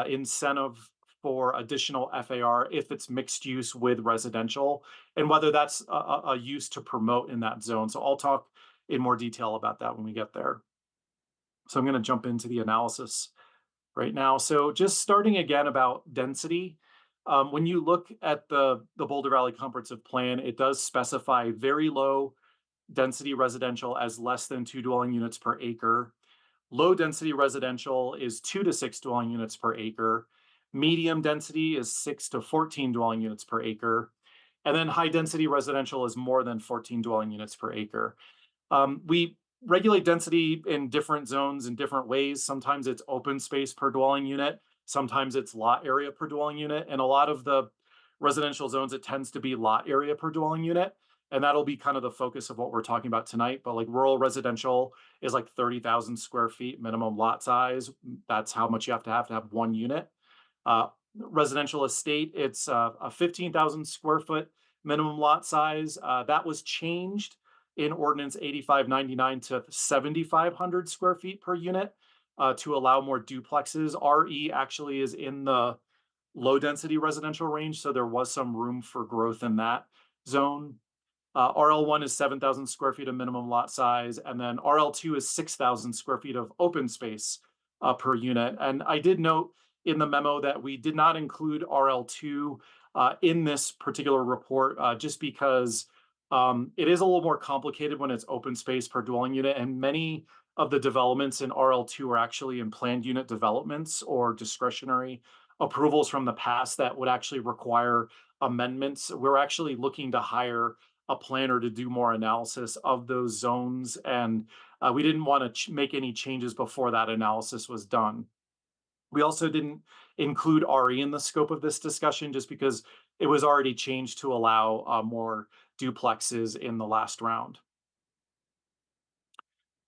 incentive for additional FAR if it's mixed use with residential, and whether that's a use to promote in that zone. So I'll talk in more detail about that when we get there. So I'm going to jump into the analysis right now. So just starting again about density. When you look at the Boulder Valley Comprehensive Plan, it does specify very low density residential as less than 2 dwelling units per acre. Low density residential is 2 to 6 dwelling units per acre. Medium density is 6 to 14 dwelling units per acre. And then high density residential is more than 14 dwelling units per acre. We regulate density in different zones in different ways. Sometimes it's open space per dwelling unit. Sometimes it's lot area per dwelling unit. And a lot of the residential zones, it tends to be lot area per dwelling unit. And that'll be kind of the focus of what we're talking about tonight. But like rural residential is like 30,000 square feet minimum lot size. That's how much you have to have one unit. Residential estate, it's a 15,000 square foot minimum lot size. That was changed in ordinance 8599 to 7,500 square feet per unit. to allow more duplexes. RE actually is in the low density residential range, so there was some room for growth in that zone. RL1 is 7,000 square feet of minimum lot size, and then RL2 is 6,000 square feet of open space per unit. And I did note in the memo that we did not include RL2 in this particular report, just because it is a little more complicated when it's open space per dwelling unit, and many of the developments in RL2 are actually in planned unit developments or discretionary approvals from the past that would actually require amendments. We're actually looking to hire a planner to do more analysis of those zones, and we didn't want to make any changes before that analysis was done. We also didn't include RE in the scope of this discussion just because it was already changed to allow more duplexes in the last round.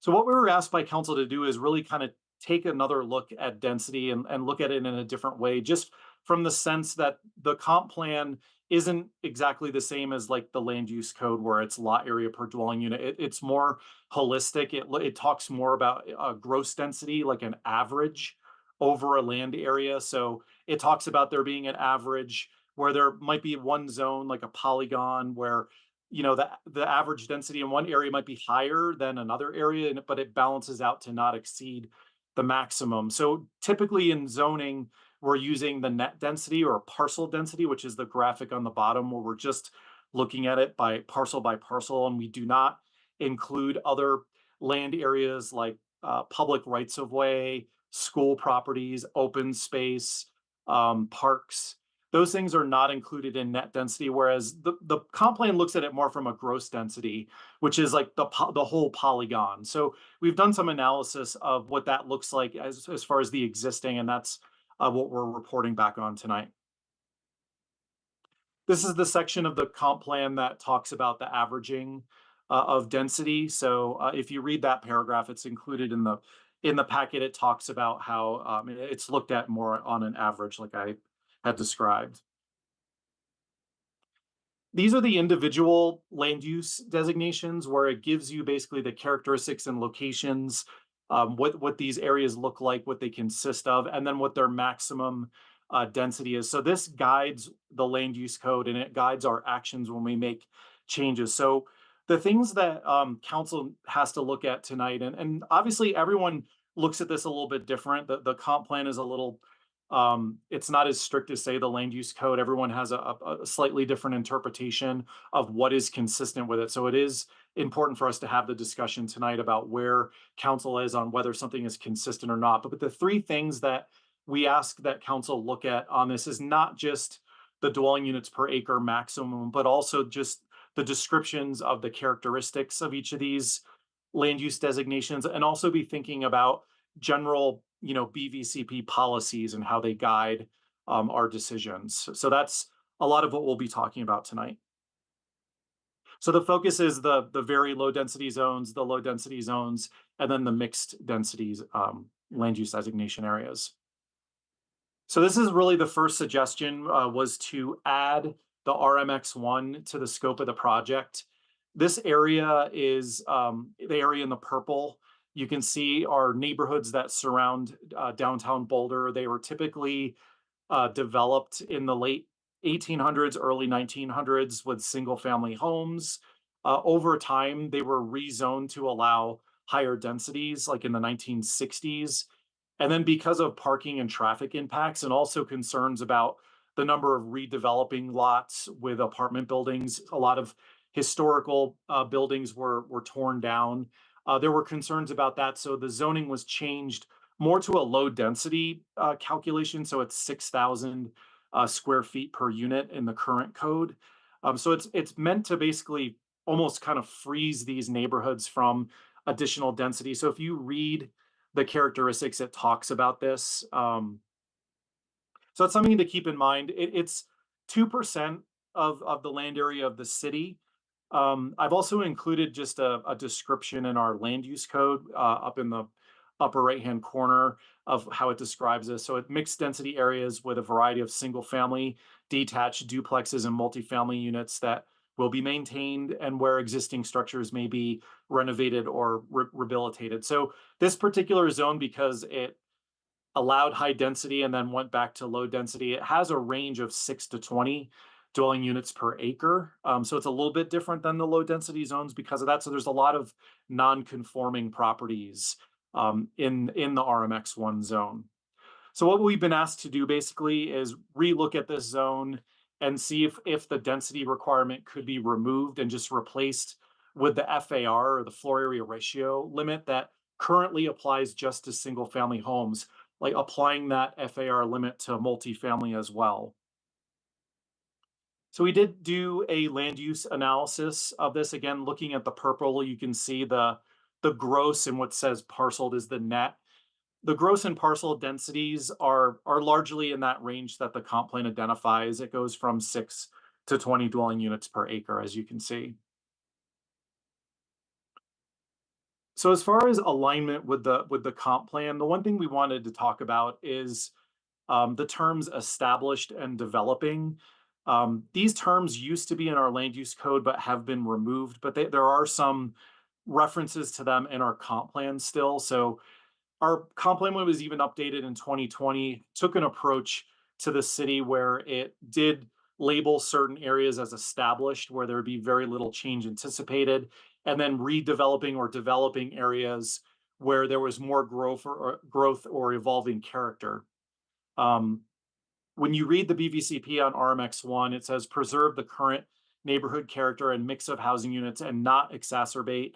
So what we were asked by council to do is really kind of take another look at density and look at it in a different way, just from the sense that the comp plan isn't exactly the same as like the land use code where it's lot area per dwelling unit. It's more holistic. It talks more about gross density, like an average over a land area. So it talks about there being an average where there might be one zone, like a polygon, where the average density in one area might be higher than another area, but it balances out to not exceed the maximum. So typically in zoning, we're using the net density or parcel density, which is the graphic on the bottom, where we're just looking at it by parcel, and we do not include other land areas like public rights of way, school properties, open space, parks. Those things are not included in net density, whereas the comp plan looks at it more from a gross density, which is like the whole polygon. So we've done some analysis of what that looks like as far as the existing, and that's what we're reporting back on tonight. This is the section of the comp plan that talks about the averaging of density. So if you read that paragraph, it's included in the packet. It talks about how it's looked at more on an average, like I had described. These are the individual land use designations where it gives you basically the characteristics and locations, what these areas look like, what they consist of, and then what their maximum density is. So this guides the land use code, and it guides our actions when we make changes. So the things that council has to look at tonight, and obviously everyone looks at this a little bit different. The comp plan is a little, it's not as strict as say the land use code. Everyone has a slightly different interpretation of what is consistent with it. So it is important for us to have the discussion tonight about where council is on whether something is consistent or not. But the three things that we ask that council look at on this is not just the dwelling units per acre maximum, but also just the descriptions of the characteristics of each of these land use designations, and also be thinking about general BVCP policies and how they guide our decisions. So that's a lot of what we'll be talking about tonight. So the focus is the very low density zones, the low density zones, and then the mixed densities land use designation areas. So this is really the first suggestion was to add the RMX1 to the scope of the project. This area is the area in the purple. You can see our neighborhoods that surround downtown Boulder. They were typically developed in the late 1800s, early 1900s with single family homes. Over time, they were rezoned to allow higher densities, like in the 1960s. And then because of parking and traffic impacts, and also concerns about the number of redeveloping lots with apartment buildings, a lot of historical buildings were torn down. There were concerns about that, so the zoning was changed more to a low density calculation. So it's 6,000 square feet per unit in the current code. So it's meant to basically almost kind of freeze these neighborhoods from additional density. So if you read the characteristics, it talks about this. So it's something to keep in mind. It's 2% of the land area of the city. I've also included just a description in our land use code up in the upper right-hand corner of how it describes this. So it mixed density areas with a variety of single family, detached duplexes, and multifamily units that will be maintained and where existing structures may be renovated or rehabilitated. So this particular zone, because it allowed high density and then went back to low density, it has a range of 6 to 20 dwelling units per acre. So it's a little bit different than the low density zones because of that. So there's a lot of non-conforming properties in the RMX1 zone. So what we've been asked to do basically is relook at this zone and see if the density requirement could be removed and just replaced with the FAR, or the floor area ratio limit, that currently applies just to single family homes, like applying that FAR limit to multifamily as well. So we did do a land use analysis of this. Again, looking at the purple, you can see the gross and what says parceled is the net. The gross and parcel densities are largely in that range that the comp plan identifies. It goes from 6 to 20 dwelling units per acre, as you can see. So as far as alignment with the comp plan, the one thing we wanted to talk about is the terms established and developing. These terms used to be in our land use code, but have been removed, but there are some references to them in our comp plan still. So our comp plan was even updated in 2020, took an approach to the city where it did label certain areas as established, where there would be very little change anticipated, and then redeveloping or developing areas where there was more growth or evolving character. When you read the BVCP on RMX1, it says preserve the current neighborhood character and mix of housing units and not exacerbate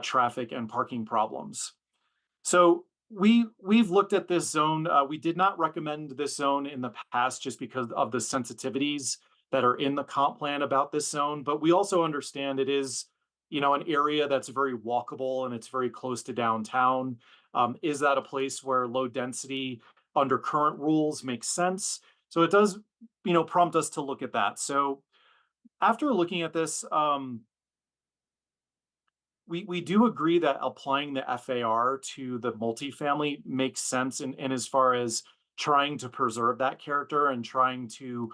traffic and parking problems. So we've looked at this zone. We did not recommend this zone in the past just because of the sensitivities that are in the comp plan about this zone. But we also understand it is, an area that's very walkable and it's very close to downtown. Is that a place where low density under current rules makes sense? So it does, prompt us to look at that. So after looking at this, we do agree that applying the FAR to the multifamily makes sense in as far as trying to preserve that character and trying to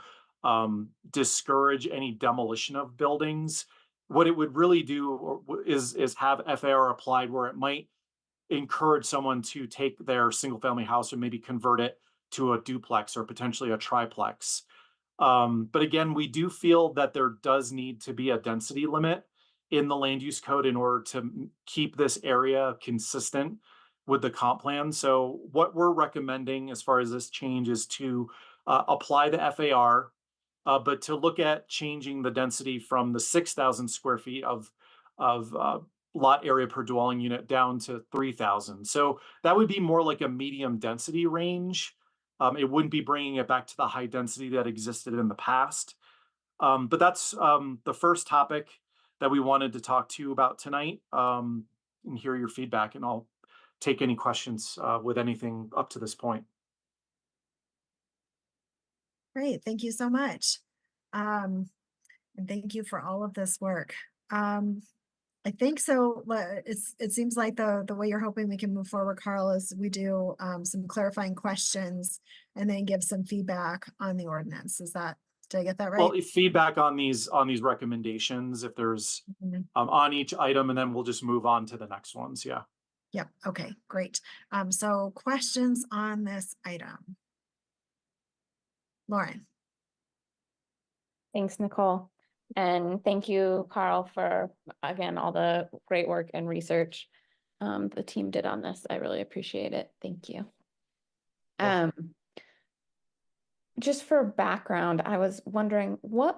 discourage any demolition of buildings. What it would really do is have FAR applied where it might encourage someone to take their single family house and maybe convert it to a duplex or potentially a triplex. But again, we do feel that there does need to be a density limit in the land use code in order to keep this area consistent with the comp plan. So what we're recommending as far as this change is to apply the FAR, but to look at changing the density from the 6,000 square feet of lot area per dwelling unit down to 3,000. So that would be more like a medium density range. It wouldn't be bringing it back to the high density that existed in the past. But that's the first topic that we wanted to talk to you about tonight, and hear your feedback, and I'll take any questions with anything up to this point. Great, thank you so much. And thank you for all of this work. I think so. It seems like the way you're hoping we can move forward, Carl, is we do some clarifying questions and then give some feedback on the ordinance. Did I get that right? Well, if feedback on these recommendations, if there's on each item, and then we'll just move on to the next ones. Yeah. Yep. Okay, great. So questions on this item. Lauren. Thanks, Nicole. And thank you, Carl, for, again, all the great work and research the team did on this. I really appreciate it. Thank you. Just for background, I was wondering what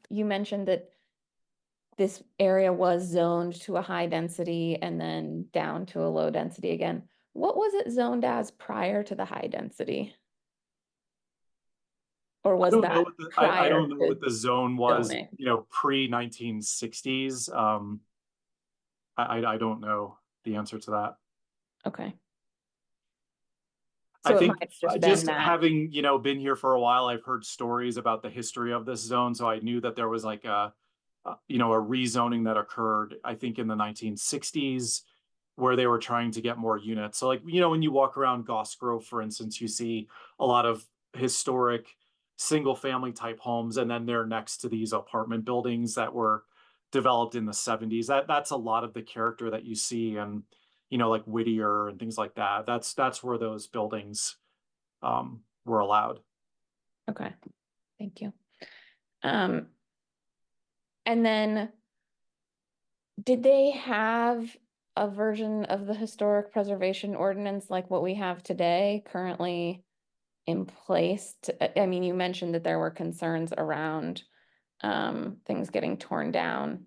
you mentioned that this area was zoned to a high density and then down to a low density again. What was it zoned as prior to the high density? Or was that I don't know what the zone was, zoning? pre-1960s. I don't know the answer to that. Okay. So I think just having, been here for a while, I've heard stories about the history of this zone. So I knew that there was like a rezoning that occurred, I think in the 1960s, where they were trying to get more units. So like, when you walk around Goss Grove, for instance, you see a lot of historic single family type homes, and then they're next to these apartment buildings that were developed in the 70s. That's a lot of the character that you see, and like Whittier and things like that. That's where those buildings were allowed. Okay, thank you. And then did they have a version of the historic preservation ordinance like what we have today currently in place? I mean, you mentioned that there were concerns around things getting torn down.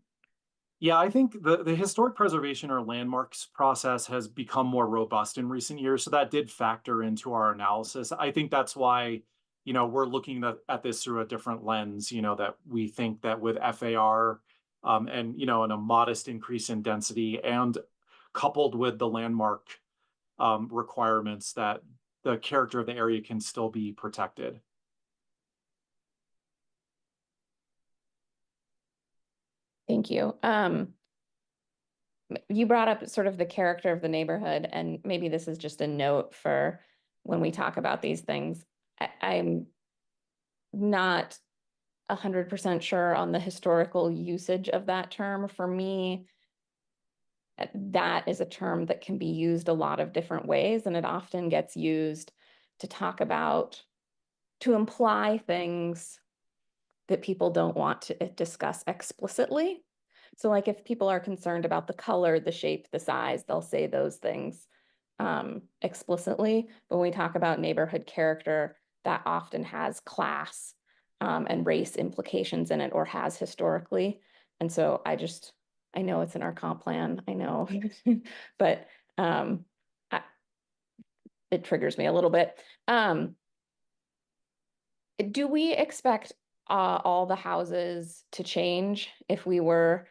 Yeah, I think the historic preservation or landmarks process has become more robust in recent years. So that did factor into our analysis. I think that's why, we're looking at this through a different lens, that we think that with FAR and, and a modest increase in density and coupled with the landmark requirements, that the character of the area can still be protected. Thank you. You brought up sort of the character of the neighborhood, and maybe this is just a note for when we talk about these things. I'm not 100% sure on the historical usage of that term. For me, that is a term that can be used a lot of different ways, and it often gets used to talk about, to imply things that people don't want to discuss explicitly. So like if people are concerned about the color, the shape, the size, they'll say those things explicitly. But when we talk about neighborhood character, that often has class and race implications in it, or has historically. And so I know it's in our comp plan, I know, but it triggers me a little bit. Do we expect all the houses to change if we were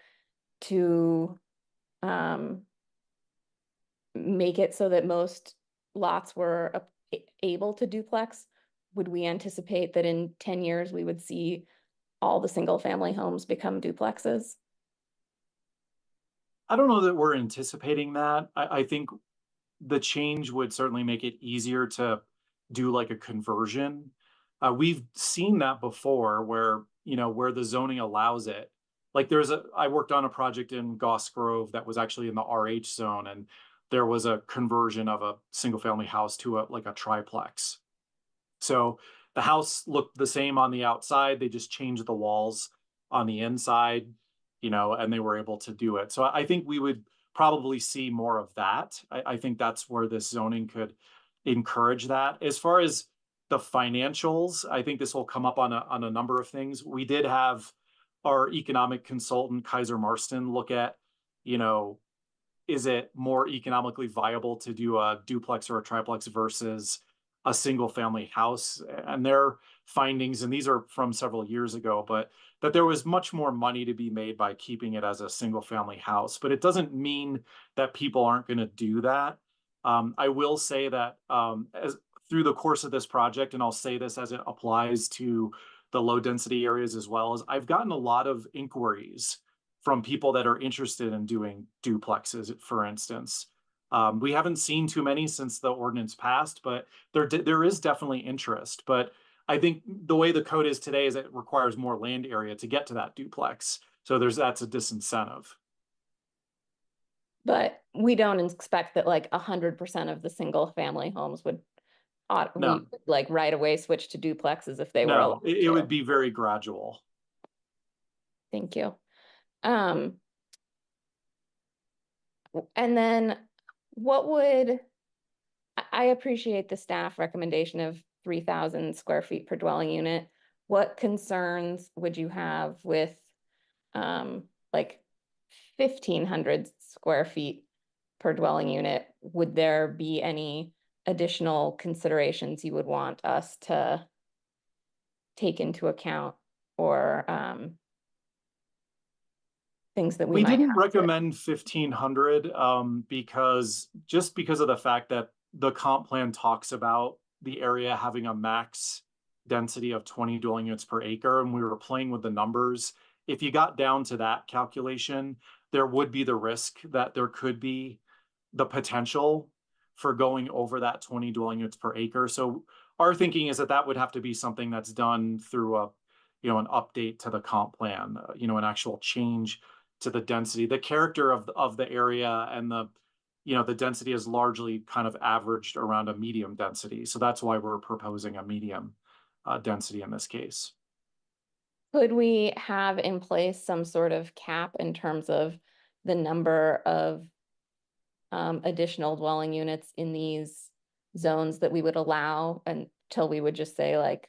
to make it so that most lots were able to duplex? Would we anticipate that in 10 years we would see all the single family homes become duplexes? I don't know that we're anticipating that. I think the change would certainly make it easier to do like a conversion. We've seen that before where, where the zoning allows it. Like I worked on a project in Goss Grove that was actually in the RH zone, and there was a conversion of a single family house to a triplex. So the house looked the same on the outside. They just changed the walls on the inside, and they were able to do it. So I think we would probably see more of that. I think that's where this zoning could encourage that. As far as the financials, I think this will come up on a number of things. We did have our economic consultant, Kaiser Marston, look at, is it more economically viable to do a duplex or a triplex versus a single family house? And their findings, and these are from several years ago, but that there was much more money to be made by keeping it as a single family house. But it doesn't mean that people aren't going to do that. I will say that as through the course of this project, and I'll say this as it applies to the low density areas as well, as I've gotten a lot of inquiries from people that are interested in doing duplexes, for instance. We haven't seen too many since the ordinance passed, but there is definitely interest. But I think the way the code is today is it requires more land area to get to that duplex. So that's a disincentive. But we don't expect that like 100% of the single family homes would like right away switch to duplexes if they were allowed to. It would be very gradual. Thank you. And then I appreciate the staff recommendation of 3,000 square feet per dwelling unit. What concerns would you have with like 1,500 square feet per dwelling unit? Would there be any additional considerations you would want us to take into account, or things that we didn't recommend 1,500 because of the fact that the comp plan talks about the area having a max density of 20 dwelling units per acre, and we were playing with the numbers. If you got down to that calculation, there would be the risk that there could be the potential for going over that 20 dwelling units per acre. So our thinking is that that would have to be something that's done through a, an update to the comp plan, an actual change to the density. The character of the area and the density is largely kind of averaged around a medium density. So that's why we're proposing a medium density in this case. Could we have in place some sort of cap in terms of the number of additional dwelling units in these zones that we would allow until we would just say like,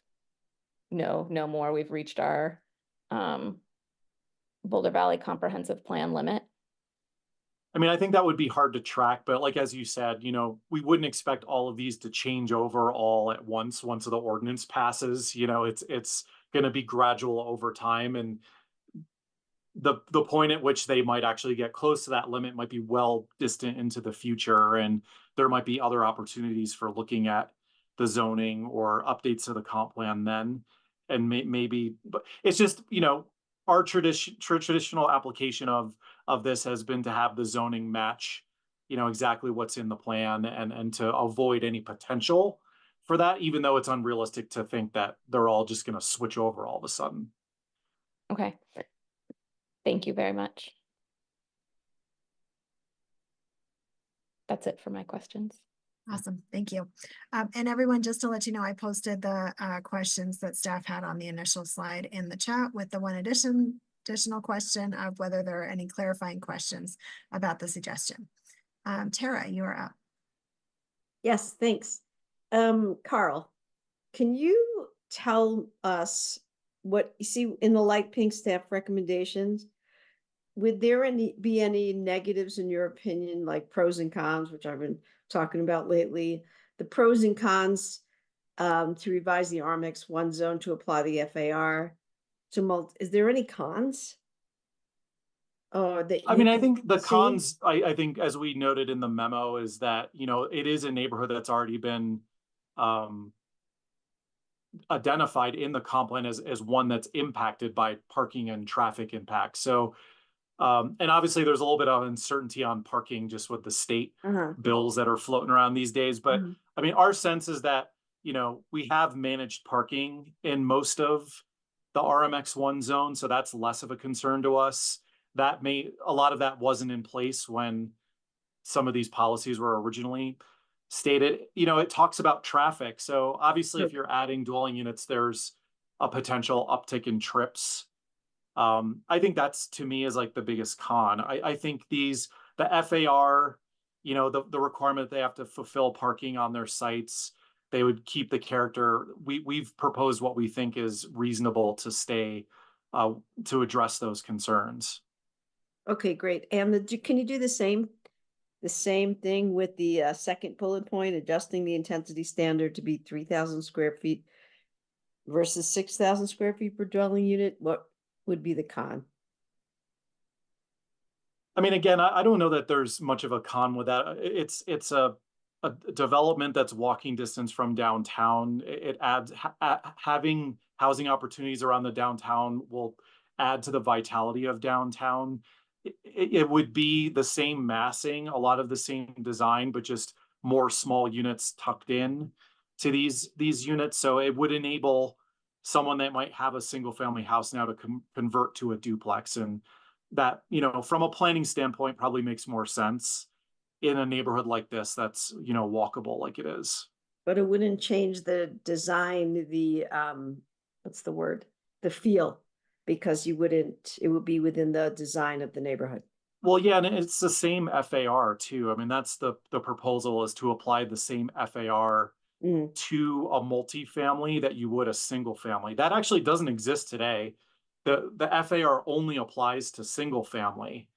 no more, we've reached our Boulder Valley Comprehensive Plan limit? I mean, I think that would be hard to track, but like, as you said, we wouldn't expect all of these to change over all at once the ordinance passes. It's going to be gradual over time. And the point at which they might actually get close to that limit might be well distant into the future. And there might be other opportunities for looking at the zoning or updates to the comp plan then. And maybe, but it's just, our traditional application of this has been to have the zoning match, exactly what's in the plan and to avoid any potential for that, even though it's unrealistic to think that they're all just going to switch over all of a sudden. Okay. Thank you very much. That's it for my questions. Awesome. Thank you. And everyone, just to let you know, I posted the questions that staff had on the initial slide in the chat with the one additional question of whether there are any clarifying questions about the suggestion. Tara, you are up. Yes, thanks. Carl, can you tell us what you see in the light pink staff recommendations? Would there be any negatives in your opinion, like pros and cons, which I've been talking about lately? The pros and cons to revise the RMX1 zone to apply the FAR to is there any cons? I think the cons, I think, as we noted in the memo, is that, it is a neighborhood that's already been identified in the comp plan as one that's impacted by parking and traffic impacts. So, and obviously there's a little bit of uncertainty on parking just with the state bills that are floating around these days. But I mean, our sense is that, we have managed parking in most of the RMX1 zone. So that's less of a concern to us. A lot of that wasn't in place when some of these policies were originally stated. It talks about traffic. So obviously if you're adding dwelling units, there's a potential uptick in trips. I think that's, to me, is like the biggest con. I think the FAR, the requirement that they have to fulfill parking on their sites, they would keep the character. We've proposed what we think is reasonable to stay to address those concerns. Okay, great. And can you do the same thing with the second bullet point, adjusting the intensity standard to be 3,000 square feet versus 6,000 square feet per dwelling unit? What would be the con? I mean, again, I don't know that there's much of a con with that. It's a development that's walking distance from downtown. It adds having housing opportunities around the downtown will add to the vitality of downtown. It would be the same massing, a lot of the same design, but just more small units tucked in to these units. So it would enable someone that might have a single family house now to convert to a duplex. And that, from a planning standpoint, probably makes more sense in a neighborhood like this that's, walkable like it is. But it wouldn't change the design, what's the word? The feel, because it would be within the design of the neighborhood. Well, yeah, and it's the same FAR too. I mean, that's the proposal, is to apply the same FAR to a multifamily that you would a single family. That actually doesn't exist today. The FAR only applies to single family.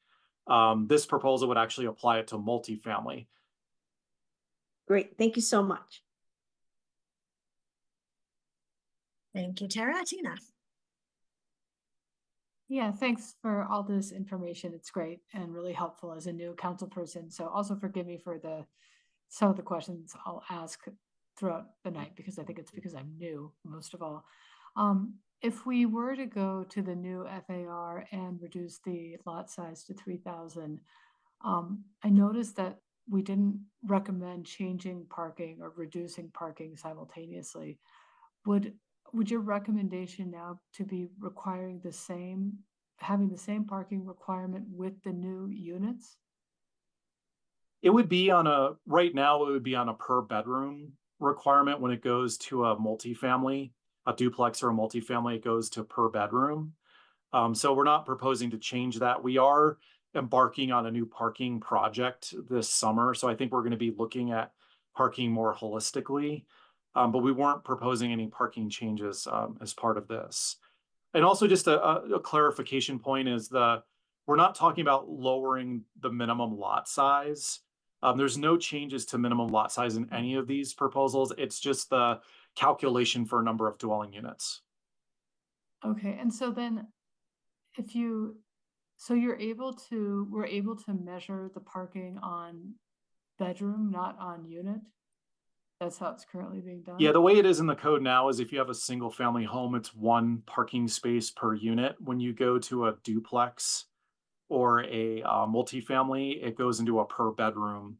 This proposal would actually apply it to multifamily. Great, thank you so much. Thank you, Tara. Tina. Yeah, thanks for all this information. It's great and really helpful as a new council person. So also forgive me for some of the questions I'll ask throughout the night, because I think it's because I'm new, most of all. If we were to go to the new FAR and reduce the lot size to 3,000, I noticed that we didn't recommend changing parking or reducing parking simultaneously. Would your recommendation now to be requiring having the same parking requirement with the new units? It would be right now, it would be on a per bedroom requirement. When it goes to a multifamily, a duplex or a multifamily, it goes to per bedroom. So we're not proposing to change that. We are embarking on a new parking project this summer. So I think we're going to be looking at parking more holistically, but we weren't proposing any parking changes as part of this. And also just a clarification point is we're not talking about lowering the minimum lot size. There's no changes to minimum lot size in any of these proposals. It's just the calculation for a number of dwelling units. Okay, and so then we're able to measure the parking on bedroom, not on unit? That's how it's currently being done? Yeah, the way it is in the code now is if you have a single family home, it's 1 parking space per unit. When you go to a duplex or a multifamily, it goes into a per bedroom.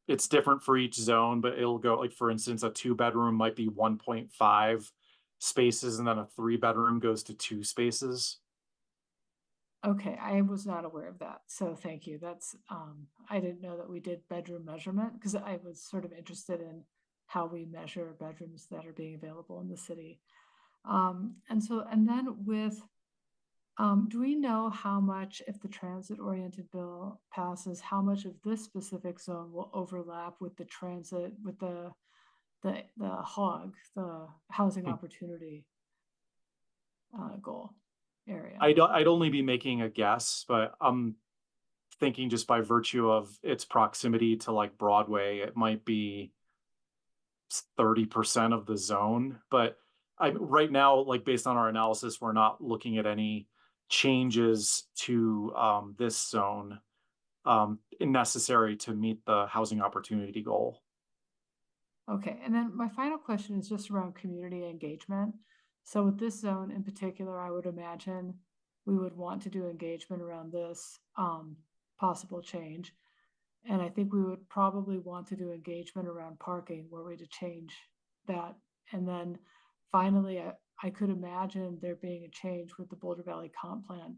It's different for each zone, but it'll go, like, for instance, a 2-bedroom might be 1.5 spaces, and then a 3-bedroom goes to 2 spaces. Okay, I was not aware of that, so thank you. That's I didn't know that we did bedroom measurement, because I was sort of interested in how we measure bedrooms that are being available in the city. And then with do we know how much, if the transit-oriented bill passes, how much of this specific zone will overlap with the transit, with the HOG, the housing opportunity goal area? I'd only be making a guess, but I'm thinking just by virtue of its proximity to, like, Broadway, it might be 30% of the zone. But right now, like, based on our analysis, we're not looking at any changes to this zone necessary to meet the housing opportunity goal. Okay, and then my final question is just around community engagement. So with this zone in particular, I would imagine we would want to do engagement around this possible change. And I think we would probably want to do engagement around parking were we to change that. And then finally, I could imagine there being a change with the Boulder Valley Comp Plan.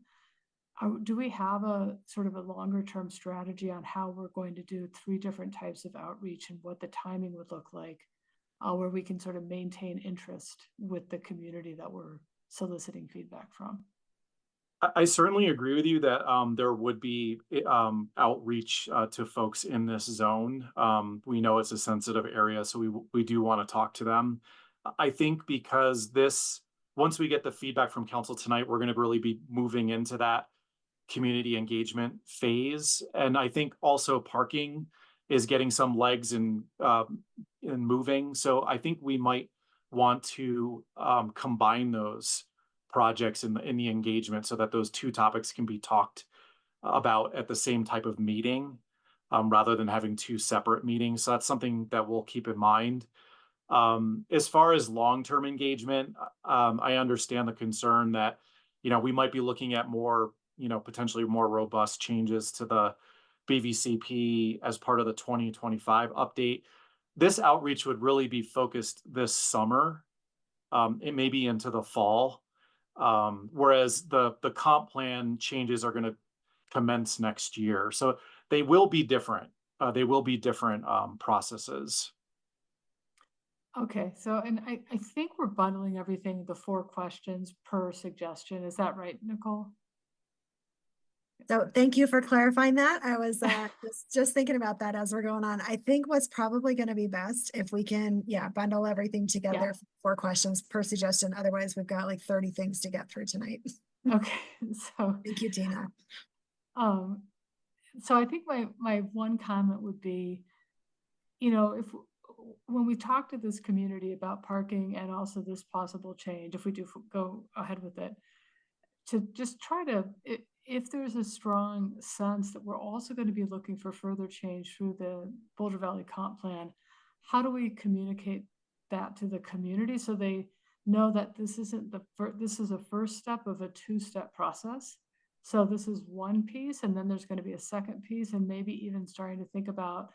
Do we have a sort of a longer term strategy on how we're going to do 3 different types of outreach and what the timing would look like, where we can sort of maintain interest with the community that we're soliciting feedback from? I certainly agree with you that there would be outreach to folks in this zone. We know it's a sensitive area, so we do want to talk to them. I think because once we get the feedback from council tonight, we're going to really be moving into that community engagement phase. And I think also parking is getting some legs in moving. So I think we might want to combine those projects in the engagement so that those 2 topics can be talked about at the same type of meeting rather than having 2 separate meetings. So that's something that we'll keep in mind. As far as long-term engagement, I understand the concern that, we might be looking at more, potentially more robust changes to the BVCP as part of the 2025 update. This outreach would really be focused this summer. It may be into the fall. Whereas the comp plan changes are going to commence next year. So they will be different. They will be different processes. Okay, so, and I think we're bundling everything, the 4 questions per suggestion. Is that right, Nicole? So thank you for clarifying that. I was just thinking about that as we're going on. I think what's probably going to be best if we can, bundle everything together, 4 questions per suggestion. Otherwise, we've got like 30 things to get through tonight. Okay, so thank you, Tina. So I think my one comment would be, when we talk to this community about parking and also this possible change, if we do go ahead with it, to just try to, if there's a strong sense that we're also going to be looking for further change through the Boulder Valley Comp Plan, how do we communicate that to the community so they know that this isn't this is a first step of a 2-step process? So this is one piece, and then there's going to be a second piece, and maybe even starting to think about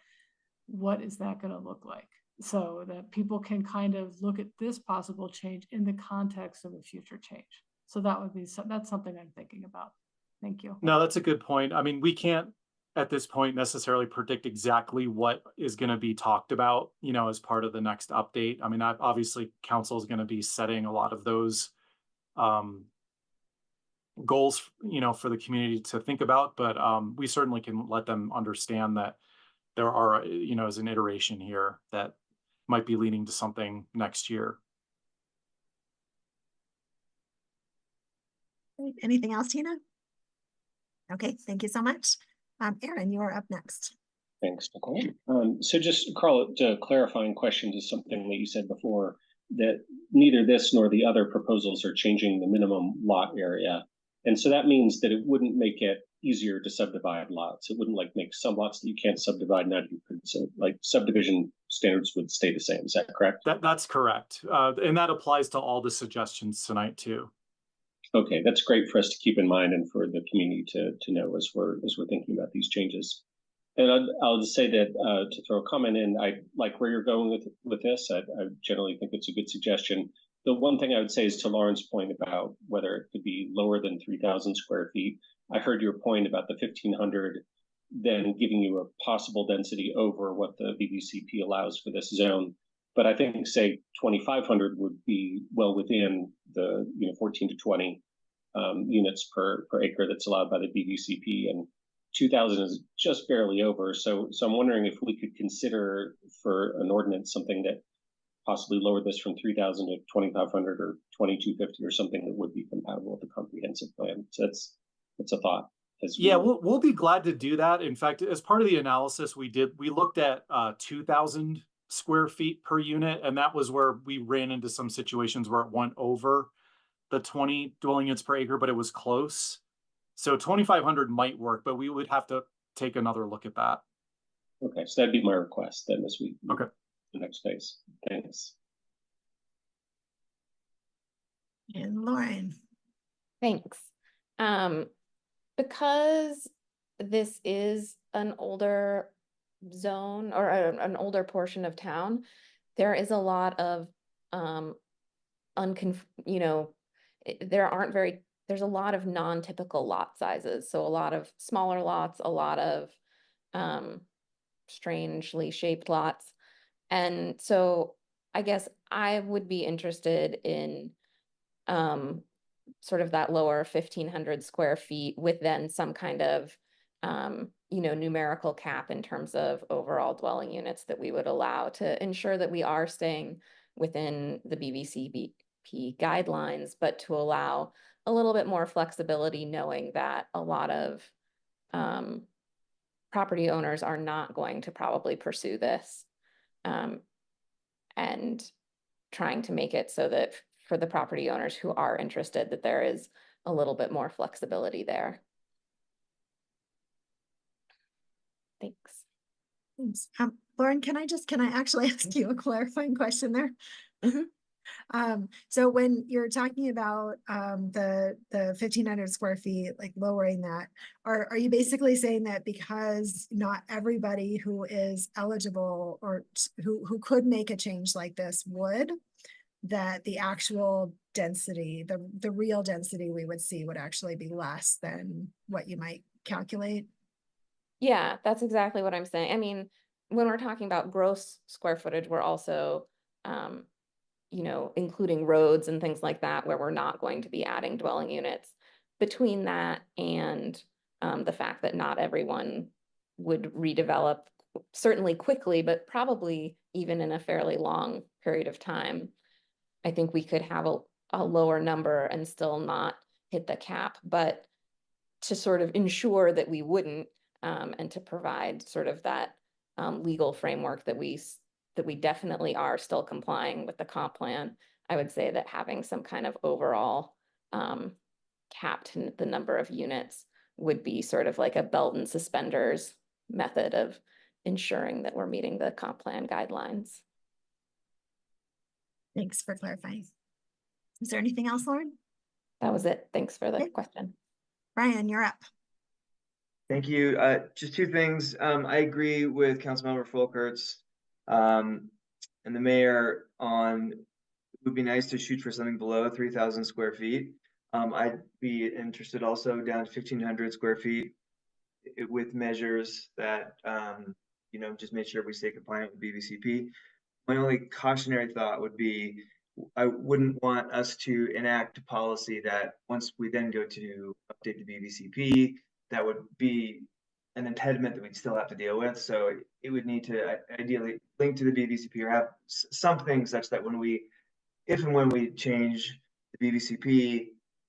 what is that going to look like, so that people can kind of look at this possible change in the context of a future change. So that would be, that's something I'm thinking about. Thank you. No, that's a good point. I mean, we can't at this point necessarily predict exactly what is going to be talked about, you know, as part of the next update. I mean, obviously council is going to be setting a lot of those goals, you know, for the community to think about, but we certainly can let them understand that there are, you know, as an iteration here that might be leading to something next year. Anything else, Tina? Okay, thank you so much. Aaron, you are up next. Thanks, Nicole. So just, Carl, a clarifying question to something that you said before, that neither this nor the other proposals are changing the minimum lot area. And so that means that it wouldn't make it easier to subdivide lots. It wouldn't like make some lots that you can't subdivide now you could. So like subdivision standards would stay the same. Is that correct? That's correct. And that applies to all the suggestions tonight too. Okay, that's great for us to keep in mind and for the community to know as we're thinking about these changes. And I'll just say that to throw a comment in, I like where you're going with this. I generally think it's a good suggestion. The one thing I would say is to Lauren's point about whether it could be lower than 3,000 square feet. I heard your point about the 1,500 then giving you a possible density over what the BBCP allows for this zone. But I think, say, 2,500 would be well within the 14 to 20 units per acre that's allowed by the BBCP, and 2,000 is just barely over. So I'm wondering if we could consider for an ordinance something that possibly lowered this from 3,000 to 2,500 or 2,250 or something that would be compatible with the comprehensive plan. So that's a thought. Yeah, we'll be glad to do that. In fact, as part of the analysis we looked at 2,000 square feet per unit, and that was where we ran into some situations where it went over the 20 dwelling units per acre, but it was close. So 2,500 might work, but we would have to take another look at that. Okay, so that'd be my request then as we okay the next phase. Thanks. And Lauren. Thanks. Because this is an older zone or an older portion of town, there is a lot of there's a lot of non-typical lot sizes. So a lot of smaller lots, a lot of strangely shaped lots. And so I guess I would be interested in sort of that lower 1,500 square feet with then some kind of numerical cap in terms of overall dwelling units that we would allow to ensure that we are staying within the BBCP guidelines, but to allow a little bit more flexibility, knowing that a lot of property owners are not going to probably pursue this, and trying to make it so that for the property owners who are interested, that there is a little bit more flexibility there. Thanks. Thanks. Lauren, can I actually ask you a clarifying question there? Mm-hmm. So when you're talking about the 1,500 square feet, like lowering that, are you basically saying that because not everybody who is eligible or who could make a change like this would, that the actual density, the real density we would see would actually be less than what you might calculate? Yeah, that's exactly what I'm saying. I mean, when we're talking about gross square footage, we're also including roads and things like that, where we're not going to be adding dwelling units. Between that and the fact that not everyone would redevelop certainly quickly, but probably even in a fairly long period of time, I think we could have a lower number and still not hit the cap. But to sort of ensure that we wouldn't, and to provide sort of that legal framework that we definitely are still complying with the comp plan, I would say that having some kind of overall capped the number of units would be sort of like a belt and suspenders method of ensuring that we're meeting the comp plan guidelines. Thanks for clarifying. Is there anything else, Lauren? That was it. Thanks for the question. Brian, you're up. Thank you. Just two things. I agree with Councilmember Folkerts and the mayor on it would be nice to shoot for something below 3,000 square feet. I'd be interested also down to 1,500 square feet with measures that, just make sure we stay compliant with BVCP. My only cautionary thought would be, I wouldn't want us to enact a policy that once we then go to update the BVCP, that would be an impediment that we'd still have to deal with. So it would need to ideally link to the BVCP or have something such that if and when we change the BVCP,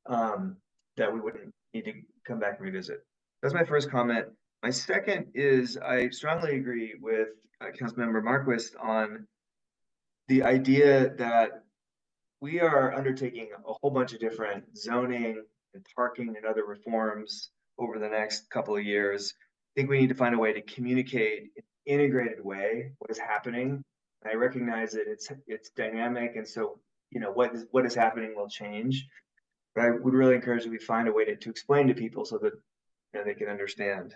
that we wouldn't need to come back and revisit. That's my first comment. My second is I strongly agree with Councilmember Marquist on the idea that we are undertaking a whole bunch of different zoning and parking and other reforms over the next couple of years. I think we need to find a way to communicate in an integrated way what is happening. And I recognize that it's dynamic, and so what is happening will change. But I would really encourage that we find a way to explain to people so that they can understand.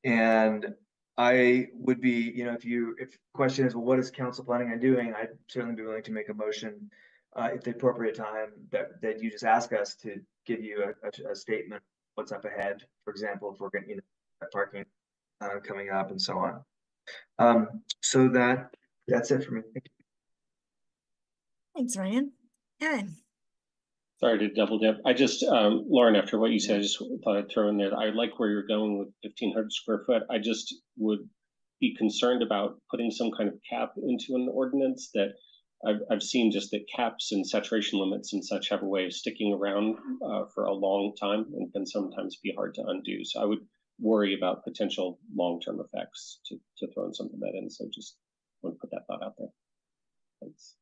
And I would be, if the question is, well, what is council planning on doing? I'd certainly be willing to make a motion at the appropriate time that you just ask us to give you a statement, what's up ahead. For example, if we're getting parking coming up and so on. So that's it for me. Thank you. Thanks, Ryan. Aaron. Sorry to double dip. I just, Lauren, after what you said, I just thought I'd throw in there. I like where you're going with 1,500 square foot. I just would be concerned about putting some kind of cap into an ordinance that I've seen just that caps and saturation limits and such have a way of sticking around for a long time and can sometimes be hard to undo. So I would worry about potential long-term effects to throw in something that in. So just want to put that thought out there. Thanks.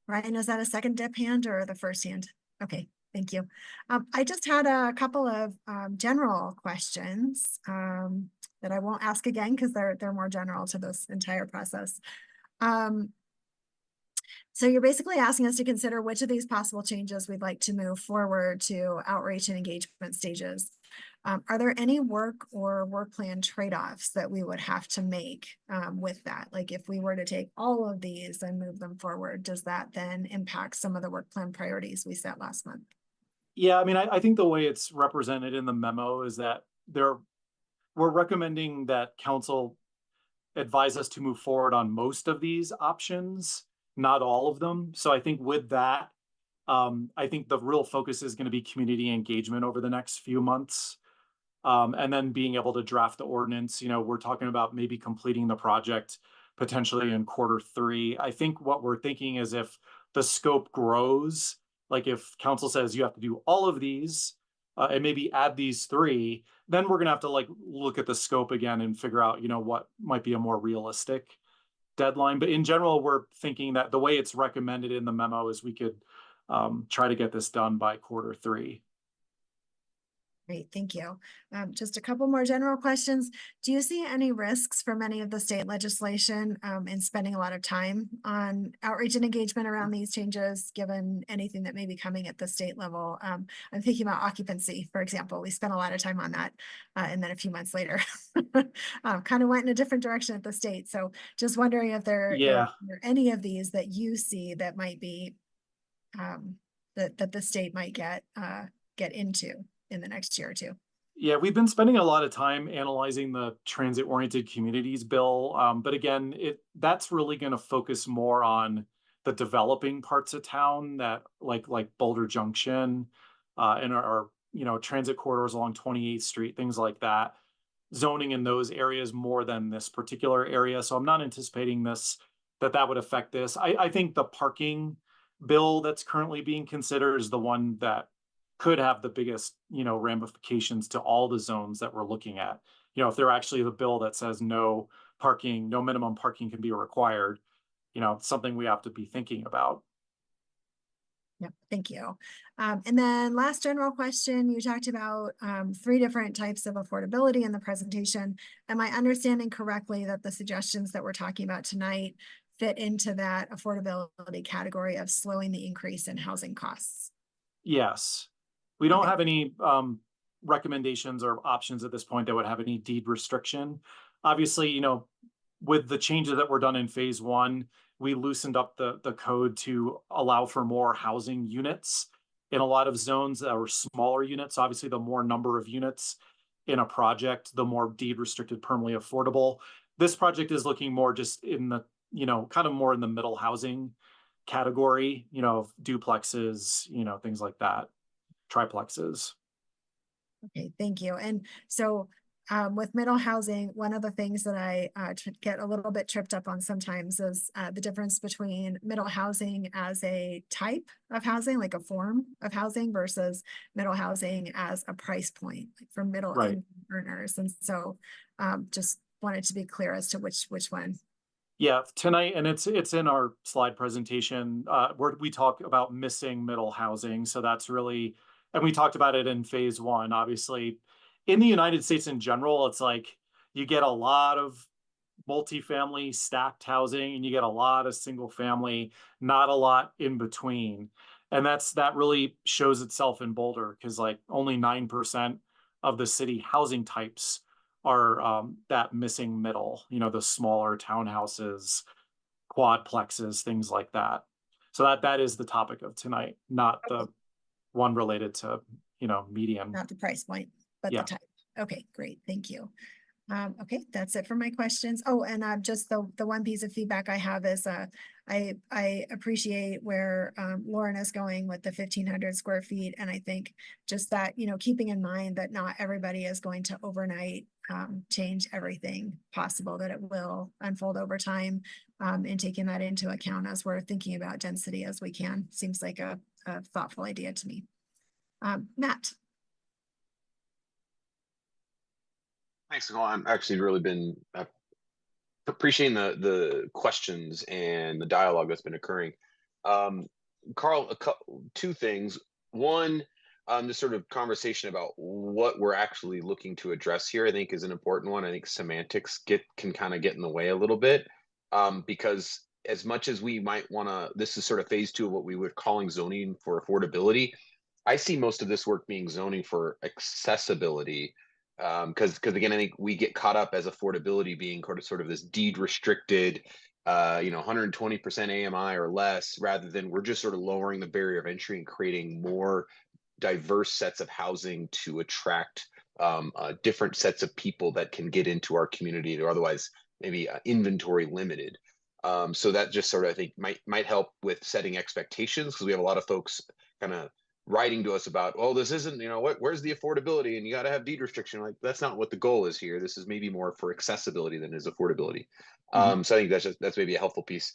Ryan, is that a second dip hand or the first hand? Okay, thank you. I just had a couple of general questions that I won't ask again because they're more general to this entire process. So you're basically asking us to consider which of these possible changes we'd like to move forward to outreach and engagement stages. Are there any work or work plan trade-offs that we would have to make with that? Like if we were to take all of these and move them forward, does that then impact some of the work plan priorities we set last month? Yeah, I mean, I think the way it's represented in the memo is that we're recommending that council advise us to move forward on most of these options, not all of them. So I think with that, I think the real focus is going to be community engagement over the next few months. And then being able to draft the ordinance. We're talking about maybe completing the project potentially in Q3. I think what we're thinking is if the scope grows, like if council says you have to do all of these and maybe add these 3, then we're gonna have to look at the scope again and figure out, what might be a more realistic deadline. But in general, we're thinking that the way it's recommended in the memo is we could try to get this done by Q3. Great, thank you. Just a couple more general questions. Do you see any risks from any of the state legislation in spending a lot of time on outreach and engagement around these changes, given anything that may be coming at the state level? I'm thinking about occupancy, for example. We spent a lot of time on that, and then a few months later, kind of went in a different direction at the state. So just wondering if there are any of these that you see that might be, that the state might get into in the next year or two. Yeah, we've been spending a lot of time analyzing the transit-oriented communities bill. But again, that's really going to focus more on the developing parts of town that like Boulder Junction and our transit corridors along 28th Street, things like that. Zoning in those areas more than this particular area. So I'm not anticipating that would affect this. I think the parking bill that's currently being considered is the one that could have the biggest, ramifications to all the zones that we're looking at. If they're actually the bill that says no parking, no minimum parking can be required, something we have to be thinking about. Yep, thank you. And then last general question, you talked about 3 different types of affordability in the presentation. Am I understanding correctly that the suggestions that we're talking about tonight fit into that affordability category of slowing the increase in housing costs? Yes. We don't Okay. have any recommendations or options at this point that would have any deed restriction. Obviously, you know, with the changes that were done in phase one, we loosened up the code to allow for more housing units in a lot of zones that were smaller units. Obviously, the more number of units in a project, the more deed restricted, permanently affordable. This project is looking more just in the, you know, kind of more in the middle housing category, you know, duplexes, you know, things like that, triplexes. Okay, thank you. And so with middle housing, one of the things that I get a little bit tripped up on sometimes is the difference between middle housing as a type of housing, like a form of housing, versus middle housing as a price point, like for middle income earners. And so just wanted to be clear as to which one. Yeah, tonight, and it's in our slide presentation, where we talk about missing middle housing. So that's really, and we talked about it in phase one. Obviously, in the United States in general, it's like you get a lot of multifamily stacked housing and you get a lot of single family, not a lot in between. And that really shows itself in Boulder, because like only 9% of the city housing types are that missing middle, you know, the smaller townhouses, quadplexes, things like that. So that is the topic of tonight, not the one related to, you know, median. Not the price point, but the type. Okay, great. Thank you. Okay, that's it for my questions. Oh, and just the one piece of feedback I have is I appreciate where Lauren is going with the 1,500 square feet. And I think just that, you know, keeping in mind that not everybody is going to overnight change everything possible, that it will unfold over time, and taking that into account as we're thinking about density as we can. Seems like a thoughtful idea to me. Matt. Thanks, Nicole. I'm actually really been appreciating the questions and the dialogue that's been occurring. Carl, two things. One, this sort of conversation about what we're actually looking to address here, I think is an important one. I think semantics can kind of get in the way a little bit, because as much as we might want to, this is sort of phase two of what we would calling zoning for affordability. I see most of this work being zoning for accessibility. Because again, I think we get caught up as affordability being sort of this deed restricted, 120% AMI or less, rather than we're just sort of lowering the barrier of entry and creating more diverse sets of housing to attract different sets of people that can get into our community that are otherwise maybe inventory limited. So that just sort of, I think, might help with setting expectations, because we have a lot of folks kind of writing to us about, oh, this isn't, where's the affordability, and you got to have deed restriction. Like, that's not what the goal is here. This is maybe more for accessibility than is affordability. So I think that's maybe a helpful piece.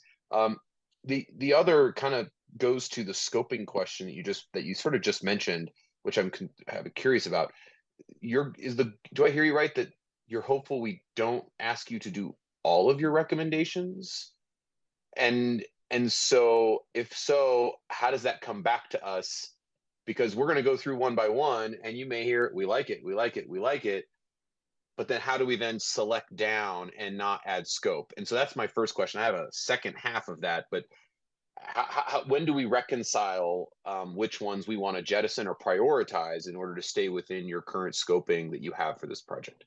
The other kind of goes to the scoping question that you sort of just mentioned, which I'm curious about. Do I hear you right that you're hopeful we don't ask you to do all of your recommendations? And so if so, how does that come back to us? Because we're going to go through one by one, and you may hear, we like it, we like it, we like it. But then how do we then select down and not add scope? And so that's my first question. I have a second half of that, but when do we reconcile which ones we want to jettison or prioritize in order to stay within your current scoping that you have for this project?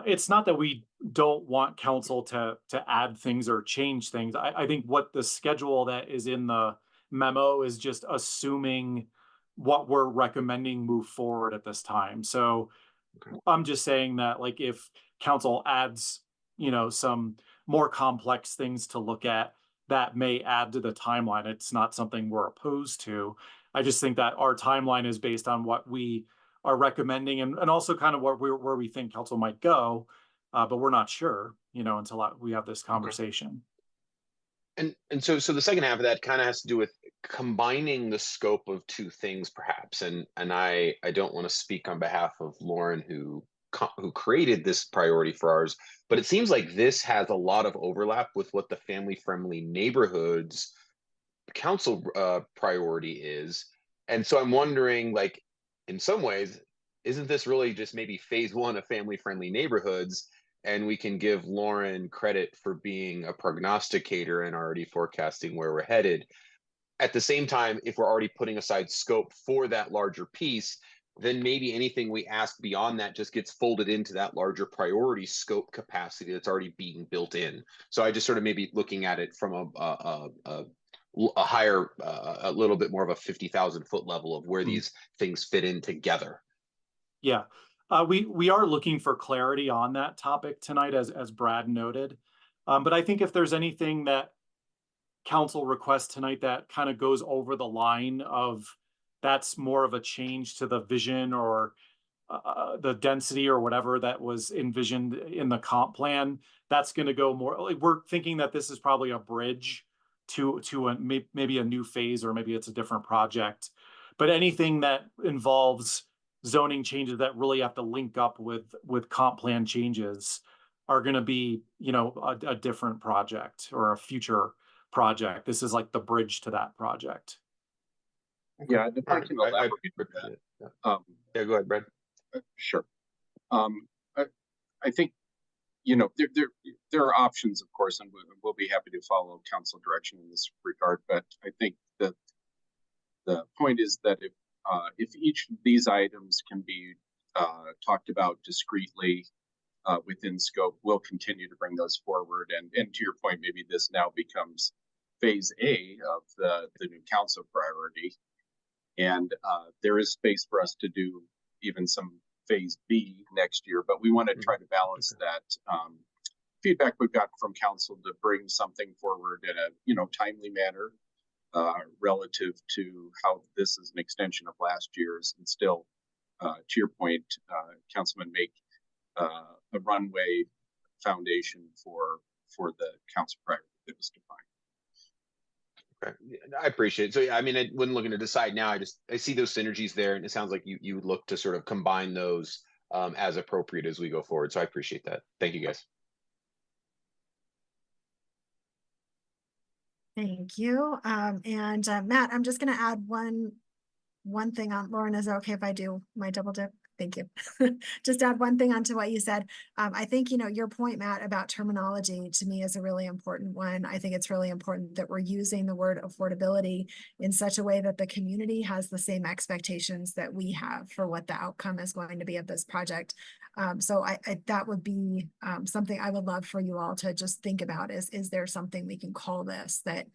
It's not that we don't want council to add things or change things. I think what the schedule that is in the memo is just assuming what we're recommending move forward at this time. So I'm just saying that, like, if council adds, some more complex things to look at, that may add to the timeline. It's not something we're opposed to. I just think that our timeline is based on what we are recommending, and also kind of where we think council might go, but we're not sure, until we have this conversation. And so the second half of that kind of has to do with combining the scope of two things, perhaps. And I don't want to speak on behalf of Lauren, who created this priority for ours, but it seems like this has a lot of overlap with what the family-friendly neighborhoods council priority is. And so I'm wondering, like, in some ways, isn't this really just maybe phase one of family-friendly neighborhoods? and we can give Lauren credit for being a prognosticator and already forecasting where we're headed. At the same time, if we're already putting aside scope for that larger piece, then maybe anything we ask beyond that just gets folded into that larger priority scope capacity that's already being built in. So I just sort of maybe looking at it from a higher, a little bit more of a 50,000 foot level of where these things fit in together. Yeah, we are looking for clarity on that topic tonight, as Brad noted. But I think if there's anything that council requests tonight that kind of goes over the line of that's more of a change to the vision or the density or whatever that was envisioned in the comp plan, that's going to go more like we're thinking that this is probably a bridge to maybe a new phase, or maybe it's a different project. But anything that involves zoning changes that really have to link up with comp plan changes are going to be, you know, a different project or a future project. This is like the bridge to that project. Yeah, if I can elaborate that. Yeah, go ahead, Brad. Sure. I think, you know, there are options, of course, and we'll be happy to follow council direction in this regard. But I think that the point is that if each of these items can be talked about discreetly within scope, we'll continue to bring those forward. And to your point, maybe this now becomes phase A of the new council priority. And there is space for us to do even some phase B next year, but we want to try to balance that feedback we've got from council to bring something forward in a, you know, timely manner relative to how this is an extension of last year's, and still, to your point, Councilman, make a runway foundation for the council priority that was defined. Okay. I appreciate it. So yeah, I mean, I wasn't looking to decide now. I see those synergies there, and it sounds like you would look to sort of combine those as appropriate as we go forward. So I appreciate that. Thank you, guys. Thank you. And Matt, I'm just going to add one thing on. Lauren, is it okay if I do my double dip? Thank you. Just add one thing onto what you said. I think, you know, your point, Matt, about terminology to me is a really important one. I think it's really important that we're using the word affordability in such a way that the community has the same expectations that we have for what the outcome is going to be of this project. So that would be something I would love for you all to just think about is there something we can call this that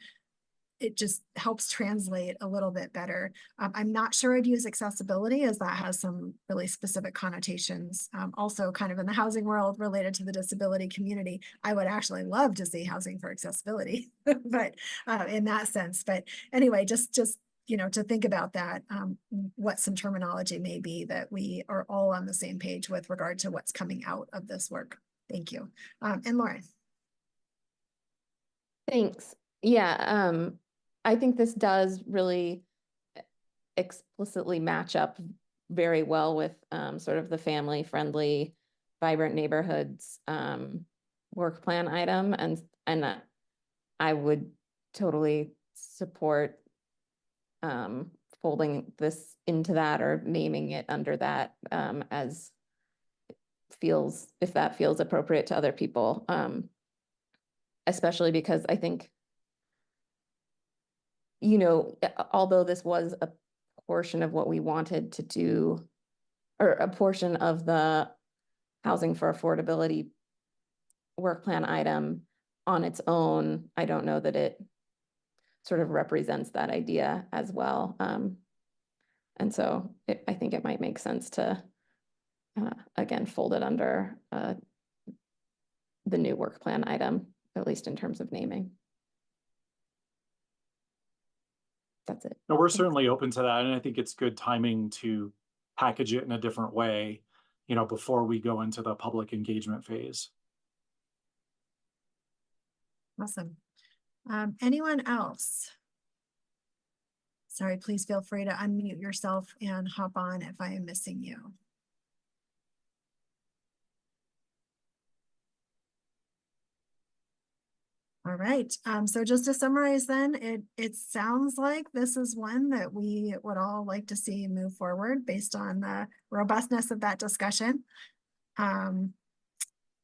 it just helps translate a little bit better. I'm not sure I'd use accessibility, as that has some really specific connotations. Also kind of in the housing world related to the disability community, I would actually love to see housing for accessibility, but in that sense. But anyway, just you know, to think about that, what some terminology may be that we are all on the same page with regard to what's coming out of this work. Thank you. And Lauren. Thanks. Yeah, I think this does really explicitly match up very well with sort of the family-friendly, vibrant neighborhoods work plan item, and I would totally support folding this into that or naming it under that as feels, if that feels appropriate to other people, especially because I think, you know, although this was a portion of what we wanted to do, or a portion of the housing for affordability work plan item on its own, I don't know that it sort of represents that idea as well. And so I think it might make sense to, again, fold it under the new work plan item, at least in terms of naming. That's it. No, we're certainly open to that. And I think it's good timing to package it in a different way, you know, before we go into the public engagement phase. Awesome. Anyone else? Sorry, please feel free to unmute yourself and hop on if I am missing you. All right, so just to summarize then, it sounds like this is one that we would all like to see move forward based on the robustness of that discussion.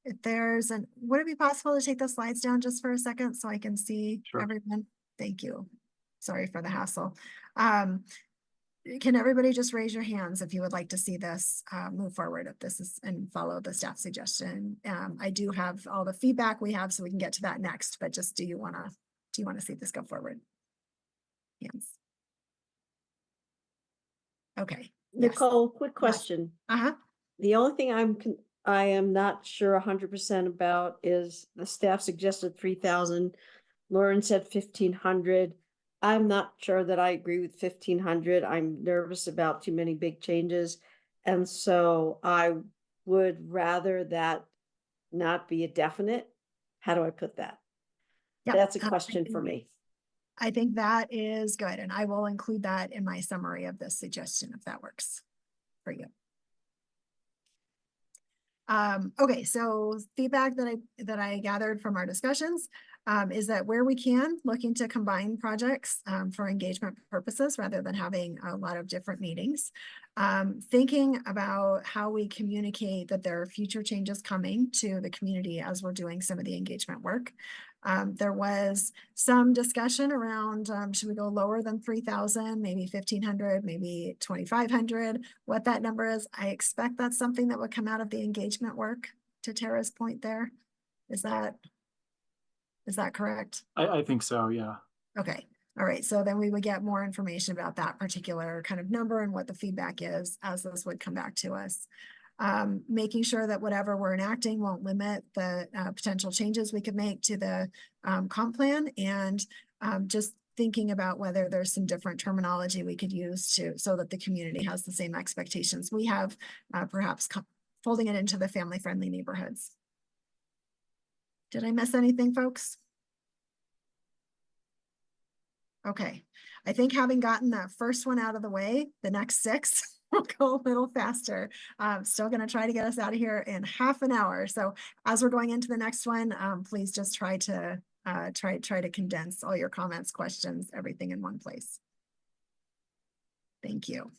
if there's would it be possible to take the slides down just for a second so I can see everyone? Thank you. Sorry for the hassle. Can everybody just raise your hands if you would like to see this move forward, if this is, and follow the staff suggestion? I do have all the feedback we have, so we can get to that next, but just do you want to see this go forward? Hands. Okay. Nicole, quick question. Uh-huh. The only thing I am not sure 100% about is the staff suggested 3,000. Lauren said 1,500. I'm not sure that I agree with 1,500. I'm nervous about too many big changes. And so I would rather that not be a definite. How do I put that? Yeah, that's a question for me. I think that is good. And I will include that in my summary of this suggestion if that works for you. Okay, so feedback that I gathered from our discussions is that where we can, looking to combine projects for engagement purposes rather than having a lot of different meetings. Thinking about how we communicate that there are future changes coming to the community as we're doing some of the engagement work. There was some discussion around, should we go lower than 3,000, maybe 1,500, maybe 2,500, what that number is. I expect that's something that would come out of the engagement work, to Tara's point there. Is that correct? I think so, yeah. Okay. All right. So then we would get more information about that particular kind of number and what the feedback is as this would come back to us. Making sure that whatever we're enacting won't limit the potential changes we could make to the comp plan, and just thinking about whether there's some different terminology we could use so that the community has the same expectations we have, perhaps folding it into the family-friendly neighborhoods. Did I miss anything, folks? Okay, I think having gotten that first one out of the way, the next 6 will go a little faster. Still going to try to get us out of here in half an hour. So as we're going into the next one, please just try to condense all your comments, questions, everything in one place. Thank you.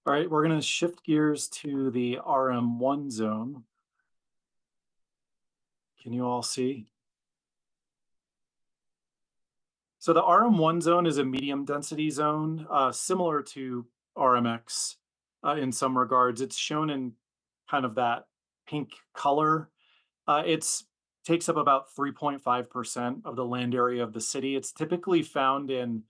All right, we're going to shift gears to the RM1 zone. Can you all see? So the RM1 zone is a medium density zone, similar to RMX in some regards. It's shown in kind of that pink color. It takes up about 3.5% of the land area of the city. It's typically found in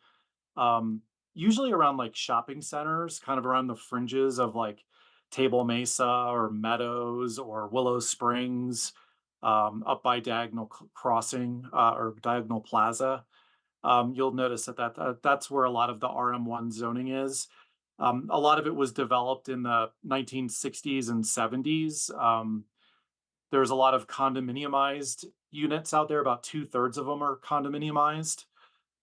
usually around like shopping centers, kind of around the fringes of like Table Mesa or Meadows or Willow Springs, up by Diagonal Crossing or Diagonal Plaza. You'll notice that's where a lot of the RM1 zoning is. A lot of it was developed in the 1960s and 70s. There's a lot of condominiumized units out there. About 2/3 of them are condominiumized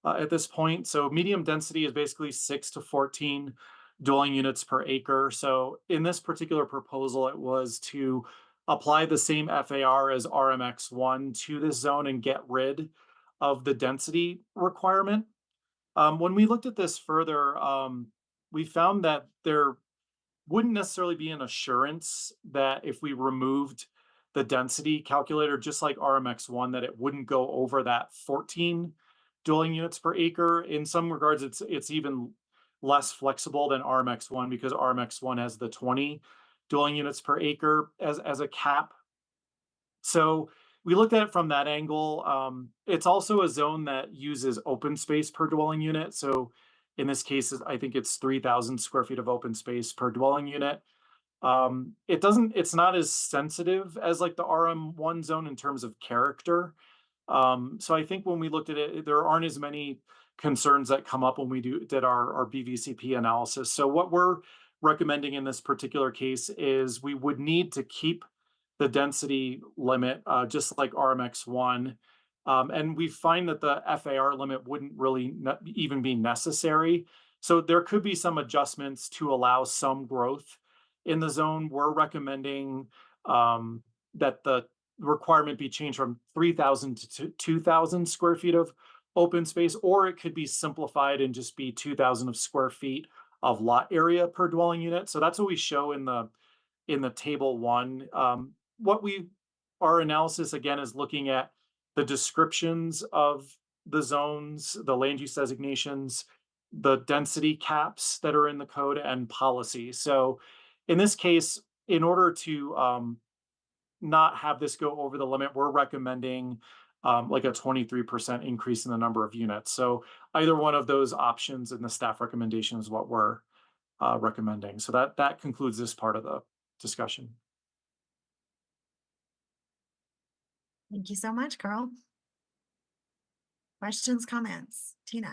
at this point. So medium density is basically 6 to 14 dwelling units per acre. So in this particular proposal, it was to apply the same FAR as RMX1 to this zone and get rid of the density requirement. When we looked at this further, we found that there wouldn't necessarily be an assurance that if we removed the density calculator, just like RMX1, that it wouldn't go over that 14 dwelling units per acre. In some regards, it's even less flexible than RMX1 because RMX1 has the 20 dwelling units per acre as a cap. So we looked at it from that angle. It's also a zone that uses open space per dwelling unit. So in this case, I think it's 3,000 square feet of open space per dwelling unit. It's not as sensitive as like the RM1 zone in terms of character. So I think when we looked at it, there aren't as many concerns that come up when we did our BVCP analysis. So what we're recommending in this particular case is we would need to keep the density limit, just like RMX1. And we find that the FAR limit wouldn't really even be necessary. So there could be some adjustments to allow some growth in the zone. We're recommending that the requirement be changed from 3,000 to 2,000 square feet of open space, or it could be simplified and just be 2,000 of square feet of lot area per dwelling unit. So that's what we show in in the table 1. Our analysis again is looking at the descriptions of the zones, the land use designations, the density caps that are in the code, and policy. So in this case, in order to not have this go over the limit, we're recommending like a 23% increase in the number of units. So either one of those options in the staff recommendation is what we're recommending. So that concludes this part of the discussion. Thank you so much, Carl. Questions, comments? Tina.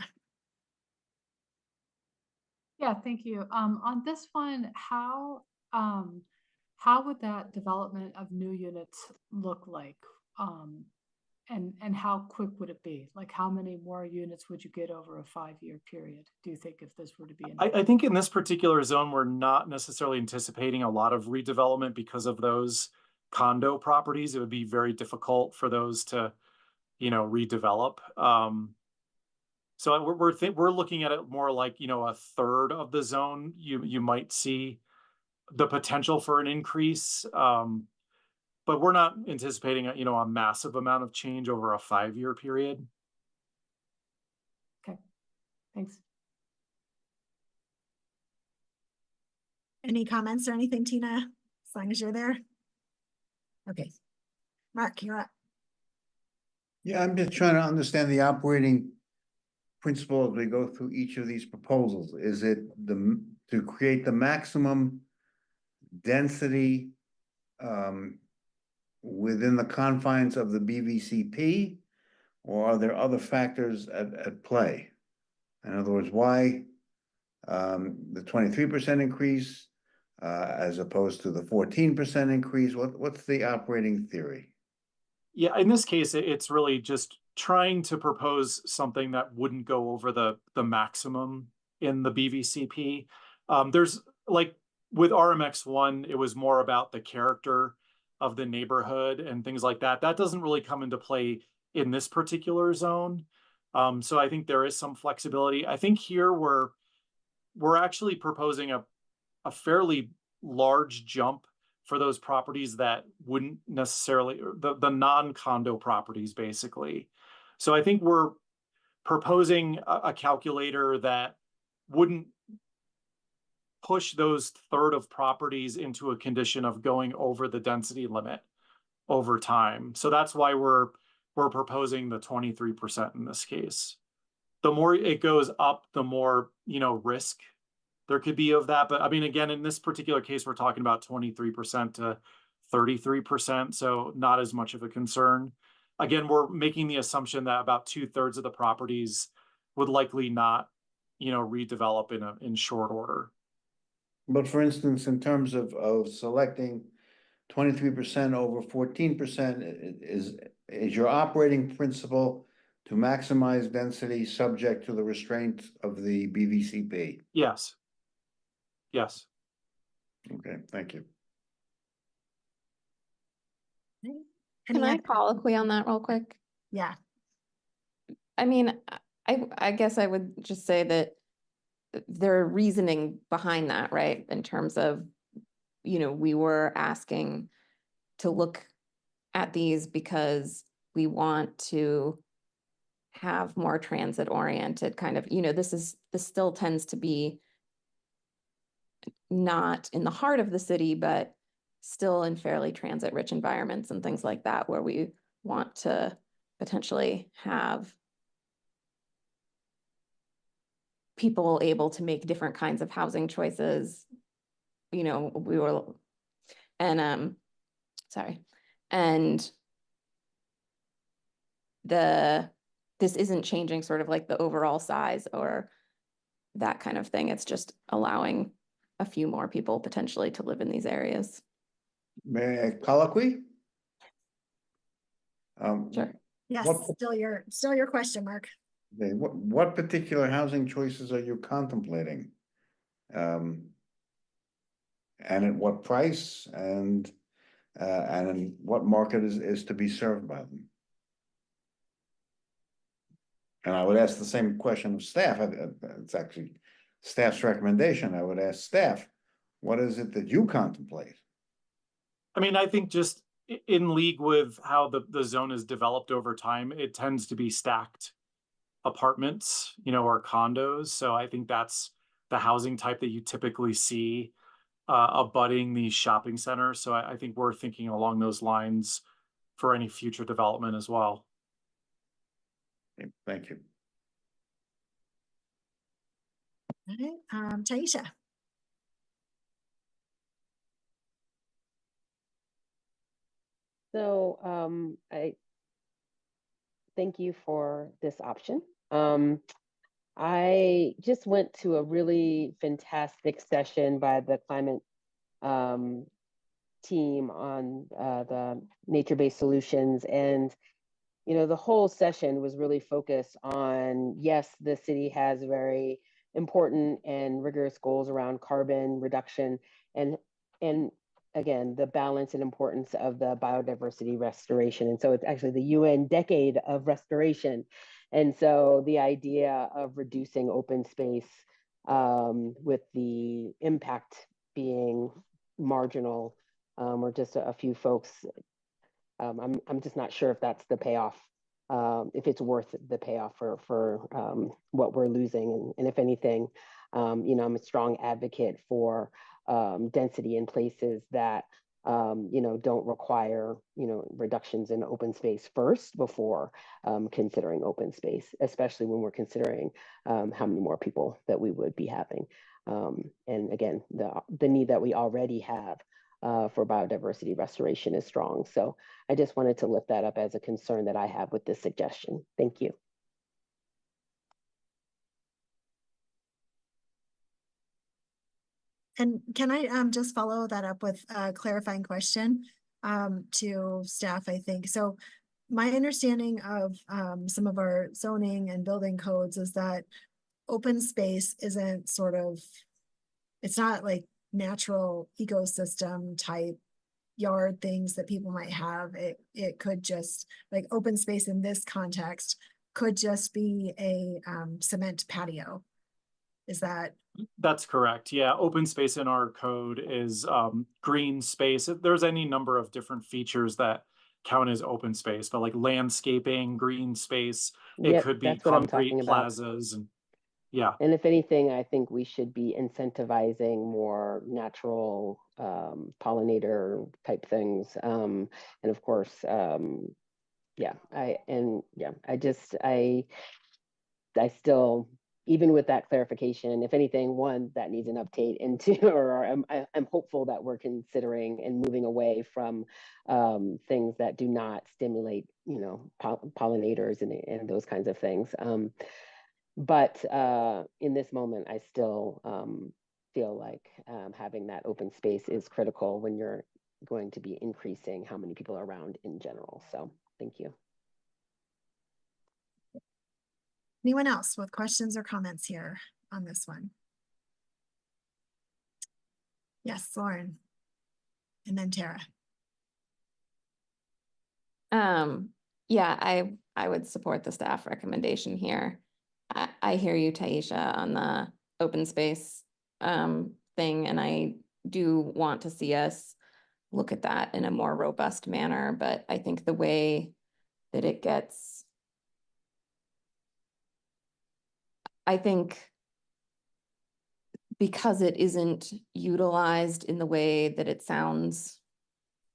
Yeah, thank you. On this one, how would that development of new units look like? And how quick would it be? Like, how many more units would you get over a 5-year period, do you think, if this were to be? I think in this particular zone, we're not necessarily anticipating a lot of redevelopment because of those condo properties. It would be very difficult for those to, redevelop. So we're looking at it more like, a third of the zone. You might see the potential for an increase, but we're not anticipating a massive amount of change over a 5-year period. Okay, thanks. Any comments or anything, Tina? As long as you're there. Okay, Mark, you're up. Yeah, I'm just trying to understand the operating principle as we go through each of these proposals. Is it to create the maximum density within the confines of the BVCP, or are there other factors at play? In other words, why the 23% increase as opposed to the 14% increase? What's the operating theory? Yeah, in this case, it's really just trying to propose something that wouldn't go over the maximum in the BVCP. There's like with RMX1, it was more about the character of the neighborhood and things like that. That doesn't really come into play in this particular zone. So I think there is some flexibility. I think here we're actually proposing a fairly large jump for those properties that wouldn't necessarily, the non-condo properties, basically. So I think we're proposing a calculator that wouldn't push those third of properties into a condition of going over the density limit over time. So that's why we're proposing the 23% in this case. The more it goes up, the more, risk there could be of that. But I mean, again, in this particular case, we're talking about 23% to 33%. So not as much of a concern. Again, we're making the assumption that about 2/3 of the properties would likely not, redevelop in short order. But for instance, in terms of selecting 23% over 14%, is your operating principle to maximize density subject to the restraints of the BVCP? Yes. Yes. Okay, thank you. Can I colloquy on that real quick? Yeah. I mean, I guess I would just say that there are reasoning behind that, right? In terms of, we were asking to look at these because we want to have more transit oriented kind of, this still tends to be not in the heart of the city, but still in fairly transit rich environments and things like that, where we want to potentially have people able to make different kinds of housing choices. This isn't changing sort of like the overall size or that kind of thing. It's just allowing a few more people potentially to live in these areas. May I colloquy? Sure. Yes, still your question, Mark. Okay, what particular housing choices are you contemplating? And at what price, and what market is to be served by them? And I would ask the same question of staff. It's actually staff's recommendation. I would ask staff, what is it that you contemplate? I mean, I think just in league with how the zone is developed over time, it tends to be stacked apartments, or condos. So I think that's the housing type that you typically see abutting these shopping centers. So I think we're thinking along those lines for any future development as well. Thank you. All right, Taisha. So I thank you for this option. I just went to a really fantastic session by the climate team on the nature-based solutions, and the whole session was really focused on, yes, the city has very important and rigorous goals around carbon reduction, and again, the balance and importance of the biodiversity restoration. And so it's actually the UN decade of restoration. And so the idea of reducing open space with the impact being marginal, or just a few folks, I'm just not sure if that's the payoff, if it's worth the payoff for what we're losing. And if anything, I'm a strong advocate for density in places that don't require reductions in open space first before considering open space, especially when we're considering how many more people that we would be having, and again, the need that we already have for biodiversity restoration is strong. So I just wanted to lift that up as a concern that I have with this suggestion. Thank you. And can I just follow that up with a clarifying question to staff, I think. So my understanding of some of our zoning and building codes is that open space isn't it's not like natural ecosystem type yard things that people might have. It could just, like, open space in this context could just be a cement patio. Is that? That's correct. Yeah, open space in our code is green space. There's any number of different features that count as open space, but like landscaping, green space, it could be concrete plazas, and yeah. And if anything, I think we should be incentivizing more natural pollinator type things. And of course, I still, even with that clarification, if anything, one that needs an update into, or I'm hopeful that we're considering and moving away from things that do not stimulate, pollinators and those kinds of things. But in this moment, I still feel like having that open space is critical when you're going to be increasing how many people are around in general. So thank you. Anyone else with questions or comments here on this one? Yes, Lauren. And then Tara. Yeah, I would support the staff recommendation here. I hear you, Taisha, on the open space thing, and I do want to see us look at that in a more robust manner, but I think the way that it gets, I think because it isn't utilized in the way that it sounds,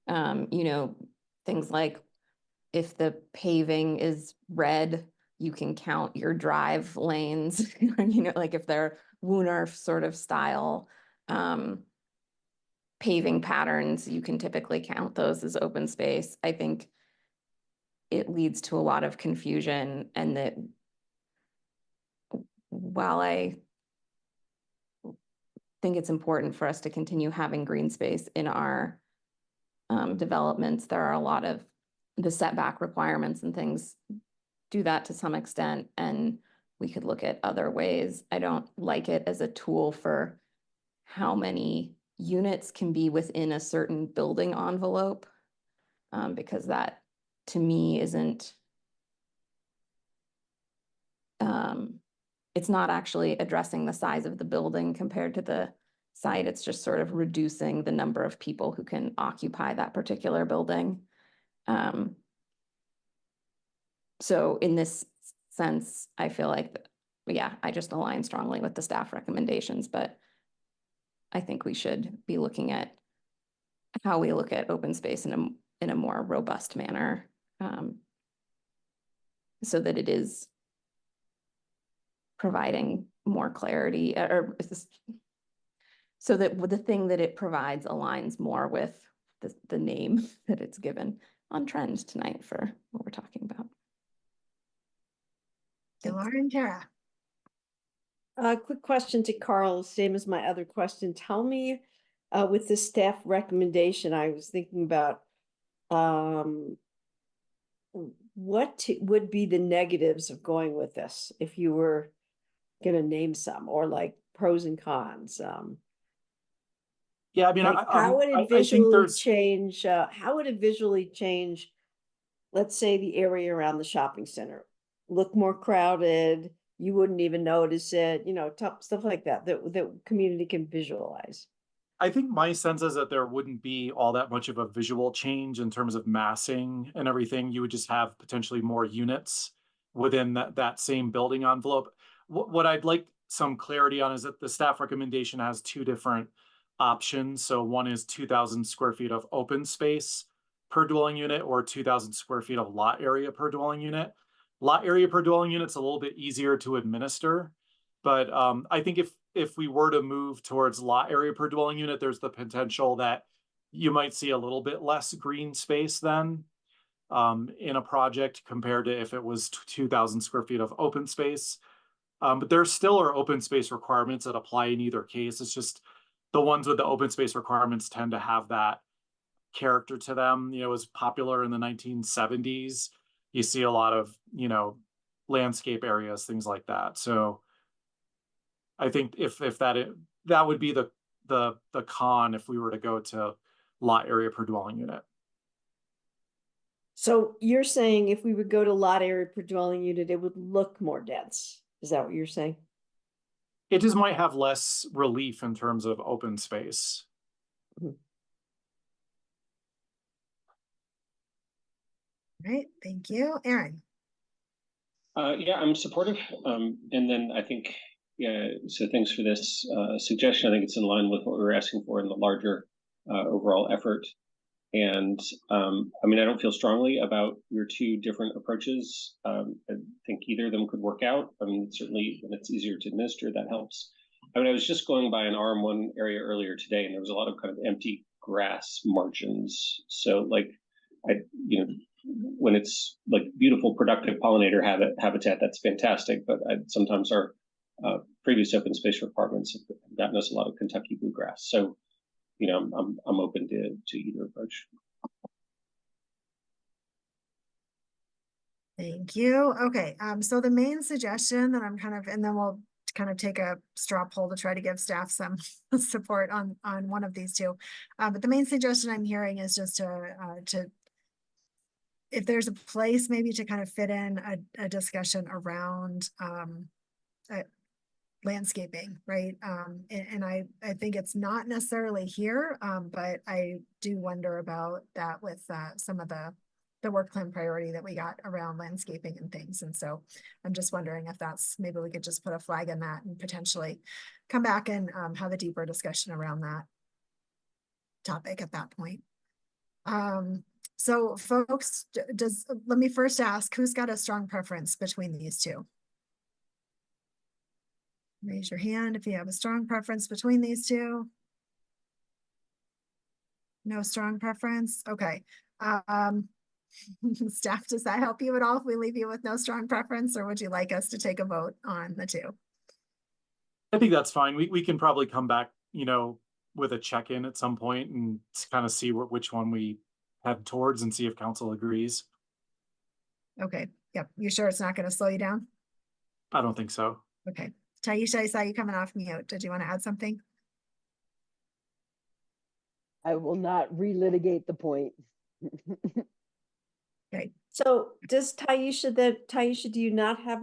things like if the paving is red, you can count your drive lanes, like if they're Wooner sort of style paving patterns, you can typically count those as open space. I think it leads to a lot of confusion, and that while I think it's important for us to continue having green space in our developments, there are a lot of the setback requirements and things do that to some extent, and we could look at other ways. I don't like it as a tool for how many units can be within a certain building envelope, because that to me isn't, it's not actually addressing the size of the building compared to the site. It's just sort of reducing the number of people who can occupy that particular building. So in this sense, I feel like, yeah, I just align strongly with the staff recommendations, but I think we should be looking at how we look at open space in a more robust manner, so that it is providing more clarity, or so that the thing that it provides aligns more with the name that it's given on trend tonight for what we're talking about. Laura and Tara. Quick question to Carl, same as my other question. Tell me, with the staff recommendation, I was thinking about what would be the negatives of going with this if you were going to name some, or like pros and cons. Yeah, I mean, like how would it I think visually change? How would it visually change, let's say, the area around the shopping center? Look more crowded, you wouldn't even notice it, stuff like that community can visualize. I think my sense is that there wouldn't be all that much of a visual change in terms of massing and everything. You would just have potentially more units within that same building envelope. What I'd like some clarity on is that the staff recommendation has two different options. So one is 2,000 square feet of open space per dwelling unit, or 2,000 square feet of lot area per dwelling unit. Lot area per dwelling unit is a little bit easier to administer, but I think if we were to move towards lot area per dwelling unit, there's the potential that you might see a little bit less green space then in a project compared to if it was 2,000 square feet of open space. But there still are open space requirements that apply in either case. It's just the ones with the open space requirements tend to have that character to them. It was popular in the 1970s. You see a lot of, landscape areas, things like that. So I think if that would be the con if we were to go to lot area per dwelling unit. So you're saying if we would go to lot area per dwelling unit, it would look more dense. Is that what you're saying? It just might have less relief in terms of open space. Mm-hmm. Right, thank you. Aaron. Yeah, I'm supportive. And then I think, so thanks for this suggestion. I think it's in line with what we were asking for in the larger overall effort. And I mean, I don't feel strongly about your two different approaches. I think either of them could work out. I mean, certainly when it's easier to administer, that helps. I mean, I was just going by an RM1 area earlier today, and there was a lot of kind of empty grass margins. So like, when it's like beautiful, productive pollinator habitat, that's fantastic. But sometimes our previous open space requirements have gotten us a lot of Kentucky bluegrass. So, I'm open to either approach. Thank you. Okay, so the main suggestion that I'm and then we'll kind of take a straw poll to try to give staff some support on one of these two. But the main suggestion I'm hearing is just to if there's a place maybe to kind of fit in a discussion around landscaping, right? And I think it's not necessarily here, but I do wonder about that with some of the work plan priority that we got around landscaping and things. And so I'm just wondering if maybe we could just put a flag in that and potentially come back and have a deeper discussion around that topic at that point. So folks, let me first ask, who's got a strong preference between these two? Raise your hand if you have a strong preference between these two. No strong preference? Okay. Staff, does that help you at all if we leave you with no strong preference, or would you like us to take a vote on the two? I think that's fine. We can probably come back, with a check-in at some point and kind of see which one we head towards and see if council agrees. Okay. Yep. You sure it's not going to slow you down? I don't think so. Okay. Taisha, I saw you coming off mute. Did you want to add something? I will not relitigate the point. Okay. So does Taisha, do you not have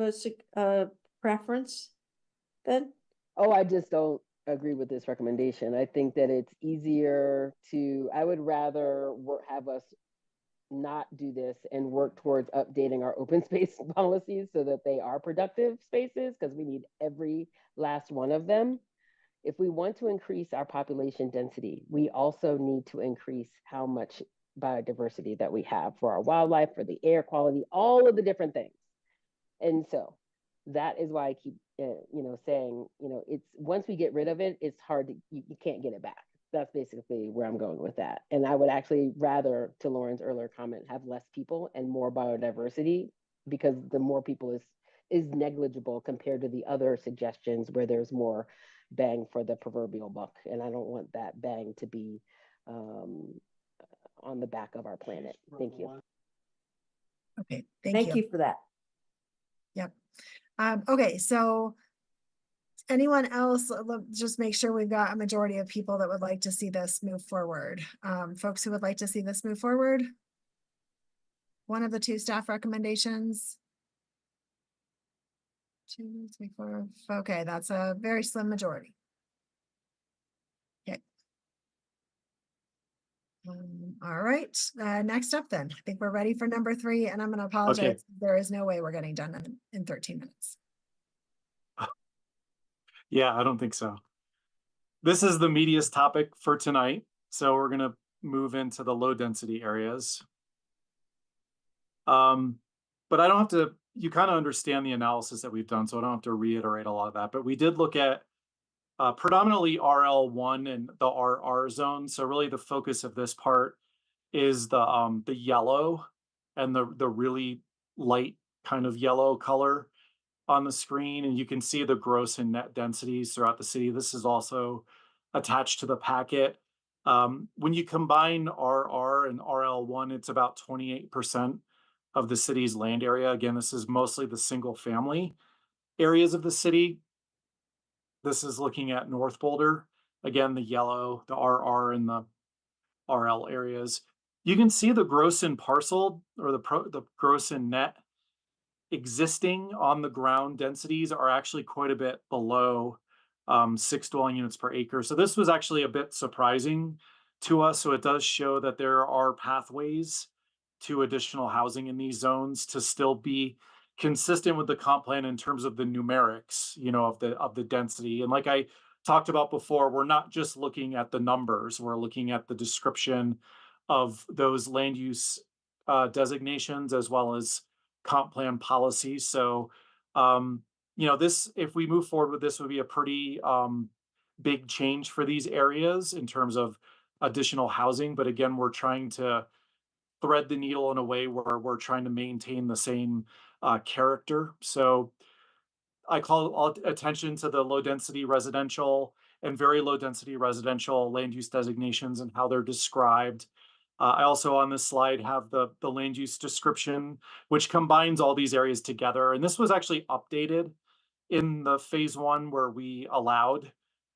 a preference then? Oh, I just don't. agree with this recommendation. I think that it's easier I would rather have us not do this and work towards updating our open space policies so that they are productive spaces, because we need every last one of them. If we want to increase our population density, we also need to increase how much biodiversity that we have for our wildlife, for the air quality, all of the different things. And so that is why I keep, saying, it's once we get rid of it, it's hard to, you can't get it back. That's basically where I'm going with that. And I would actually rather, to Lauren's earlier comment, have less people and more biodiversity, because the more people is negligible compared to the other suggestions where there's more bang for the proverbial buck. And I don't want that bang to be on the back of our planet. Thank you. Okay, Thank you for that. Yep. Okay, so anyone else, just make sure we've got a majority of people that would like to see this move forward. Folks who would like to see this move forward. One of the two staff recommendations. 2, 3, 4. Okay, that's a very slim majority. Okay. All right, next up then. I think we're ready for number 3, and I'm going to apologize. Okay. There is no way we're getting done in 13 minutes. Yeah, I don't think so. This is the meatiest topic for tonight. So we're going to move into the low density areas. But I don't have to, you kind of understand the analysis that we've done, so I don't have to reiterate a lot of that. But we did look at predominantly RL1 and the RR zone. So really the focus of this part is the yellow and the really light kind of yellow color on the screen, and you can see the gross and net densities throughout the city. This is also attached to the packet. When you combine RR and RL1, it's about 28% of the city's land area. Again, this is mostly the single family areas of the city. This is looking at North Boulder. Again, the yellow, the RR and the RL areas. You can see the gross and parcel, or the gross and net existing on the ground densities are actually quite a bit below 6 dwelling units per acre. So this was actually a bit surprising to us. So it does show that there are pathways to additional housing in these zones to still be consistent with the comp plan in terms of the numerics, of the density. And like I talked about before, we're not just looking at the numbers, we're looking at the description of those land use designations as well as comp plan policies. So, this, if we move forward with this, would be a pretty big change for these areas in terms of additional housing. But again, we're trying to thread the needle in a way where we're trying to maintain the same character. So I call attention to the low density residential and very low density residential land use designations and how they're described. I also on this slide have the land use description, which combines all these areas together. And this was actually updated in the phase 1 where we allowed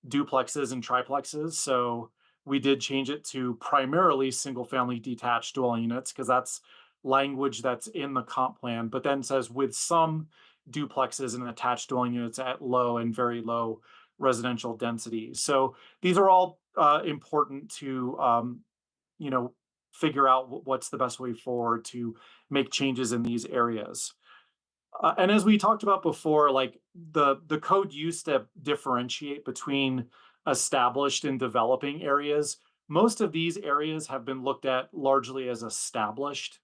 duplexes and triplexes. So we did change it to primarily single family detached dwelling units, because that's language that's in the comp plan, but then says with some duplexes and attached dwelling units at low and very low residential density. So these are all important to, figure out what's the best way forward to make changes in these areas. And as we talked about before, like the code used to differentiate between established and developing areas. Most of these areas have been looked at largely as established.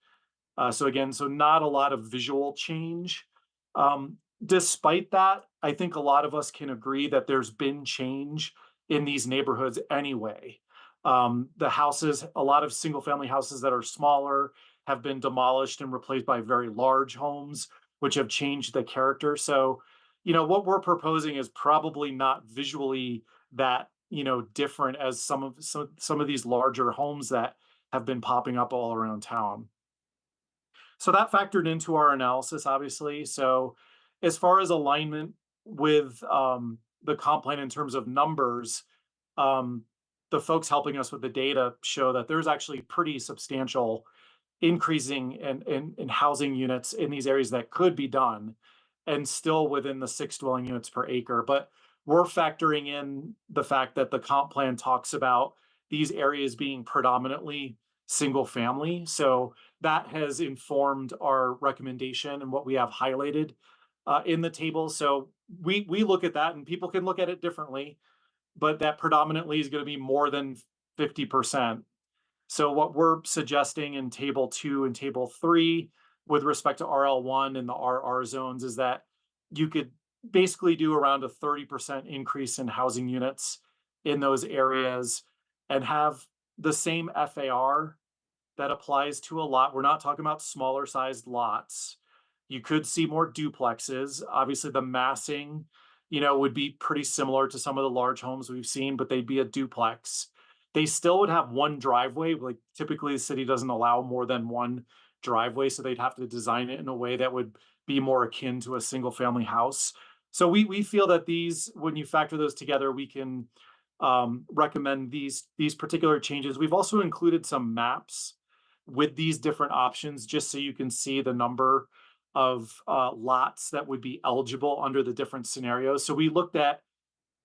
So not a lot of visual change. Despite that, I think a lot of us can agree that there's been change in these neighborhoods anyway. The houses, a lot of single family houses that are smaller have been demolished and replaced by very large homes, which have changed the character. So, what we're proposing is probably not visually that, different as some of these larger homes that have been popping up all around town. So that factored into our analysis, obviously. So as far as alignment with the comp plan in terms of numbers, the folks helping us with the data show that there's actually pretty substantial increasing in housing units in these areas that could be done and still within the 6 dwelling units per acre. But we're factoring in the fact that the comp plan talks about these areas being predominantly single family. So that has informed our recommendation and what we have highlighted in the table. So we look at that, and people can look at it differently, but that predominantly is going to be more than 50%. So what we're suggesting in table 2 and table 3 with respect to RL1 and the RR zones is that you could basically do around a 30% increase in housing units in those areas and have the same FAR that applies to a lot. We're not talking about smaller sized lots. You could see more duplexes. Obviously, the massing, would be pretty similar to some of the large homes we've seen, but they'd be a duplex. They still would have one driveway. Like typically the city doesn't allow more than one driveway, so they'd have to design it in a way that would be more akin to a single family house. So we feel that these, when you factor those together, we can recommend these particular changes. We've also included some maps with these different options, just so you can see the number of lots that would be eligible under the different scenarios. So we looked at,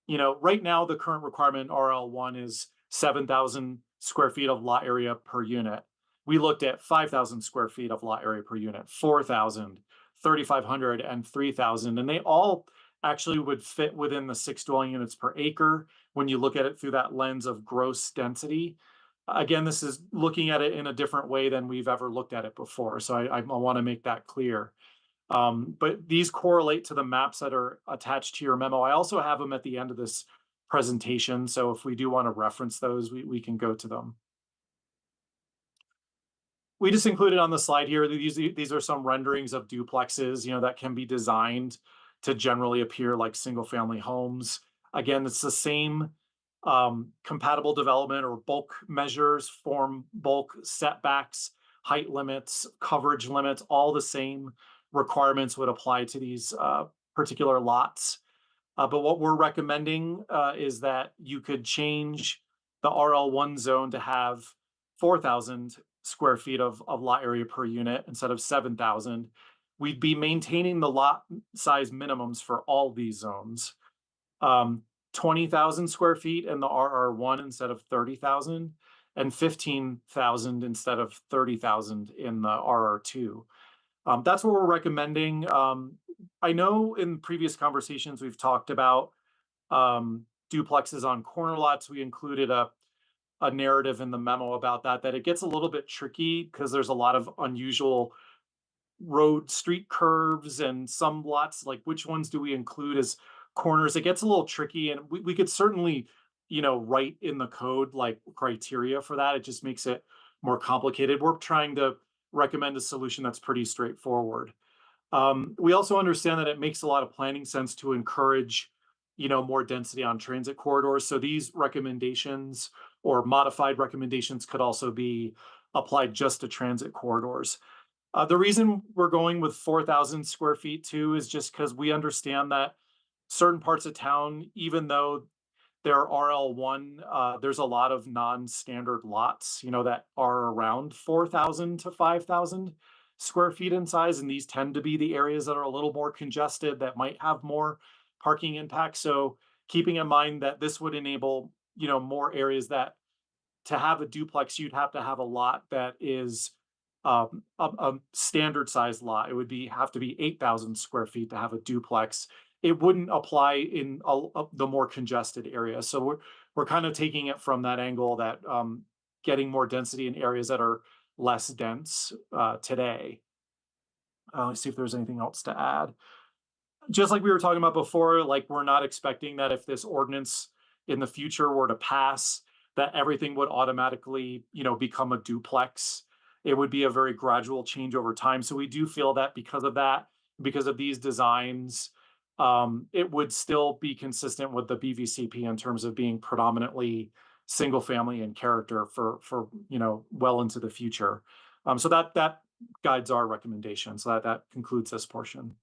right now the current requirement in RL1 is 7,000 square feet of lot area per unit. We looked at 5,000 square feet of lot area per unit, 4,000, 3,500, and 3,000, and they all actually would fit within the 6 dwelling units per acre when you look at it through that lens of gross density. Again, this is looking at it in a different way than we've ever looked at it before, so I want to make that clear. But these correlate to the maps that are attached to your memo. I also have them at the end of this presentation, so if we do want to reference those, we can go to them. We just included on the slide here, these are some renderings of duplexes, that can be designed to generally appear like single family homes. Again, it's the same compatible development or bulk measures, form bulk setbacks, height limits, coverage limits, all the same requirements would apply to these particular lots. But what we're recommending is that you could change the RL1 zone to have 4,000 square feet of lot area per unit instead of 7,000. We'd be maintaining the lot size minimums for all these zones. 20,000 square feet in the RR1 instead of 30,000, and 15,000 instead of 30,000 in the RR2. That's what we're recommending. I know in previous conversations we've talked about duplexes on corner lots. We included a narrative in the memo about that it gets a little bit tricky because there's a lot of unusual street curves, and some lots, like which ones do we include as corners? It gets a little tricky, and we could certainly, write in the code like criteria for that. It just makes it more complicated. We're trying to recommend a solution that's pretty straightforward. We also understand that it makes a lot of planning sense to encourage, more density on transit corridors. So these recommendations or modified recommendations could also be applied just to transit corridors. The reason we're going with 4,000 square feet too is just because we understand that certain parts of town, even though they're RL1, there's a lot of non-standard lots, that are around 4,000 to 5,000 square feet in size. And these tend to be the areas that are a little more congested, that might have more parking impact. So keeping in mind that this would enable, more areas that to have a duplex, you'd have to have a lot that is a standard size lot. It would have to be 8,000 square feet to have a duplex. It wouldn't apply in the more congested areas. So we're kind of taking it from that angle that getting more density in areas that are less dense today. Let's see if there's anything else to add. Just like we were talking about before, like we're not expecting that if this ordinance in the future were to pass, that everything would automatically, become a duplex. It would be a very gradual change over time. So we do feel that because of these designs, it would still be consistent with the BVCP in terms of being predominantly single family in character for well into the future. So that guides our recommendation. So that concludes this portion.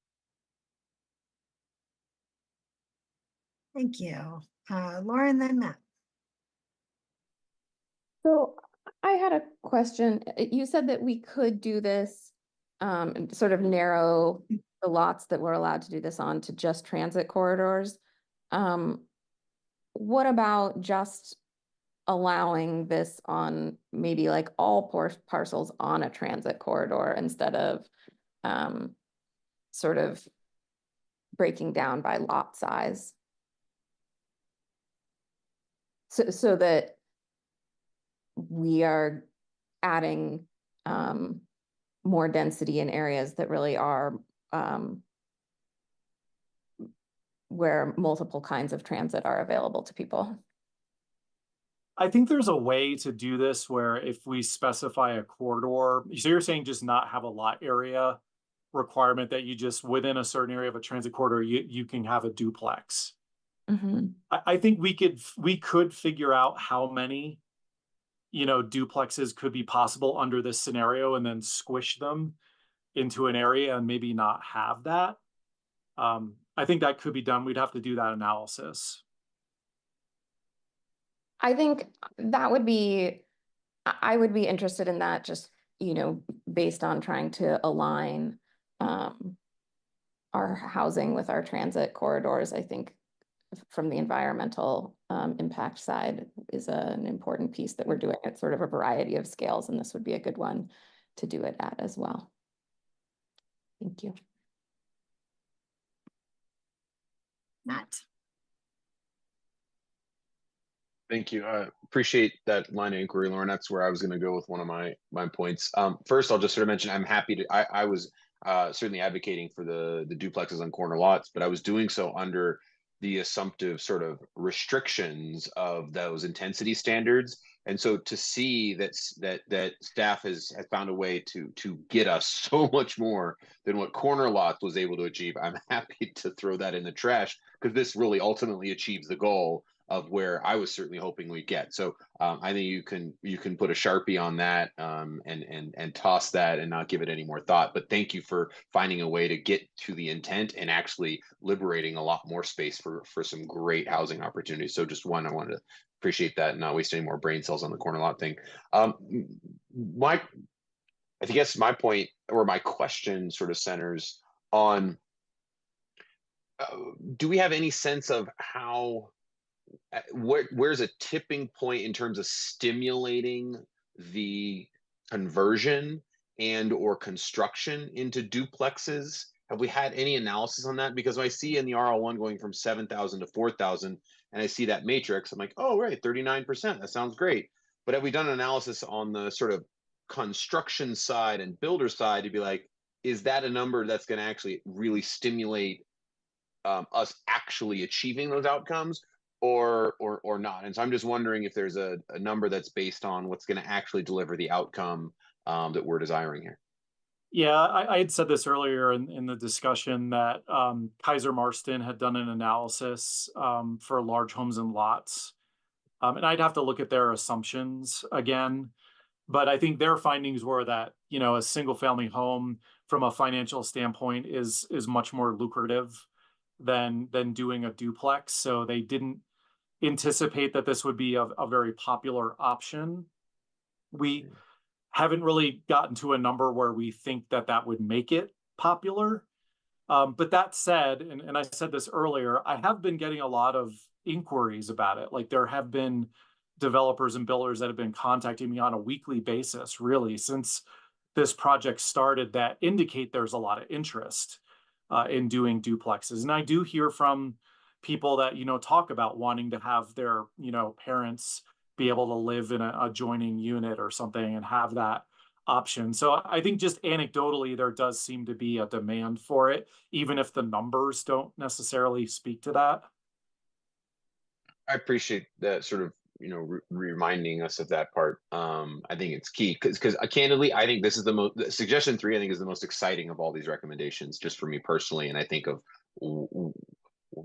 Thank you. Lauren, then Matt. So I had a question. You said that we could do this, sort of narrow the lots that we're allowed to do this on to just transit corridors. What about just allowing this on maybe like all parcels on a transit corridor instead of sort of breaking down by lot size? So that we are adding more density in areas that really are where multiple kinds of transit are available to people. I think there's a way to do this where if we specify a corridor, so you're saying just not have a lot area requirement, that you just within a certain area of a transit corridor, you can have a duplex. I think we could figure out how many, duplexes could be possible under this scenario and then squish them into an area and maybe not have that. I think that could be done. We'd have to do that analysis. I think that would be, I would be interested in that, just, based on trying to align our housing with our transit corridors. I think from the environmental impact side is an important piece that we're doing at sort of a variety of scales, and this would be a good one to do it at as well. Thank you. Matt. Thank you. I appreciate that line of inquiry, Lauren. That's where I was going to go with one of my points. First, I'll just sort of mention I'm happy to. I was certainly advocating for the duplexes on corner lots, but I was doing so under the assumptive sort of restrictions of those intensity standards. And so to see that staff has found a way to get us so much more than what corner lots was able to achieve, I'm happy to throw that in the trash, because this really ultimately achieves the goal of where I was certainly hoping we'd get. So I think you can put a Sharpie on that and toss that and not give it any more thought. But thank you for finding a way to get to the intent and actually liberating a lot more space for some great housing opportunities. So just one, I wanted to appreciate that and not waste any more brain cells on the corner lot thing. I guess my point or my question sort of centers on, do we have any sense of how, where's a tipping point in terms of stimulating the conversion and or construction into duplexes? Have we had any analysis on that? Because I see in the RL1 going from 7,000 to 4,000, and I see that matrix, I'm like, oh, right, 39%, that sounds great. But have we done an analysis on the sort of construction side and builder side to be like, is that a number that's going to actually really stimulate us actually achieving those outcomes? Or not. And so I'm just wondering if there's a number that's based on what's going to actually deliver the outcome that we're desiring here. Yeah, I had said this earlier in the discussion that Kaiser Marston had done an analysis for large homes and lots. And I'd have to look at their assumptions again. But I think their findings were that, a single family home from a financial standpoint is much more lucrative than doing a duplex. So they didn't anticipate that this would be a very popular option. We haven't really gotten to a number where we think that would make it popular. But that said, and I said this earlier, I have been getting a lot of inquiries about it. Like there have been developers and builders that have been contacting me on a weekly basis, really, since this project started, that indicate there's a lot of interest in doing duplexes. And I do hear from people that, talk about wanting to have their, parents be able to live in an adjoining unit or something and have that option. So I think just anecdotally, there does seem to be a demand for it, even if the numbers don't necessarily speak to that. I appreciate that sort of, reminding us of that part. I think it's key because candidly, I think this is suggestion 3, I think is the most exciting of all these recommendations, just for me personally. And I think of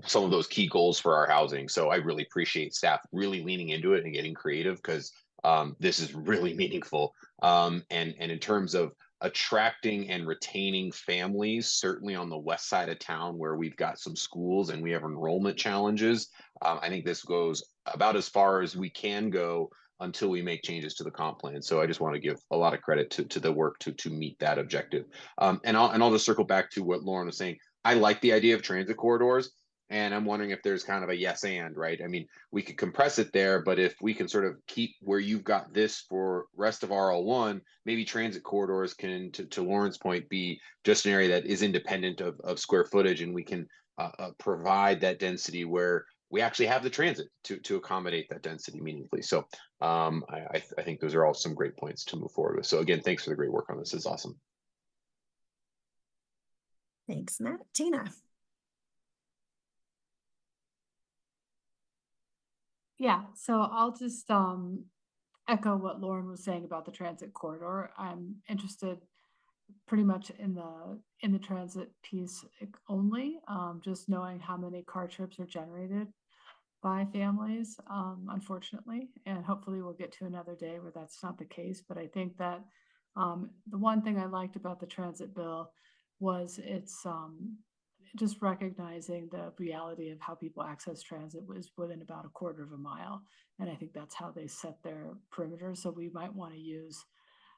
some of those key goals for our housing. So I really appreciate staff really leaning into it and getting creative, because this is really meaningful. And in terms of attracting and retaining families, certainly on the west side of town where we've got some schools and we have enrollment challenges, I think this goes about as far as we can go until we make changes to the comp plan. So I just want to give a lot of credit to the work to meet that objective. And I'll just circle back to what Lauren was saying. I like the idea of transit corridors. And I'm wondering if there's kind of a yes and, right? I mean, we could compress it there, but if we can sort of keep where you've got this for rest of RL1, maybe transit corridors can, to Lauren's point, be just an area that is independent of square footage, and we can provide that density where we actually have the transit to accommodate that density meaningfully. So I think those are all some great points to move forward with. So again, thanks for the great work on this. It's awesome. Thanks, Matt. Tina. Yeah, so I'll just echo what Lauren was saying about the transit corridor. I'm interested pretty much in the transit piece only, just knowing how many car trips are generated by families, unfortunately, and hopefully we'll get to another day where that's not the case. But I think that the one thing I liked about the transit bill was it's just recognizing the reality of how people access transit was within about a quarter of a mile. And I think that's how they set their perimeter. So we might want to use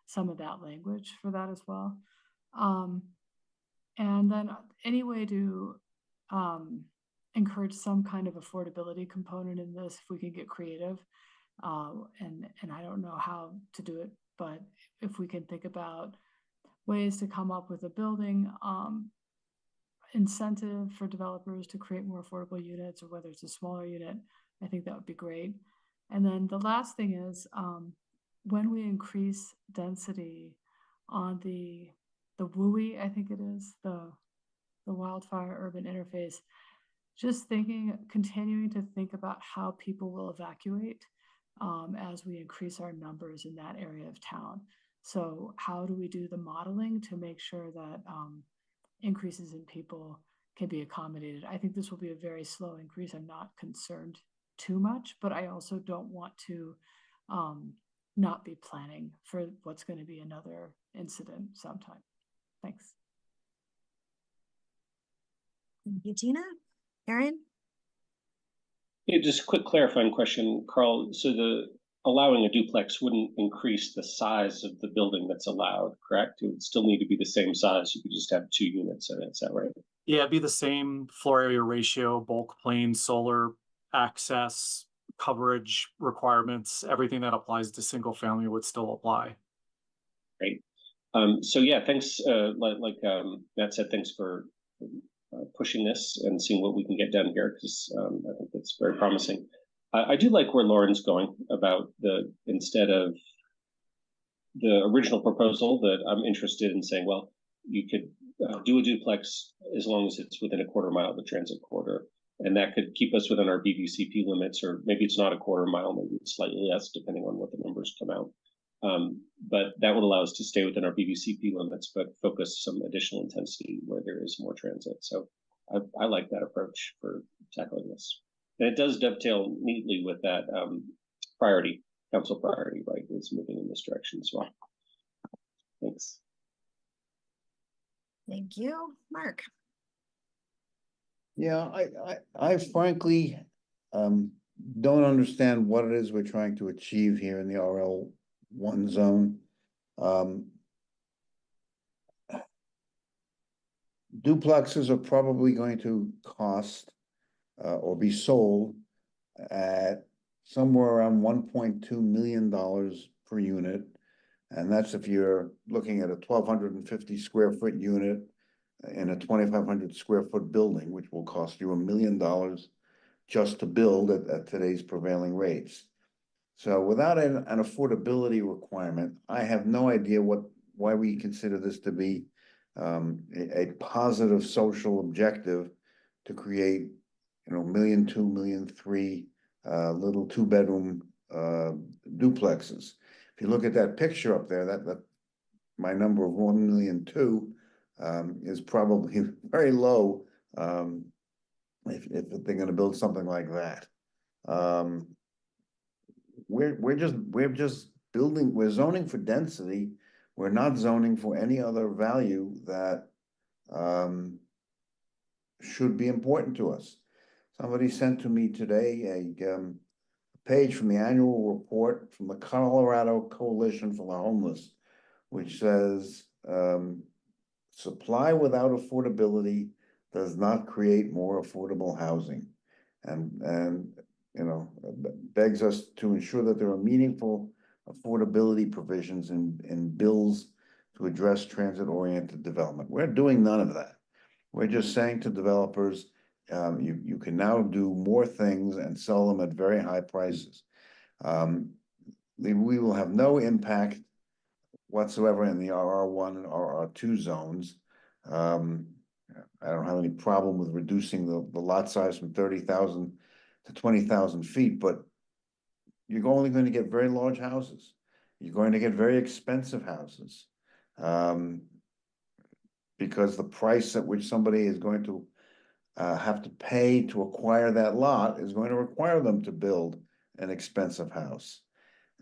some of that language for that as well. And then any way to encourage some kind of affordability component in this, if we can get creative. And I don't know how to do it, but if we can think about ways to come up with a building incentive for developers to create more affordable units, or whether it's a smaller unit, I think that would be great. And then the last thing is when we increase density on the WUI, I think it is, the wildfire urban interface, just continuing to think about how people will evacuate as we increase our numbers in that area of town. So how do we do the modeling to make sure that increases in people can be accommodated? I think this will be a very slow increase. I'm not concerned too much, but I also don't want to not be planning for what's going to be another incident sometime. Thanks. Thank you, Tina. Aaron? Yeah, just a quick clarifying question, Carl. So allowing a duplex wouldn't increase the size of the building that's allowed, correct? It would still need to be the same size. You could just have 2 units in it. Is that right? Yeah, it'd be the same floor area ratio, bulk plane, solar access, coverage requirements, everything that applies to single family would still apply. Great. So yeah, thanks. Like Matt said, thanks for pushing this and seeing what we can get done here, because I think that's very promising. I do like where Lauren's going about instead of the original proposal, that I'm interested in saying, well, you could do a duplex as long as it's within a quarter mile of the transit corridor. And that could keep us within our BVCP limits, or maybe it's not a quarter mile, maybe it's slightly less, depending on what the numbers come out. But that would allow us to stay within our BVCP limits, but focus some additional intensity where there is more transit. So I like that approach for tackling this. And it does dovetail neatly with that council priority, right? It's moving in this direction as well. Thanks. Thank you. Mark? Yeah, I frankly don't understand what it is we're trying to achieve here in the RL1 zone. Duplexes are probably going to cost or be sold at somewhere around $1.2 million per unit. And that's if you're looking at a 1,250 square foot unit in a 2,500 square foot building, which will cost you $1 million just to build at today's prevailing rates. So without an affordability requirement, I have no idea why we consider this to be a positive social objective to create, $1.2 million, $1.3 million little 2-bedroom duplexes. If you look at that picture up there, that my number of 1.2 million is probably very low if they're going to build something like that. We're just building. We're zoning for density. We're not zoning for any other value that should be important to us. Somebody sent to me today a page from the annual report from the Colorado Coalition for the Homeless, which says supply without affordability does not create more affordable housing. And you know, begs us to ensure that there are meaningful affordability provisions in bills to address transit-oriented development. We're doing none of that. We're just saying to developers, you can now do more things and sell them at very high prices. We will have no impact whatsoever in the RR1 and RR2 zones. I don't have any problem with reducing the lot size from 30,000 to 20,000 feet, but you're only going to get very large houses. You're going to get very expensive houses, because the price at which somebody is going to have to pay to acquire that lot is going to require them to build an expensive house.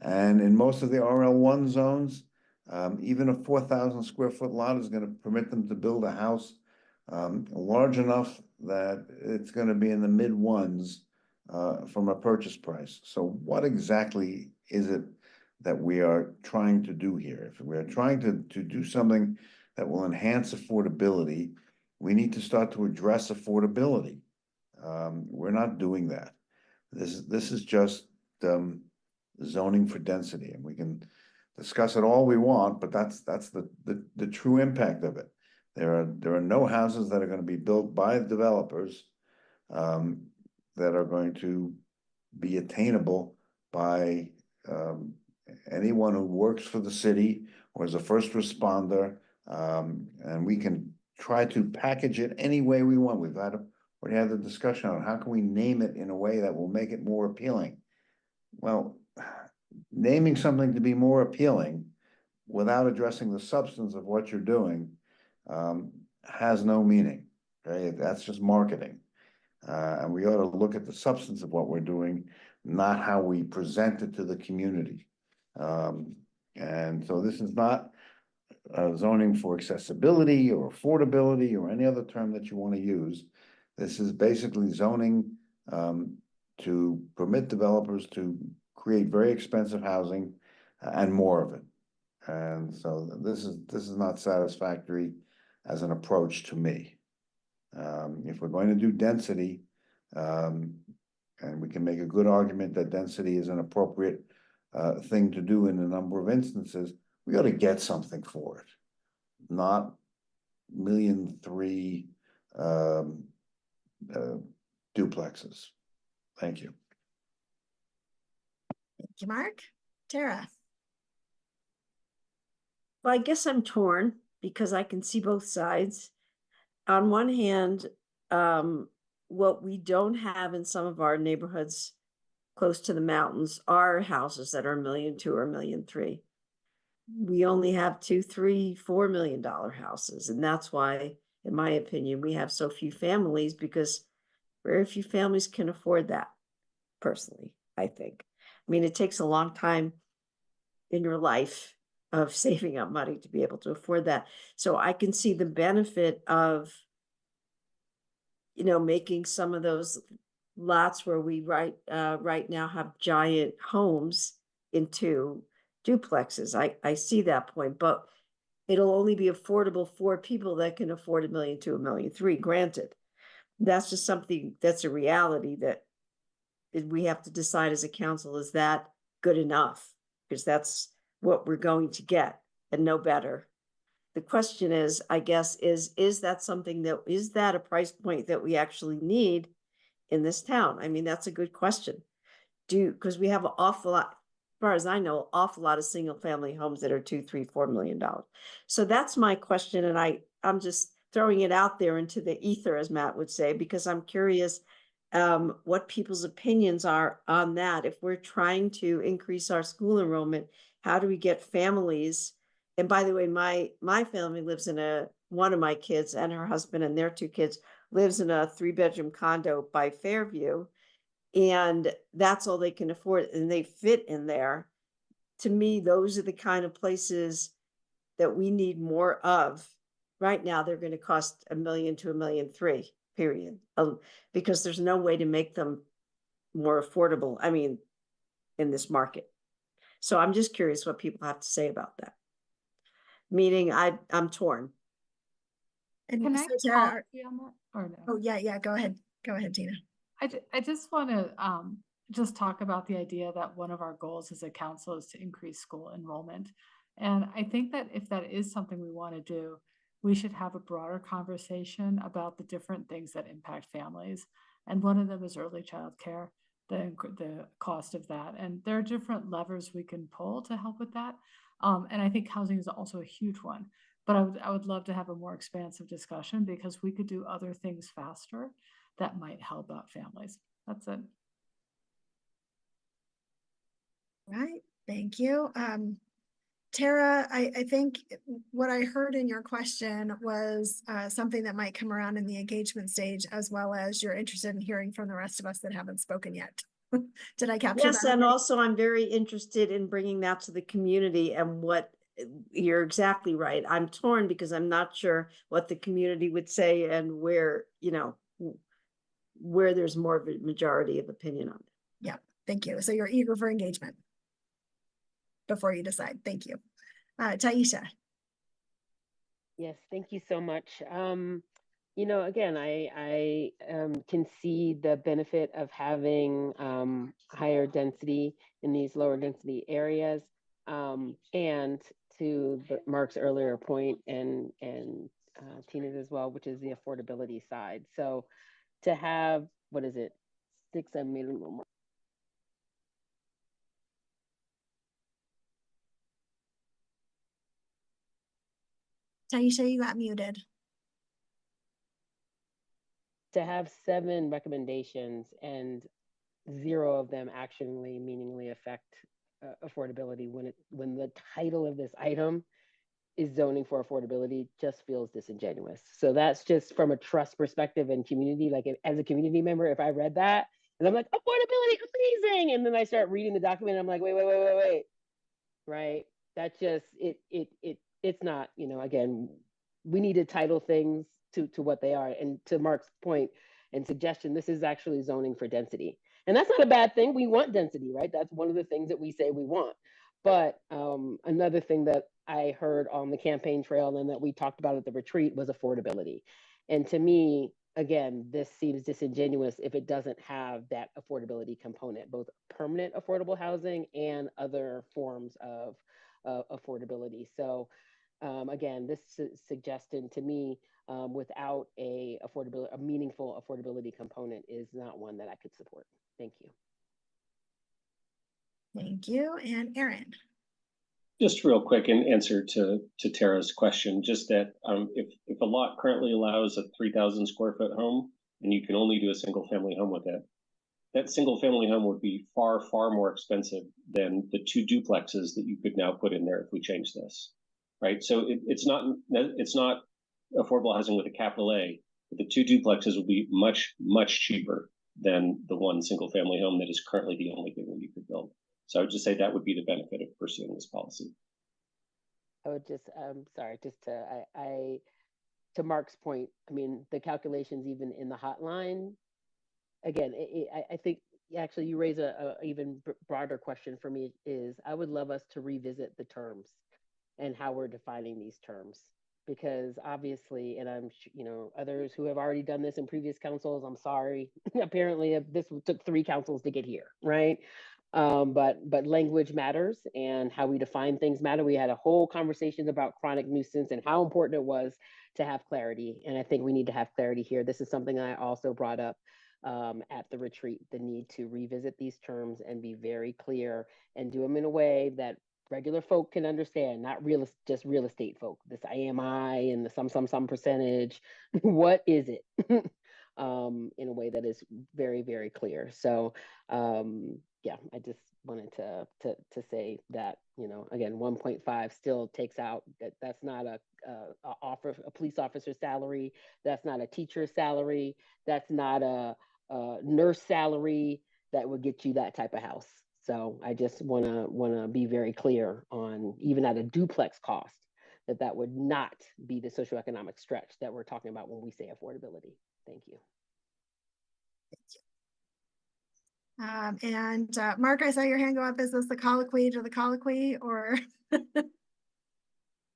And in most of the RL1 zones, even a 4,000 square foot lot is going to permit them to build a house large enough that it's going to be in the mid ones from a purchase price. So what exactly is it that we are trying to do here? If we are trying to do something that will enhance affordability, we need to start to address affordability. We're not doing that. This is just zoning for density, and we can discuss it all we want, but that's the true impact of it. There are no houses that are going to be built by developers that are going to be attainable by anyone who works for the city or is a first responder, and we can try to package it any way we want. We've already had the discussion on how can we name it in a way that will make it more appealing. Well, naming something to be more appealing without addressing the substance of what you're doing has no meaning. Okay, that's just marketing. And we ought to look at the substance of what we're doing, not how we present it to the community. And so this is not zoning for accessibility or affordability or any other term that you want to use. This is basically zoning to permit developers to create very expensive housing and more of it. And so this is not satisfactory as an approach to me. If we're going to do density, and we can make a good argument that density is an appropriate thing to do in a number of instances, we ought to get something for it, not $1.3 million duplexes. Thank you. Thank you, Mark. Tara. Well, I guess I'm torn because I can see both sides. On one hand, what we don't have in some of our neighborhoods close to the mountains are houses that are $1.2 million or $1.3 million. We only have $2, $3, $4 million houses. And that's why, in my opinion, we have so few families, because very few families can afford that, personally, I think. I mean, it takes a long time in your life of saving up money to be able to afford that. So I can see the benefit of, you know, making some of those lots where we right now have giant homes into duplexes. I see that point, but it'll only be affordable for people that can afford $1 million to $1.3 million. Granted, that's just something that's a reality that we have to decide as a council. Is that good enough? Because that's what we're going to get and no better. The question is, I guess, is that something that, is that a price point that we actually need in this town? I mean, that's a good question. Because we have an awful lot, as far as I know, an awful lot of single family homes that are $2, $3, $4 million. So that's my question. And I'm just throwing it out there into the ether, as Matt would say, because I'm curious what people's opinions are on that. If we're trying to increase our school enrollment, how do we get families? And by the way, my family lives in one of my kids and her husband and their 2 kids lives in a 3-bedroom condo by Fairview. And that's all they can afford. And they fit in there. To me, those are the kind of places that we need more of. Right now, they're going to cost $1 million to $1.3 million, period. Because there's no way to make them more affordable. I mean, in this market. So I'm just curious what people have to say about that. Meaning I'm torn. And Can so I Tara, comment on that or no? oh yeah, go ahead, Tina. I just want to just talk about the idea that one of our goals as a council is to increase school enrollment. And I think that if that is something we want to do, we should have a broader conversation about the different things that impact families. And one of them is early child care, the cost of that. And there are different levers we can pull to help with that. And I think housing is also a huge one. But I would love to have a more expansive discussion because we could do other things faster that might help out families. That's it. Right, thank you. Tara, I think what I heard in your question was something that might come around in the engagement stage, as well as you're interested in hearing from the rest of us that haven't spoken yet. Did I capture that? Yes, and also I'm very interested in bringing that to the community and what you're exactly right. I'm torn because I'm not sure what the community would say and where, where there's more of a majority of opinion on it. Yeah, thank you. So you're eager for engagement before you decide. Thank you. Taisha. Yes, thank you so much. Again, I can see the benefit of having higher density in these lower density areas. And to Mark's earlier point and Tina's as well, which is the affordability side. So to have, what is it, 6 minimum. Taisha, you got muted. To have 7 recommendations and 0 of them actually meaningfully affect affordability when the title of this item is zoning for affordability just feels disingenuous. So that's just from a trust perspective and community, like as a community member, if I read that and I'm like, affordability, amazing. And then I start reading the document and I'm like, wait. Right. That's just, it's not, again, we need to title things to what they are. And to Mark's point and suggestion, this is actually zoning for density. And that's not a bad thing. We want density, right? That's one of the things that we say we want. But another thing that I heard on the campaign trail and that we talked about at the retreat was affordability. And to me, again, this seems disingenuous if it doesn't have that affordability component, both permanent affordable housing and other forms of affordability. So again, this suggestion to me without a meaningful affordability component is not one that I could support. Thank you. Thank you. And Aaron. Just real quick in answer to Tara's question, just that if a lot currently allows a 3,000 square foot home and you can only do a single family home with it, that single family home would be far, far more expensive than the 2 duplexes that you could now put in there if we change this, right? So it's not affordable housing with a capital A, but the 2 duplexes will be much, much cheaper than the 1 single family home that is currently the only thing that you could build. So I would just say that would be the benefit of pursuing this policy. I would just, sorry, just to Mark's point, I mean, the calculations even in the hotline, again, I think actually you raise a even broader question for me is I would love us to revisit the terms and how we're defining these terms. Because obviously, and I'm, others who have already done this in previous councils, I'm sorry, apparently this took 3 councils to get here, right? But language matters and how we define things matter. We had a whole conversation about chronic nuisance and how important it was to have clarity. And I think we need to have clarity here. This is something I also brought up at the retreat, the need to revisit these terms and be very clear and do them in a way that regular folk can understand, not just real estate folk. This IMI and the some percentage. What is it? In a way that is very, very clear. So yeah, I just wanted to say that, again, 1.5 still takes out that's not a police officer's salary, that's not a teacher's salary, that's not a nurse salary that would get you that type of house. So I just want to be very clear on, even at a duplex cost, that would not be the socioeconomic stretch that we're talking about when we say affordability. Thank you. And Mark, I saw your hand go up. Is this the colloquy to the colloquy, or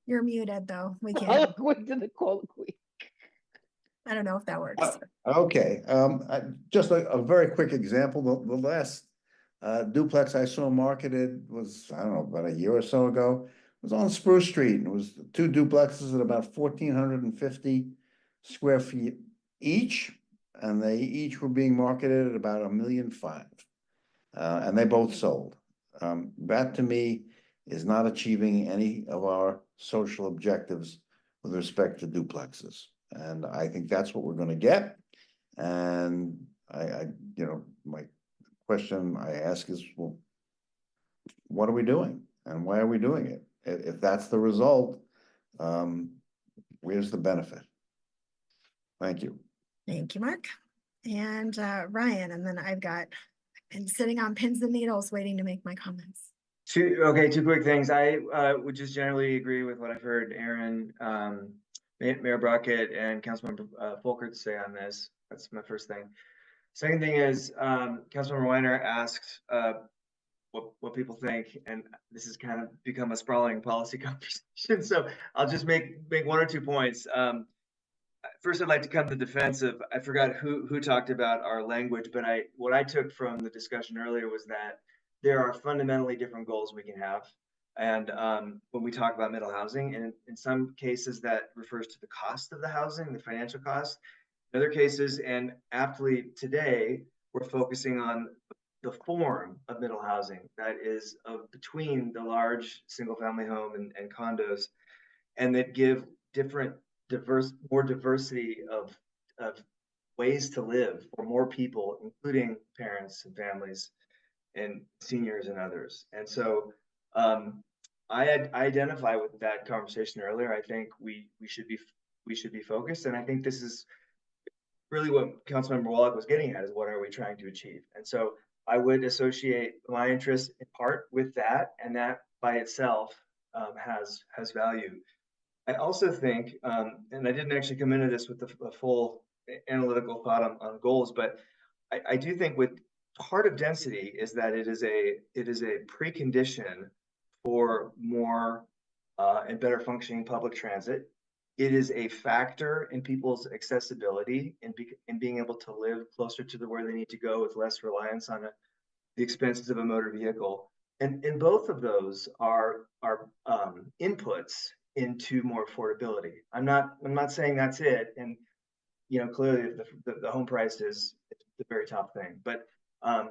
you're muted though? We can't. Colloquy to the colloquy. I don't know if that works. Okay, just a very quick example, the last duplex I saw marketed was, I don't know, about a year or so ago. It was on Spruce Street, and it was 2 duplexes at about 1,450 square feet each, and they each were being marketed at about $1.5 million. And they both sold. That to me is not achieving any of our social objectives with respect to duplexes. And I think that's what we're going to get. And my question I ask is, well, what are we doing and why are we doing it? If that's the result, where's the benefit? Thank you. Thank you, Mark. And Ryan, and then I've been sitting on pins and needles waiting to make my comments. Two quick things. I would just generally agree with what I've heard Aaron, Mayor Brockett, and Councilmember Folkert say on this. That's my first thing. Second thing is, Councilmember Weiner asked what people think, and this has kind of become a sprawling policy conversation. So I'll just make 1 or 2 points. First, I'd like to come to the defense of, I forgot who talked about our language, but what I took from the discussion earlier was that there are fundamentally different goals we can have. And when we talk about middle housing, and in some cases that refers to the cost of the housing, the financial cost. In other cases, and aptly today, we're focusing on the form of middle housing that is between the large single family home and condos, and that give more diversity of ways to live for more people, including parents and families and seniors and others. And so I identify with that conversation earlier. I think we should be focused, and I think this is really what Councilmember Wallach was getting at, is what are we trying to achieve? And so I would associate my interest in part with that, and that by itself has value. I also think, and I didn't actually come into this with a full analytical thought on goals, but I do think with part of density is that it is a precondition for more and better functioning public transit. It is a factor in people's accessibility and being able to live closer to where they need to go with less reliance on the expenses of a motor vehicle. And both of those are inputs into more affordability. I'm not saying that's it. And clearly the home price is the very top thing. But I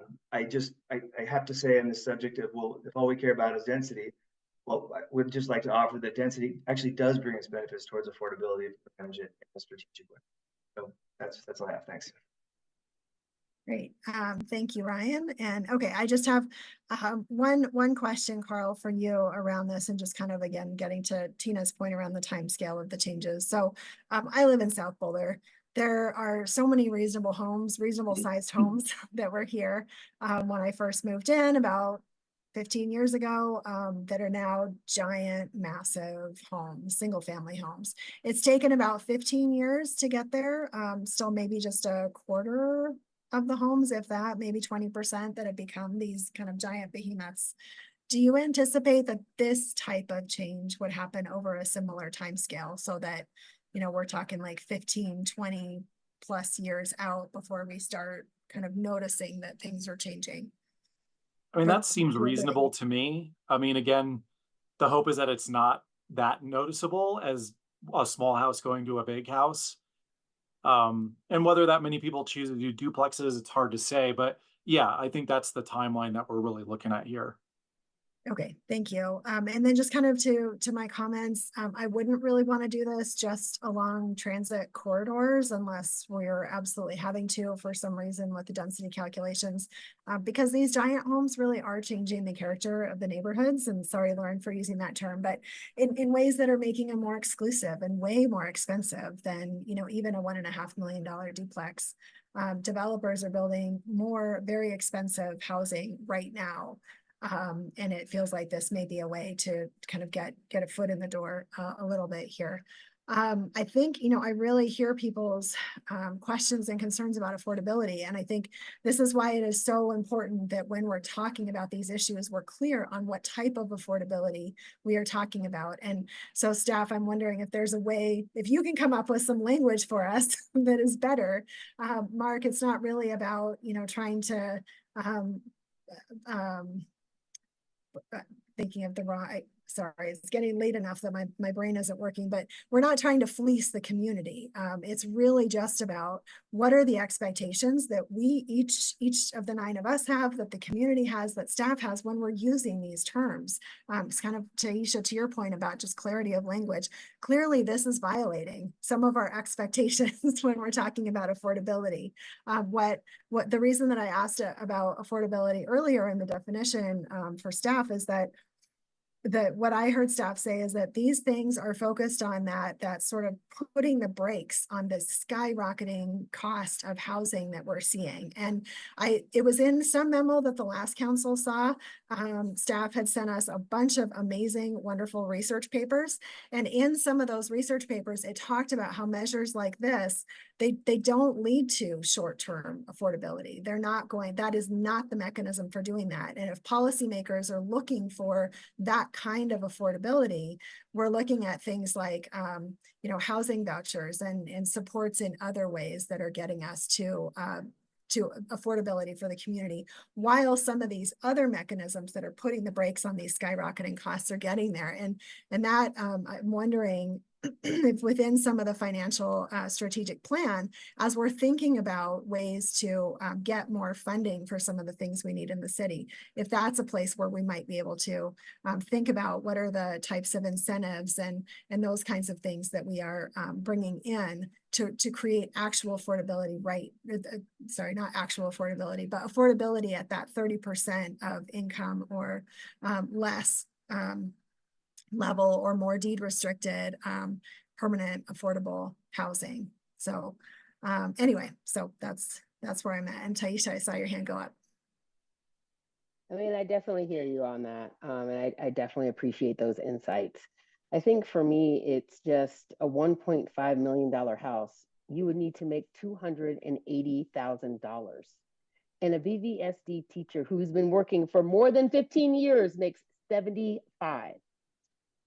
have to say on this subject of, well, if all we care about is density, well, I would just like to offer that density actually does bring us benefits towards affordability if we manage it in a strategic way. So that's all I have. Thanks. Great. Thank you, Ryan. And okay, I just have one question, Carl, for you around this, and just kind of, again, getting to Tina's point around the time scale of the changes. So I live in South Boulder. There are so many reasonable sized homes that were here when I first moved in about 15 years ago that are now giant, massive homes, single family homes. It's taken about 15 years to get there. Still maybe just a quarter of the homes, if that, maybe 20% that have become these kind of giant behemoths. Do you anticipate that this type of change would happen over a similar time scale, so that, we're talking like 15, 20 plus years out before we start kind of noticing that things are changing? I mean, that seems reasonable to me. I mean, again, the hope is that it's not that noticeable as a small house going to a big house. And whether that many people choose to do duplexes, it's hard to say. But yeah, I think that's the timeline that we're really looking at here. Okay, thank you. And then just kind of to my comments, I wouldn't really want to do this just along transit corridors unless we're absolutely having to for some reason with the density calculations, because these giant homes really are changing the character of the neighborhoods. And sorry, Lauren, for using that term, but in ways that are making them more exclusive and way more expensive than, even a $1.5 million duplex. Developers are building more very expensive housing right now. And it feels like this may be a way to kind of get a foot in the door a little bit here. I think, you know, I really hear people's questions and concerns about affordability. And I think this is why it is so important that when we're talking about these issues, we're clear on what type of affordability we are talking about. And so staff, I'm wondering if there's a way, if you can come up with some language for us that is better. Mark, it's not really about, you know, trying to, thinking of the wrong, sorry, it's getting late enough that my brain isn't working, but we're not trying to fleece the community. It's really just about what are the expectations that we, each of the 9 of us have, that the community has, that staff has when we're using these terms. It's kind of, Taisha, to your point about just clarity of language. Clearly, this is violating some of our expectations when we're talking about affordability. What the reason that I asked about affordability earlier in the definition for staff is that what I heard staff say is that these things are focused on that sort of putting the brakes on this skyrocketing cost of housing that we're seeing. And it was in some memo that the last council saw. Staff had sent us a bunch of amazing, wonderful research papers. And in some of those research papers, it talked about how measures like this, they don't lead to short-term affordability. They're not going, that is not the mechanism for doing that. And if policymakers are looking for that kind of affordability, we're looking at things like, you know, housing vouchers and supports in other ways that are getting us to affordability for the community, while some of these other mechanisms that are putting the brakes on these skyrocketing costs are getting there. And that I'm wondering if within some of the financial strategic plan, as we're thinking about ways to get more funding for some of the things we need in the city, if that's a place where we might be able to think about what are the types of incentives and those kinds of things that we are bringing in to create actual affordability, right? Sorry, not actual affordability, but affordability at that 30% of income or less level, or more deed restricted permanent affordable housing. So anyway, so that's where I'm at. And Taisha, I saw your hand go up. I mean, I definitely hear you on that. And I definitely appreciate those insights. I think for me, it's just a $1.5 million house. You would need to make $280,000. And a VVSD teacher who's been working for more than 15 years makes 75.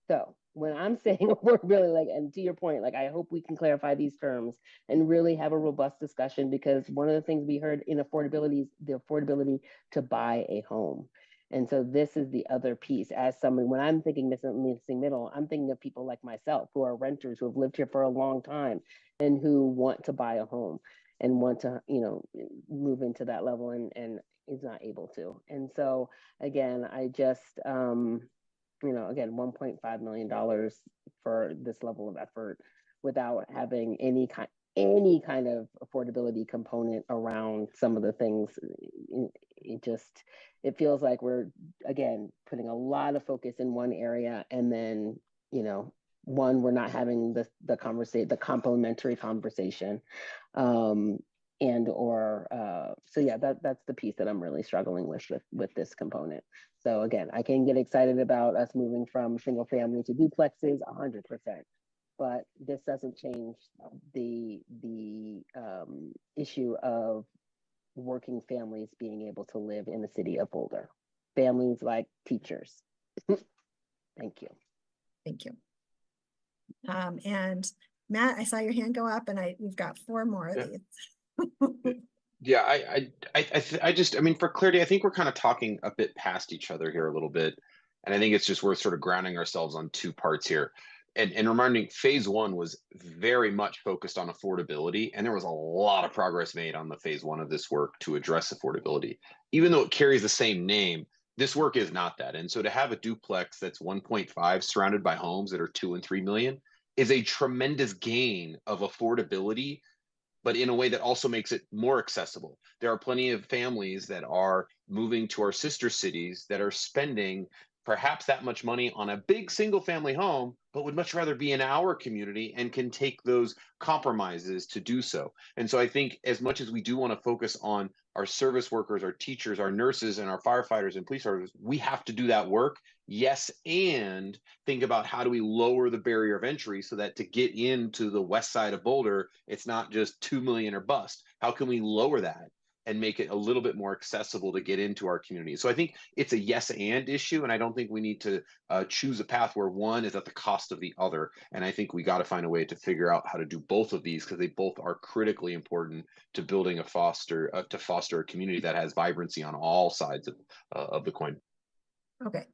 So when I'm saying we're really like, and to your point, like, I hope we can clarify these terms and really have a robust discussion, because one of the things we heard in affordability is the affordability to buy a home. And so this is the other piece. As someone, when I'm thinking missing middle, I'm thinking of people like myself who are renters, who have lived here for a long time and who want to buy a home and want to, you know, move into that level and is not able to. And so again, I just, you know, again, $1.5 million for this level of effort without having any kind of affordability component around some of the things. It feels like we're, again, putting a lot of focus in one area, and then, you know, we're not having the complementary conversation. So yeah, that's the piece that I'm really struggling with this component. So again, I can get excited about us moving from single family to duplexes 100%, but this doesn't change the issue of working families being able to live in the city of Boulder. Families like teachers. Thank you. Thank you. And Matt, I saw your hand go up, and we've got 4 more of these. Yeah, I mean, for clarity, I think we're kind of talking a bit past each other here a little bit. And I think it's just worth sort of grounding ourselves on 2 parts here. And reminding, phase 1 was very much focused on affordability. And there was a lot of progress made on the phase 1 of this work to address affordability. Even though it carries the same name, this work is not that. And so to have a duplex that's 1.5 surrounded by homes that are 2 and 3 million is a tremendous gain of affordability, but in a way that also makes it more accessible. There are plenty of families that are moving to our sister cities that are spending perhaps that much money on a big single family home, but would much rather be in our community and can take those compromises to do so. And so I think as much as we do want to focus on our service workers, our teachers, our nurses, and our firefighters and police officers, we have to do that work. Yes, and think about how do we lower the barrier of entry so that to get into the west side of Boulder, it's not just 2 million or bust. How can we lower that and make it a little bit more accessible to get into our community? So I think it's a yes and issue, and I don't think we need to choose a path where one is at the cost of the other. And I think we got to find a way to figure out how to do both of these, because they both are critically important to building to foster a community that has vibrancy on all sides of the coin. Okay,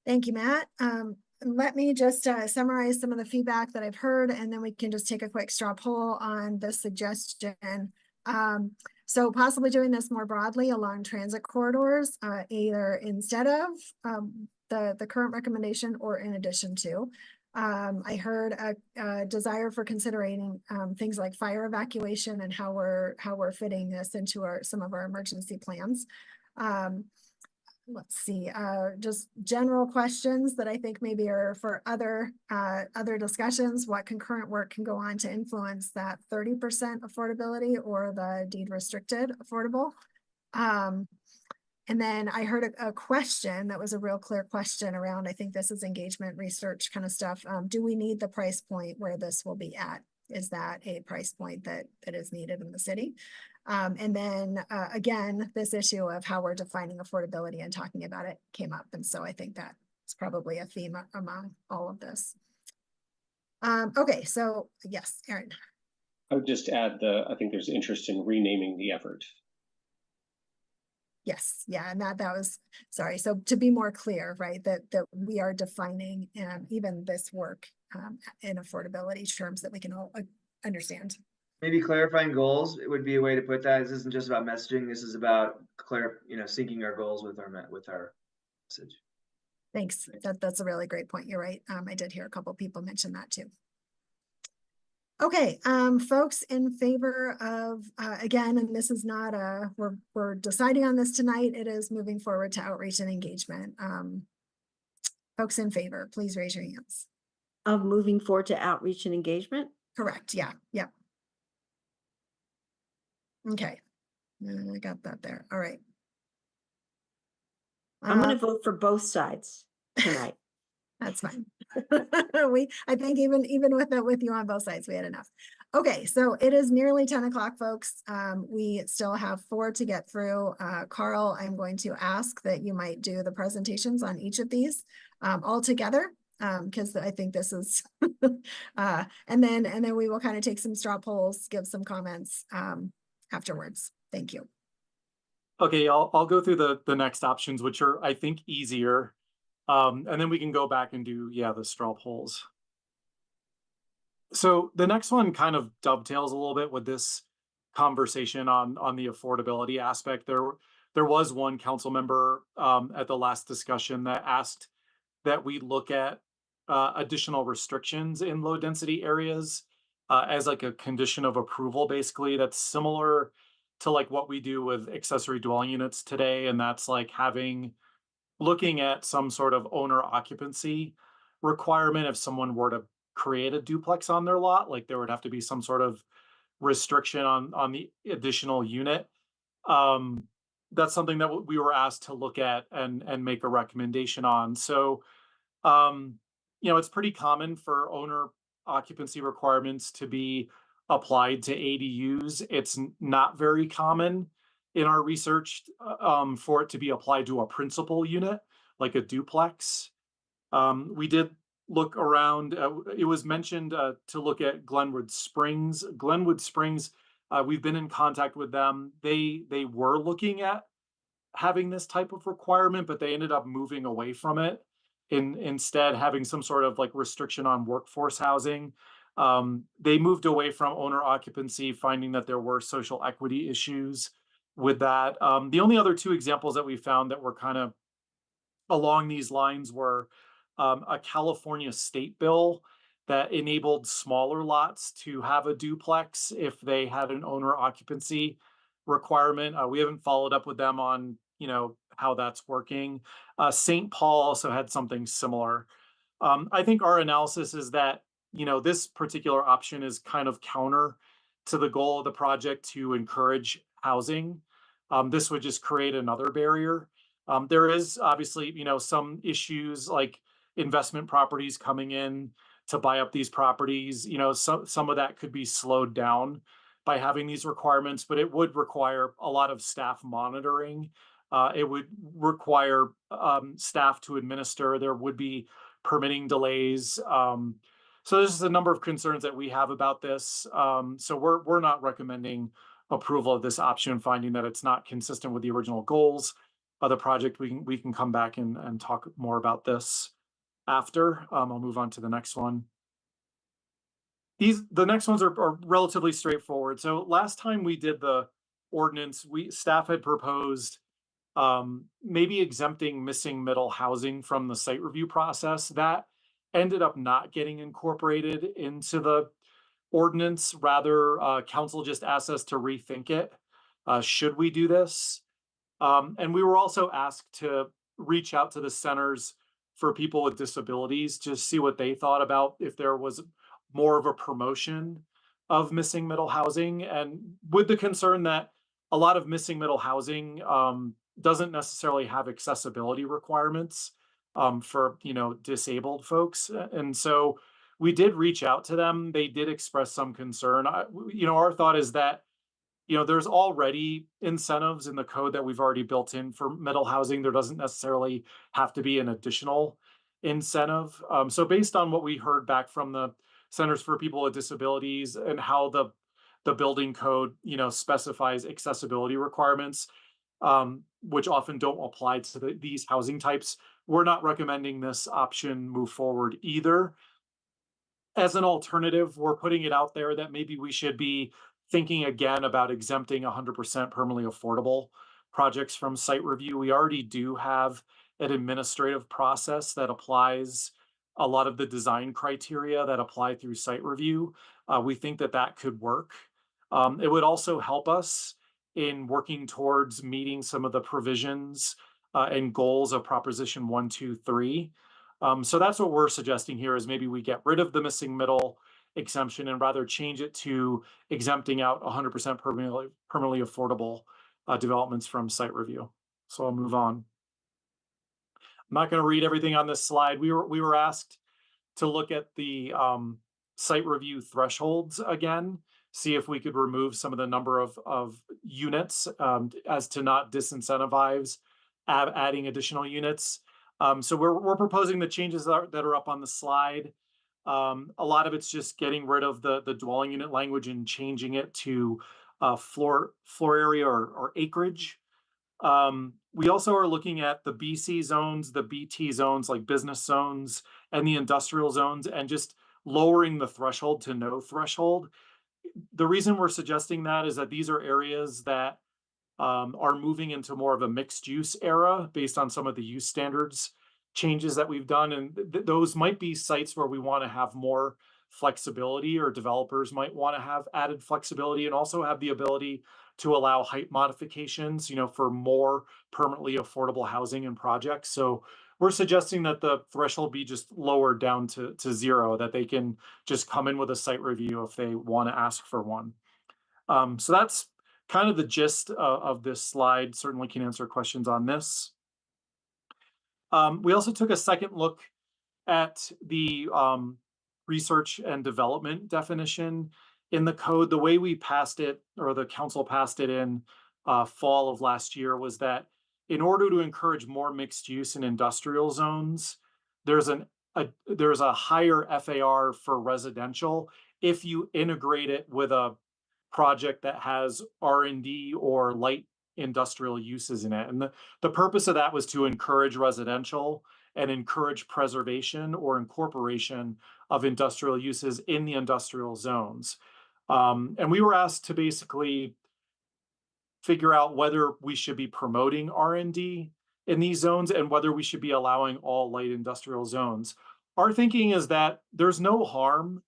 thank you, Matt. Let me just summarize some of the feedback that I've heard, and then we can just take a quick straw poll on the suggestion. So possibly doing this more broadly along transit corridors, either instead of the current recommendation or in addition to. I heard a desire for considering things like fire evacuation and how we're fitting this into some of our emergency plans. Let's see, just general questions that I think maybe are for other discussions. What concurrent work can go on to influence that 30% affordability or the deed restricted affordable? And then I heard a question that was a real clear question around, I think this is engagement research kind of stuff. Do we need the price point where this will be at? Is that a price point that is needed in the city? And then again, this issue of how we're defining affordability and talking about it came up. And so I think that's probably a theme among all of this. Okay, so yes, Aaron. I would just add I think there's interest in renaming the effort. Yes, yeah, and that was, sorry, so to be more clear, right, that we are defining even this work in affordability terms that we can all understand. Maybe clarifying goals, it would be a way to put that. This isn't just about messaging. This is about syncing our goals with our message. Thanks. That's a really great point. You're right. I did hear a couple people mention that too. Okay, folks in favor of, again, and this is not we're deciding on this tonight. It is moving forward to outreach and engagement. Folks in favor, please raise your hands. Of moving forward to outreach and engagement? Correct, yeah, yeah. Okay, I got that there. All right. I'm going to vote for both sides tonight. That's fine. I think even with you on both sides, we had enough. Okay, so it is nearly 10 o'clock, folks. We still have 4 to get through. Carl, I'm going to ask that you might do the presentations on each of these all together, because I think this is, and then we will kind of take some straw polls, give some comments afterwards. Thank you. Okay, I'll go through the next options, which are, I think, easier. And then we can go back and do, the straw polls. So the next one kind of dovetails a little bit with this conversation on the affordability aspect. There was one council member at the last discussion that asked that we look at additional restrictions in low density areas as like a condition of approval, basically. That's similar to like what we do with accessory dwelling units today. And that's like looking at some sort of owner occupancy requirement. If someone were to create a duplex on their lot, like there would have to be some sort of restriction on the additional unit. That's something that we were asked to look at and make a recommendation on. So, it's pretty common for owner occupancy requirements to be applied to ADUs. It's not very common in our research for it to be applied to a principal unit, like a duplex. We did look around, it was mentioned to look at Glenwood Springs. Glenwood Springs, we've been in contact with them. They were looking at having this type of requirement, but they ended up moving away from it, instead having some sort of like restriction on workforce housing. They moved away from owner occupancy, finding that there were social equity issues with that. The only other 2 examples that we found that were kind of along these lines were a California state bill that enabled smaller lots to have a duplex if they had an owner occupancy requirement. We haven't followed up with them on how that's working. St. Paul also had something similar. I think our analysis is that, this particular option is kind of counter to the goal of the project to encourage housing. This would just create another barrier. There is obviously, some issues like investment properties coming in to buy up these properties. Some of that could be slowed down by having these requirements, but it would require a lot of staff monitoring. It would require staff to administer. There would be permitting delays. So there's just a number of concerns that we have about this. So we're not recommending approval of this option, finding that it's not consistent with the original goals of the project. We can come back and talk more about this after. I'll move on to the next one. The next ones are relatively straightforward. So last time we did the ordinance, staff had proposed maybe exempting missing middle housing from the site review process. That ended up not getting incorporated into the ordinance. Rather, council just asked us to rethink it. Should we do this? And we were also asked to reach out to the centers for people with disabilities to see what they thought about if there was more of a promotion of missing middle housing, and with the concern that a lot of missing middle housing doesn't necessarily have accessibility requirements for disabled folks. And so we did reach out to them. They did express some concern. Our thought is that there's already incentives in the code that we've already built in for middle housing. There doesn't necessarily have to be an additional incentive. So based on what we heard back from the Centers for People with Disabilities and how the building code, specifies accessibility requirements, which often don't apply to these housing types, we're not recommending this option move forward either. As an alternative, we're putting it out there that maybe we should be thinking again about exempting 100% permanently affordable projects from site review. We already do have an administrative process that applies a lot of the design criteria that apply through site review. We think that could work. It would also help us in working towards meeting some of the provisions and goals of Proposition 123. So that's what we're suggesting here is maybe we get rid of the missing middle exemption and rather change it to exempting out 100% permanently affordable developments from site review. So I'll move on. I'm not going to read everything on this slide. We were asked to look at the site review thresholds again, see if we could remove some of the number of units as to not disincentivize adding additional units. So we're proposing the changes that are up on the slide. A lot of it's just getting rid of the dwelling unit language and changing it to floor area or acreage. We also are looking at the BC zones, the BT zones like business zones, and the industrial zones, and just lowering the threshold to no threshold. The reason we're suggesting that is that these are areas that are moving into more of a mixed use era based on some of the use standards changes that we've done. And those might be sites where we want to have more flexibility, or developers might want to have added flexibility and also have the ability to allow height modifications, for more permanently affordable housing and projects. So we're suggesting that the threshold be just lowered down to 0, that they can just come in with a site review if they want to ask for one. So that's kind of the gist of this slide. Certainly can answer questions on this. We also took a second look at the research and development definition in the code. The way we passed it, or the council passed it in fall of last year, was that in order to encourage more mixed use in industrial zones, there's a higher FAR for residential if you integrate it with a project that has R&D or light industrial uses in it. And the purpose of that was to encourage residential and encourage preservation or incorporation of industrial uses in the industrial zones. And we were asked to basically figure out whether we should be promoting R&D in these zones and whether we should be allowing all light industrial zones. Our thinking is that there's no harm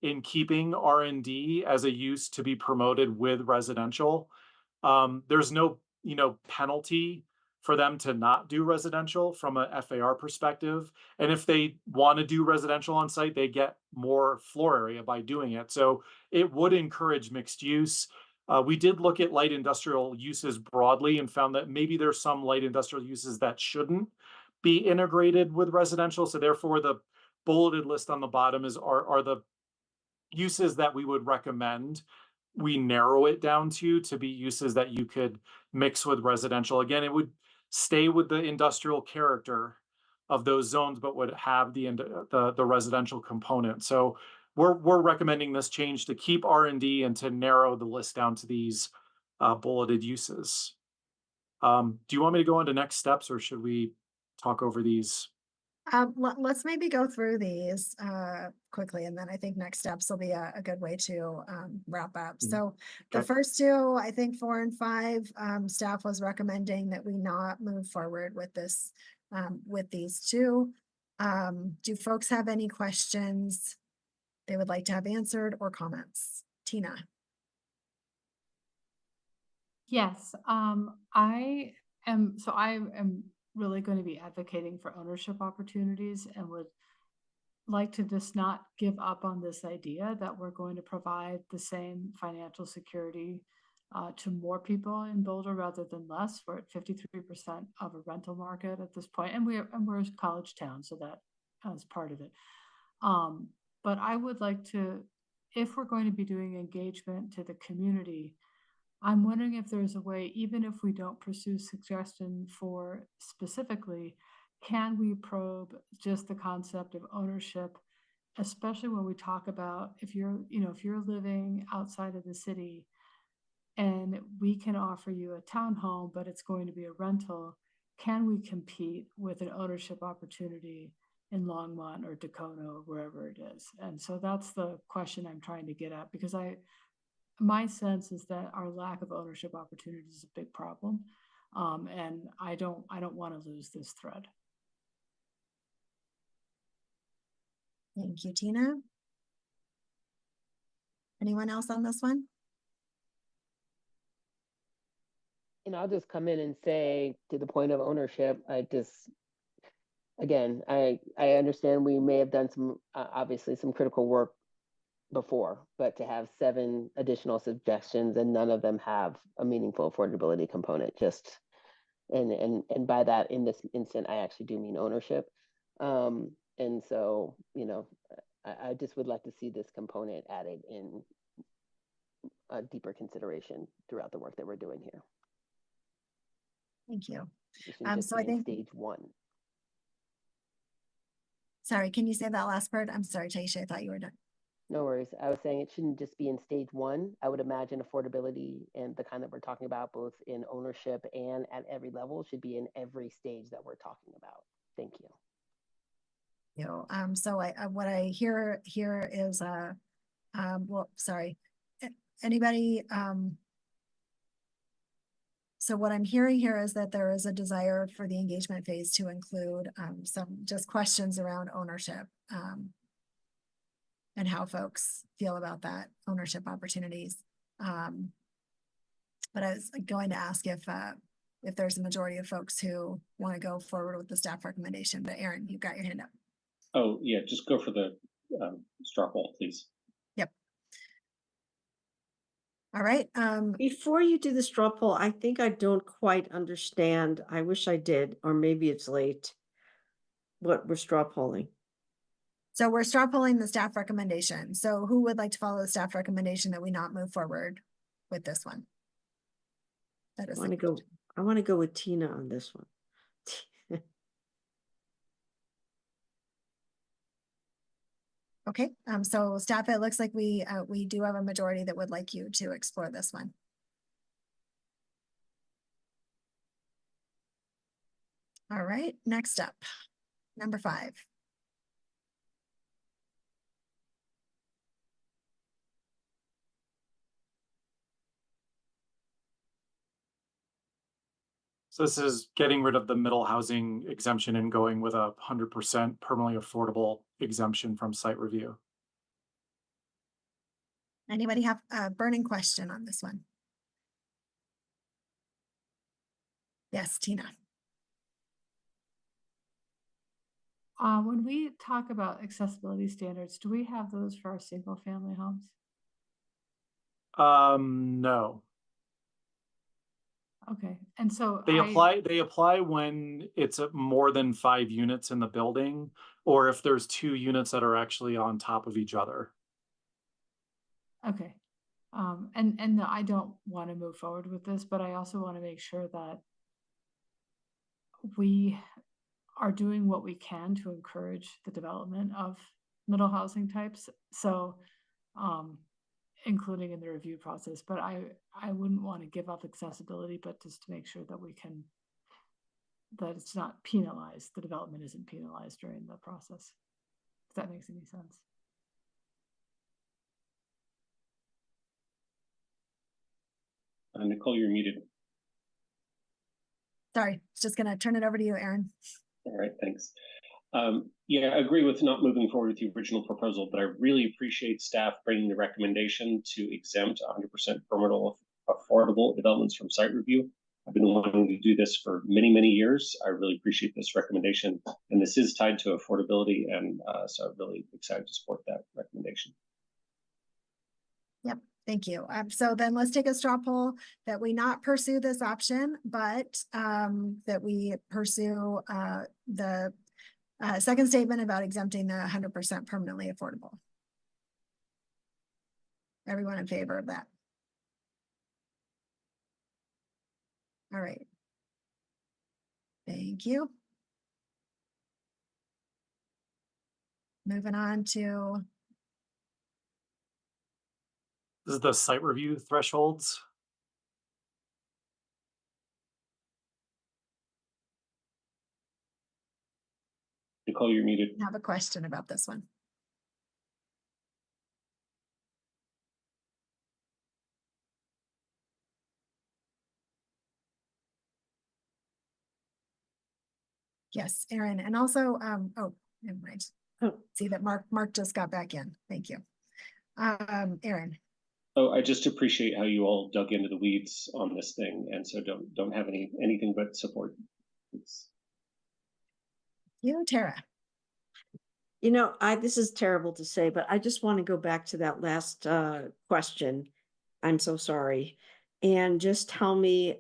in keeping R&D as a use to be promoted with residential. There's no, penalty for them to not do residential from a FAR perspective. And if they want to do residential on site, they get more floor area by doing it. So it would encourage mixed use. We did look at light industrial uses broadly and found that maybe there's some light industrial uses that shouldn't be integrated with residential. So therefore the bulleted list on the bottom are the uses that we would recommend we narrow it down to be uses that you could mix with residential. Again, it would stay with the industrial character of those zones, but would have the residential component. So we're recommending this change to keep R&D and to narrow the list down to these bulleted uses. Do you want me to go on to next steps, or should we talk over these? Let's maybe go through these quickly, and then I think next steps will be a good way to wrap up. So the first two, I think 4 and 5, staff was recommending that we not move forward with this, with these two. Do folks have any questions they would like to have answered or comments? Tina. Yes, I am really going to be advocating for ownership opportunities and would like to just not give up on this idea that we're going to provide the same financial security to more people in Boulder rather than less. We're at 53% of a rental market at this point, and we're a college town, so that is part of it. But I would like to, if we're going to be doing engagement to the community, I'm wondering if there's a way, even if we don't pursue suggestion for specifically, can we probe just the concept of ownership, especially when we talk about if you're living outside of the city and we can offer you a townhome, but it's going to be a rental, can we compete with an ownership opportunity in Longmont or Tacoma or wherever it is? And so that's the question I'm trying to get at, because my sense is that our lack of ownership opportunities is a big problem, and I don't want to lose this thread. Thank you, Tina. Anyone else on this one? And I'll just come in and say, to the point of ownership, I understand we may have done some, obviously some critical work before, but to have 7 additional suggestions and none of them have a meaningful affordability component, and by that, in this instant, I actually do mean ownership. And so, I just would like to see this component added in a deeper consideration throughout the work that we're doing here. Thank you. So I think stage 1. Sorry, can you say that last part? I'm sorry, Taisha, I thought you were done. No worries. I was saying it shouldn't just be in stage 1. I would imagine affordability and the kind that we're talking about, both in ownership and at every level, should be in every stage that we're talking about. Thank you. So what I hear here is, well, sorry, anybody, so what I'm hearing here is that there is a desire for the engagement phase to include some just questions around ownership and how folks feel about that ownership opportunities. But I was going to ask if there's a majority of folks who want to go forward with the staff recommendation, but Aaron, you've got your hand up. Oh, yeah, just go for the straw poll, please. Yep. All right. Before you do the straw poll, I think I don't quite understand. I wish I did, or maybe it's late, what we're straw polling. So we're straw polling the staff recommendation. So who would like to follow the staff recommendation that we not move forward with this one? That is I want to go with Tina on this one. Okay, so staff, it looks like we do have a majority that would like you to explore this one. All right, next up, number 5. So this is getting rid of the middle housing exemption and going with 100% permanently affordable exemption from site review. Anybody have a burning question on this one? Yes, Tina. When we talk about accessibility standards, do we have those for our single family homes? No. Okay, and so They apply when it's more than 5 units in the building, or if there's 2 units that are actually on top of each other. Okay. And no, I don't want to move forward with this, but I also want to make sure that we are doing what we can to encourage the development of middle housing types. So, including in the review process, but I wouldn't want to give up accessibility, but just to make sure that we can, that it's not penalized, the development isn't penalized during the process, if that makes any sense. Nicole, you're muted. Sorry, just gonna turn it over to you, Aaron. All right, thanks. Yeah, I agree with not moving forward with the original proposal, but I really appreciate staff bringing the recommendation to exempt 100% permittable affordable developments from site review. I've been wanting to do this for many, many years. I really appreciate this recommendation, and this is tied to affordability, and so I'm really excited to support that recommendation. Yep, thank you. So then let's take a straw poll that we not pursue this option, but that we pursue the second statement about exempting the 100% permanently affordable. Everyone in favor of that? All right. Thank you. Moving on to. This is the site review thresholds. Nicole, you're muted. I have a question about this one. Yes, Aaron, and also, oh, never mind. Oh, see that Mark just got back in. Thank you. Aaron. Oh, I just appreciate how you all dug into the weeds on this thing, and so don't have anything but support. You, Tara. You know, this is terrible to say, but I just want to go back to that last question. I'm so sorry. And just tell me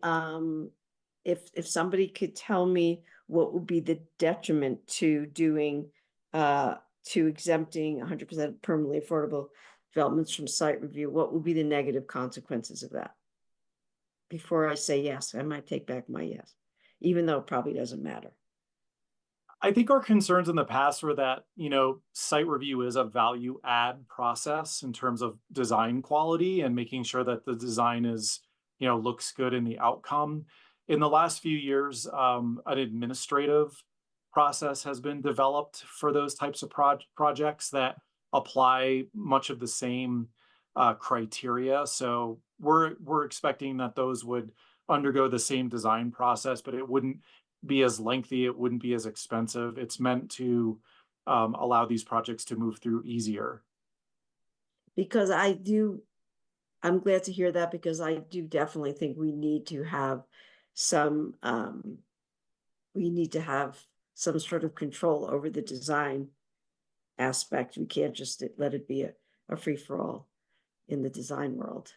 if somebody could tell me what would be the detriment to doing to exempting 100% permanently affordable developments from site review, what would be the negative consequences of that? Before I say yes, I might take back my yes, even though it probably doesn't matter. I think our concerns in the past were that, site review is a value add process in terms of design quality and making sure that the design is, looks good in the outcome. In the last few years, an administrative process has been developed for those types of projects that apply much of the same criteria. So we're expecting that those would undergo the same design process, but it wouldn't be as lengthy, it wouldn't be as expensive. It's meant to allow these projects to move through easier. Because I'm glad to hear that, because I do definitely think we need to have some sort of control over the design aspect. We can't just let it be a free-for-all in the design world.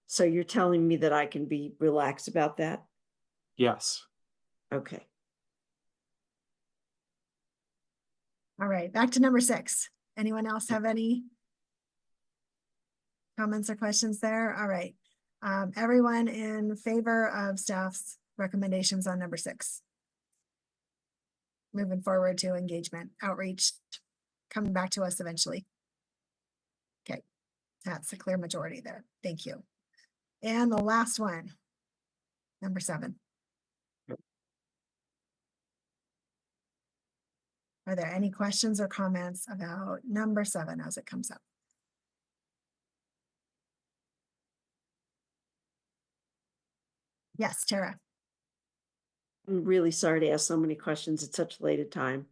So you're telling me that I can be relaxed about that? Yes. Okay. All right, back to number 6. Anyone else have any comments or questions there? All right. Everyone in favor of staff's recommendations on number 6. Moving forward to engagement, outreach, coming back to us eventually. Okay, that's a clear majority there. Thank you. And the last one, number 7. Are there any questions or comments about number 7 as it comes up? Yes, Tara. I'm really sorry to ask so many questions at such a late time.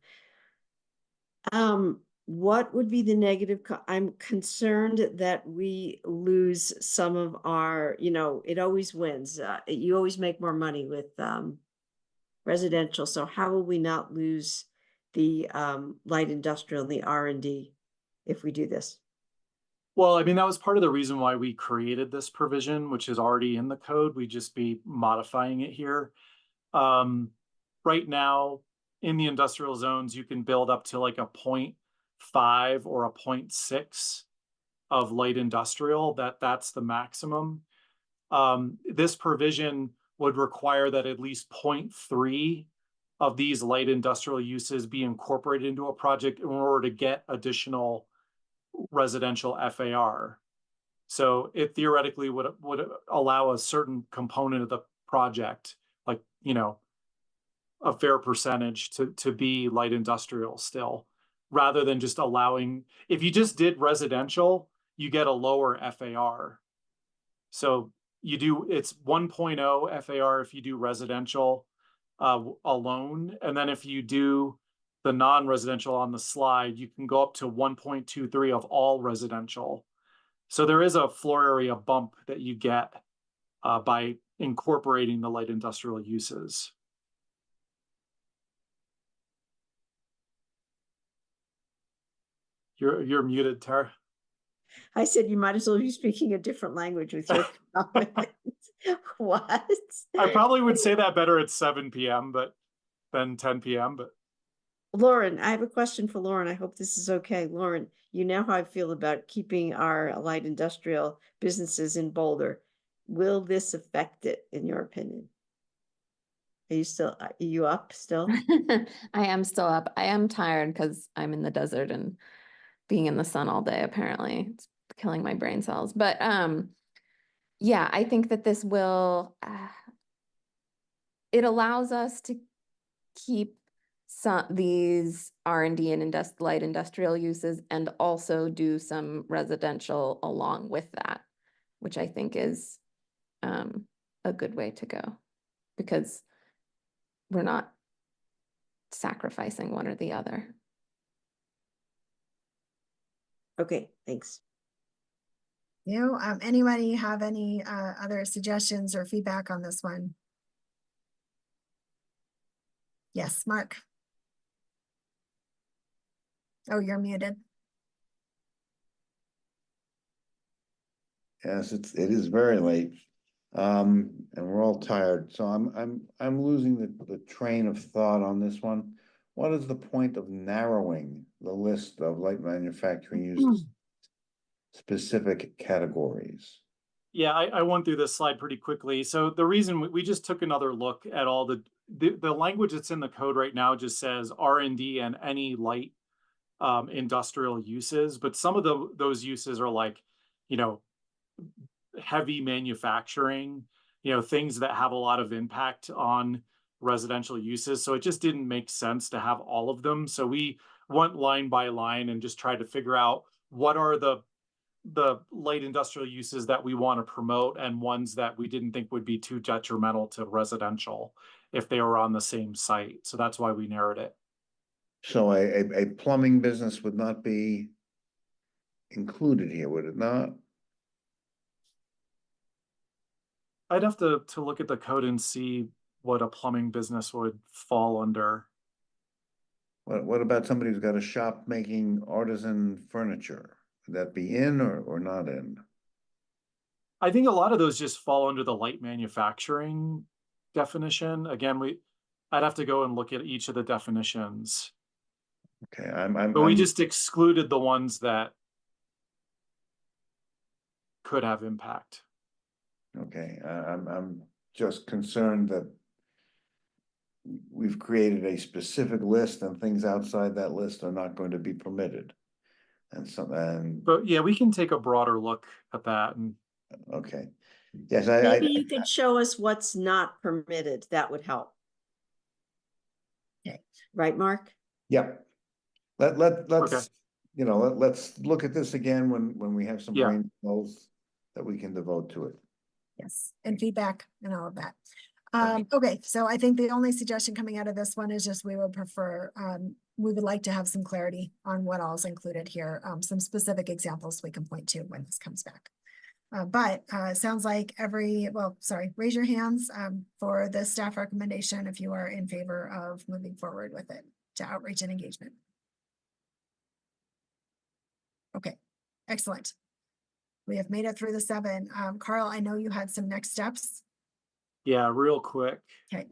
What would be the negative? I'm concerned that we lose some of our, it always wins. You always make more money with residential. So how will we not lose the light industrial and the R&D if we do this? Well, I mean, that was part of the reason why we created this provision, which is already in the code. We'd just be modifying it here. Right now, in the industrial zones, you can build up to like a 0.5 or a 0.6 of light industrial. That's the maximum. This provision would require that at least 0.3 of these light industrial uses be incorporated into a project in order to get additional residential FAR. So it theoretically would allow a certain component of the project, like, you know, a fair percentage to be light industrial still, rather than just allowing, if you just did residential, you get a lower FAR. So you do, it's 1.0 FAR if you do residential alone. And then if you do the non-residential on the slide, you can go up to 1.23 of all residential. So there is a floor area bump that you get by incorporating the light industrial uses. You're muted, Tara. I said you might as well be speaking a different language with your comments. What? I probably would say that better at 7 p.m. than 10 p.m. But Lauren, I have a question for Lauren. I hope this is okay. Lauren, you know how I feel about keeping our light industrial businesses in Boulder. Will this affect it, in your opinion? Are you up still? I am still up. I am tired because I'm in the desert and being in the sun all day, apparently. It's killing my brain cells. But yeah, I think that this will, it allows us to keep these R&D and light industrial uses and also do some residential along with that, which I think is a good way to go, because we're not sacrificing one or the other. Okay, thanks. Anybody have any other suggestions or feedback on this one? Yes, Mark. Oh, you're muted. Yes, it is very late. And we're all tired. So I'm losing the train of thought on this one. What is the point of narrowing the list of light manufacturing uses specific categories? yeah, I went through this slide pretty quickly. So the reason we just took another look at all the language that's in the code right now just says R&D and any light industrial uses, but some of those uses are like, you know, heavy manufacturing, you know, things that have a lot of impact on residential uses. So it just didn't make sense to have all of them. So we went line by line and just tried to figure out what are the light industrial uses that we want to promote and ones that we didn't think would be too detrimental to residential if they were on the same site. So that's why we narrowed it. So a plumbing business would not be included here, would it not? I'd have to look at the code and see what a plumbing business would fall under. What about somebody who's got a shop making artisan furniture? Would that be in or not in? I think a lot of those just fall under the light manufacturing definition. Again, I'd have to go and look at each of the definitions. Okay, but we just excluded the ones that could have impact. Okay, I'm just concerned that we've created a specific list and things outside that list are not going to be permitted. But yeah, we can take a broader look at that. And okay, yes, maybe you could show us what's not permitted. That would help. Okay, right, Mark? Yep. Let's you know, let's look at this again when we have some brain cells that we can devote to it. Yes, and feedback and all of that. Okay, so I think the only suggestion coming out of this one is just we would prefer, we would like to have some clarity on what all is included here, some specific examples we can point to when this comes back. But sounds like raise your hands for the staff recommendation if you are in favor of moving forward with it. to outreach and engagement. Okay, excellent. We have made it through the 7. Carl, I know you had some next steps. Yeah, real quick. Okay.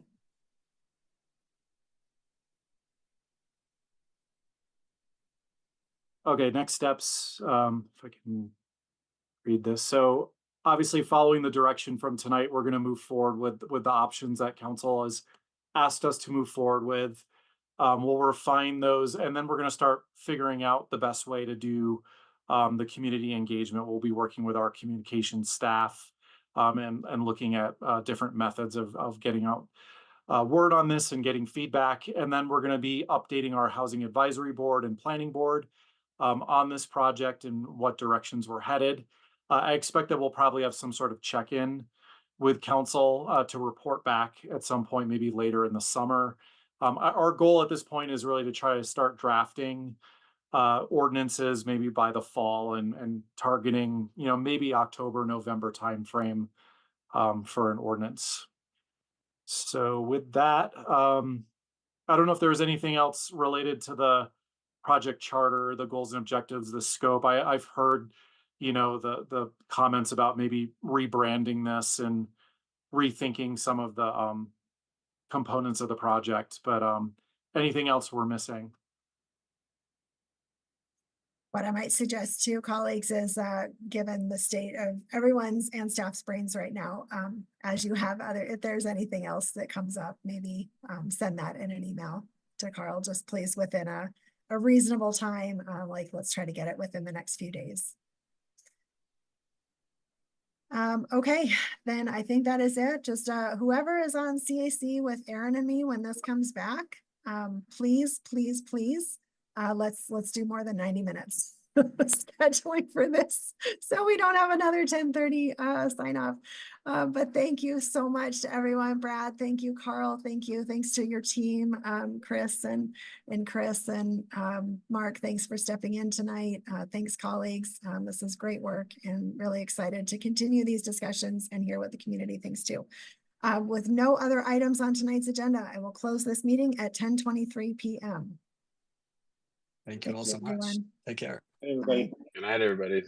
Okay, next steps, if I can read this. So obviously following the direction from tonight, we're going to move forward with the options that council has asked us to move forward with. We'll refine those, and then we're going to start figuring out the best way to do the community engagement. We'll be working with our communications staff and looking at different methods of getting out word on this and getting feedback. And then we're going to be updating our housing advisory board and planning board on this project and what directions we're headed. I expect that we'll probably have some sort of check-in with council to report back at some point, maybe later in the summer. Our goal at this point is really to try to start drafting ordinances maybe by the fall and targeting, maybe October, November timeframe for an ordinance. So with that, I don't know if there was anything else related to the project charter, the goals and objectives, the scope. I've heard, the comments about maybe rebranding this and rethinking some of the components of the project, but anything else we're missing? What I might suggest to colleagues is, given the state of everyone's and staff's brains right now, as you have if there's anything else that comes up, maybe send that in an email to Carl, just please within a reasonable time. Let's try to get it within the next few days. Okay, then I think that is it. Just whoever is on CAC with Aaron and me when this comes back, please, let's do more than 90 minutes scheduling for this, so we don't have another 10:30 sign off. But thank you so much to everyone. Brad, thank you. Carl, thank you. Thanks to your team, Chris and Chris and Mark. Thanks for stepping in tonight. Thanks, colleagues. This is great work, and really excited to continue these discussions and hear what the community thinks too. With no other items on tonight's agenda, I will close this meeting at 10:23 p.m. Thank you all so much. Take care. Hey, everybody. Good night, everybody.